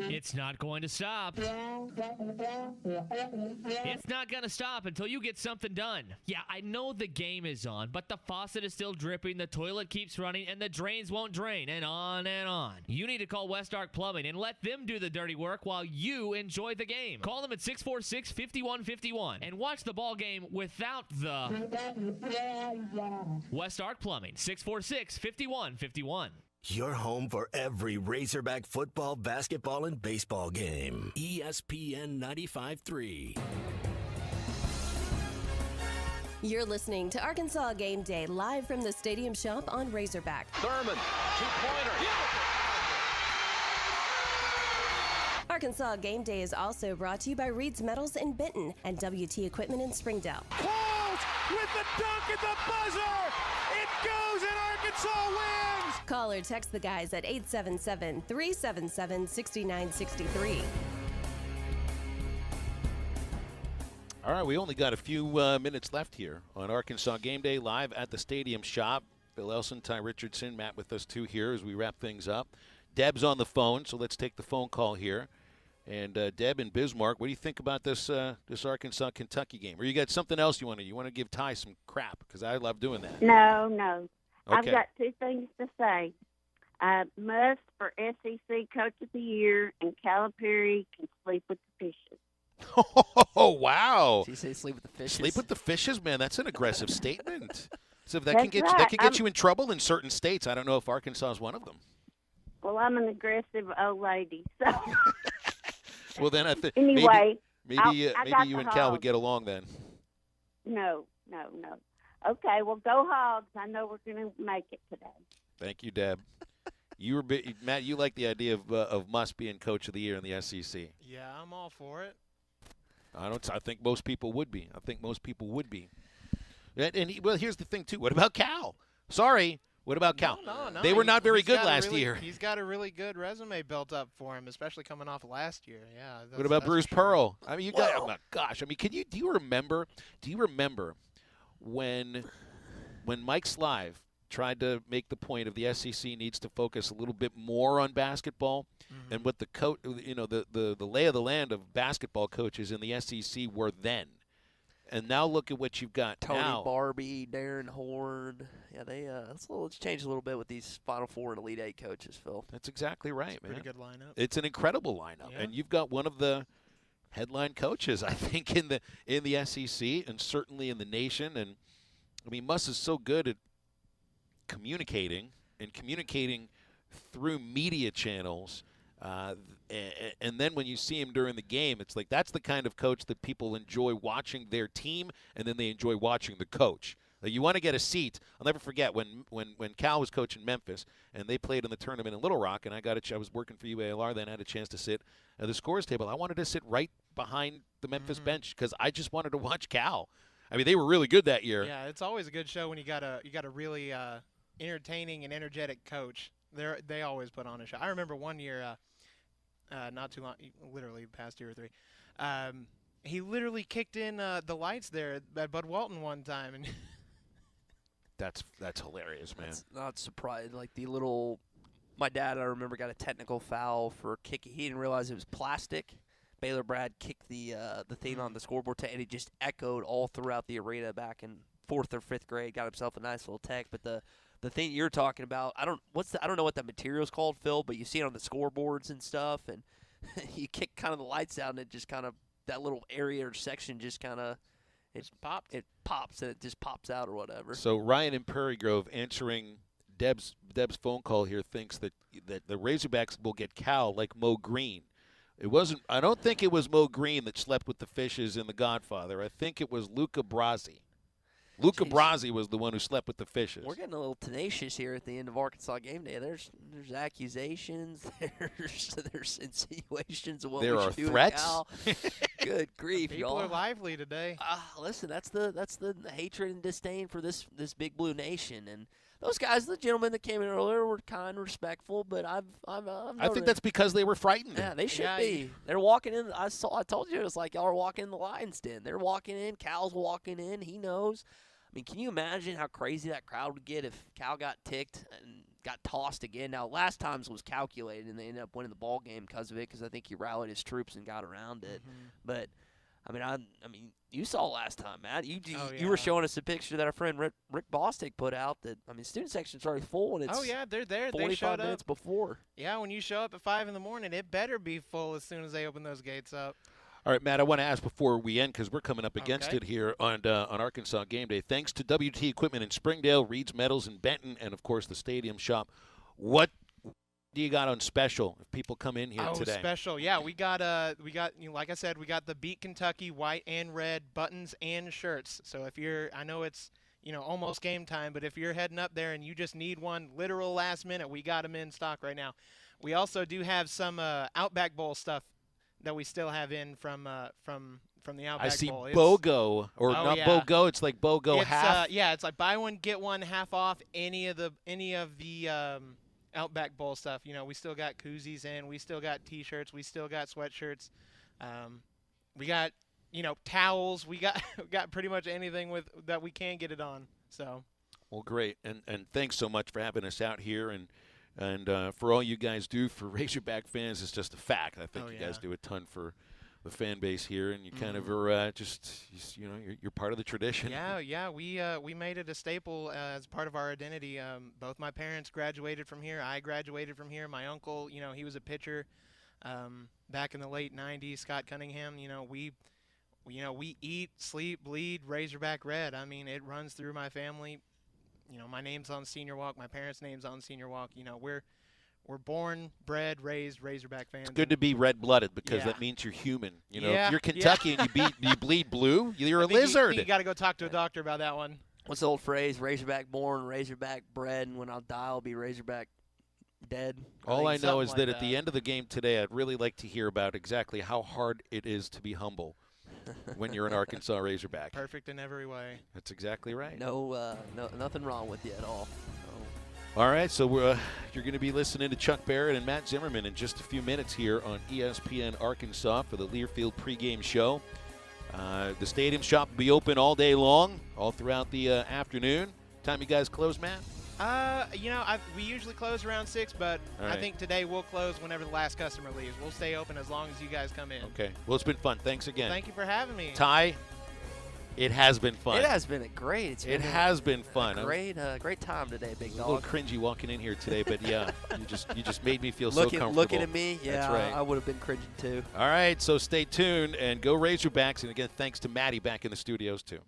It's not going to stop. It's not going to stop until you get something done. Yeah, I know the game is on, but the faucet is still dripping, the toilet keeps running, and the drains won't drain, and on and on. You need to call West Ark Plumbing and let them do the dirty work while you enjoy the game. Call them at 646-5151 and watch the ball game without the West Ark Plumbing, 646-5151. Your home for every Razorback football, basketball, and baseball game. ESPN 95.3. You're listening to Arkansas Game Day live from the Stadium Shop on Razorback. Thurman, two-pointer. Arkansas Game Day is also brought to you by Reed's Metals in Benton and WT Equipment in Springdale. Qualls with the dunk at the buzzer. It goes and Arkansas wins. Call or text the guys at 877-377-6963. All right, we only got a few minutes left here on Arkansas Game Day live at the Stadium Shop. Bill Elson, Ty Richardson, Matt with us too here as we wrap things up. Deb's on the phone, so let's take the phone call here. And Deb in Bismarck, what do you think about this Arkansas-Kentucky game? Or you got something else you want to give Ty some crap? Because I love doing that. No. Okay. I've got two things to say. Must for SEC Coach of the Year, and Calipari can sleep with the fishes. Oh, wow. Did you say sleep with the fishes? Sleep with the fishes, man. That's an aggressive statement. So if that That's can get right. that can get you in trouble in certain states. I don't know if Arkansas is one of them. Well, I'm an aggressive old lady, so. Well, then I think Anyway, maybe I you got and the Cal would Hogs. get along then. No. Okay, well, go Hogs. I know we're going to make it today. Thank you, Deb. Matt, you like the idea of Muss being Coach of the Year in the SEC. Yeah, I'm all for it. I think most people would be. Well, here's the thing too. What about Cal? Sorry. What about Cal? No. They were not very good last year. He's got a really good resume built up for him, especially coming off last year. Yeah. What about Bruce Pearl? I mean, you got. Oh my gosh. I mean, do you remember when Mike Slive tried to make the point of the SEC needs to focus a little bit more on basketball, and what the the lay of the land of basketball coaches in the SEC were then. And now look at what you've got Tony now. Barbie, Darren Horn. Yeah, it's changed a little bit with these Final Four and Elite Eight coaches, Phil. That's exactly right, man. Pretty good lineup. It's an incredible lineup, Yeah. and you've got one of the headline coaches, I think, in the SEC and certainly in the nation. And I mean, Muss is so good at communicating through media channels. And then when you see him during the game, it's like that's the kind of coach that people enjoy watching their team, and then they enjoy watching the coach. Like you want to get a seat. I'll never forget when Cal was coaching Memphis, and they played in the tournament in Little Rock, and I was working for UALR then, I had a chance to sit at the scores table. I wanted to sit right behind the Memphis bench because I just wanted to watch Cal. I mean, they were really good that year. Yeah, it's always a good show when you got a really entertaining and energetic coach. They always put on a show. I remember one year, not too long, literally past year or three, he literally kicked in the lights there at Bud Walton one time, and that's hilarious, man. That's not surprised. Like my dad, I remember, got a technical foul for kicking. He didn't realize it was plastic. Baylor Brad kicked the thing on the scoreboard, and it just echoed all throughout the arena back in 4th or 5th grade. Got himself a nice little tech, but the thing you're talking about, I don't know what that material's called, Phil, but you see it on the scoreboards and stuff, and you kick kind of the lights out, and it just kind of, that little area or section just kind of, it pops, and it just pops out or whatever. So Ryan in Prairie Grove answering Deb's phone call here thinks that the Razorbacks will get Cal like Mo Green. I don't think it was Mo Green that slept with the fishes in The Godfather. I think it was Luca Brasi. Luca Brasi was the one who slept with the fishes. We're getting a little tenacious here at the end of Arkansas Game Day. There's accusations. There's insinuations of what There we are should do with threats. Cal. Good grief, People y'all. are lively today. Listen, that's the hatred and disdain for this big blue nation, and those guys, the gentlemen that came in earlier, were kind, respectful, but I think that's because they were frightened. Yeah, they should be. They're walking in. I told you, it's like y'all are walking in the lion's den. They're walking in. Cal's walking in. He knows. I mean, can you imagine how crazy that crowd would get if Cal got ticked and got tossed again? Now, last time's was calculated, and they ended up winning the ball game because of it, because I think he rallied his troops and got around it. But I mean, you saw last time, Matt. You were showing us a picture that our friend Rick Bostic put out. That student section's already full, and it's they're there. 45 they showed minutes up before. Yeah, when you show up at 5 in the morning, it better be full as soon as they open those gates up. All right, Matt, I want to ask before we end, because we're coming up against it here on Arkansas Game Day. Thanks to WT Equipment in Springdale, Reed's Metals in Benton, and, of course, the Stadium Shop. What do you got on special if people come in here today? Special. Yeah, we got like I said, we got the Beat Kentucky white and red buttons and shirts. So if I know it's, almost game time, but if you're heading up there and you just need one literal last minute, we got them in stock right now. We also do have some Outback Bowl stuff that we still have in from the Outback Bowl. I see BOGO, or not BOGO, it's like BOGO half. It's like buy one, get one half off any of the Outback Bowl stuff. We still got koozies in, we still got T-shirts, we still got sweatshirts. We got, towels. We got pretty much anything that we can get it on. So. Well, great, and thanks so much for having us out here, and for all you guys do for Razorback fans. It's just a fact. I think you guys do a ton for the fan base here, and you kind of are you're part of the tradition. Yeah. We made it a staple as part of our identity. Both my parents graduated from here. I graduated from here. My uncle, he was a pitcher back in the late '90s. Scott Cunningham. We eat, sleep, bleed Razorback red. I mean, it runs through my family. My name's on Senior Walk. My parents' name's on Senior Walk. We're born, bred, raised Razorback fans. It's good to be red-blooded because that means you're human. If you're Kentucky and you bleed blue, you're a lizard. You got to go talk to a doctor about that one. What's the old phrase? Razorback born, Razorback bred, and when I'll die, I'll be Razorback dead. All I know is that at the end of the game today, I'd really like to hear about exactly how hard it is to be humble when you're an Arkansas Razorback. Perfect in every way. That's exactly right. No, nothing wrong with you at all. All right, so you're going to be listening to Chuck Barrett and Matt Zimmerman in just a few minutes here on ESPN Arkansas for the Learfield pregame show. The Stadium Shop will be open all day long, all throughout the afternoon. Time you guys close, Matt? We usually close around 6, but I think today we'll close whenever the last customer leaves. We'll stay open as long as you guys come in. Okay. Well, it's been fun. Thanks again. Thank you for having me. Ty, it has been fun. It has been great. It has been fun. Great time today, big dog. A little cringy walking in here today, but yeah, you just made me feel so comfortable. Looking at me, yeah, that's right. I would have been cringing too. All right, so stay tuned and go Razorbacks. And again, thanks to Maddie back in the studios too.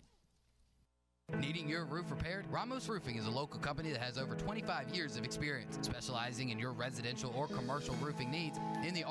Needing your roof repaired? Ramos Roofing is a local company that has over 25 years of experience, specializing in your residential or commercial roofing needs in the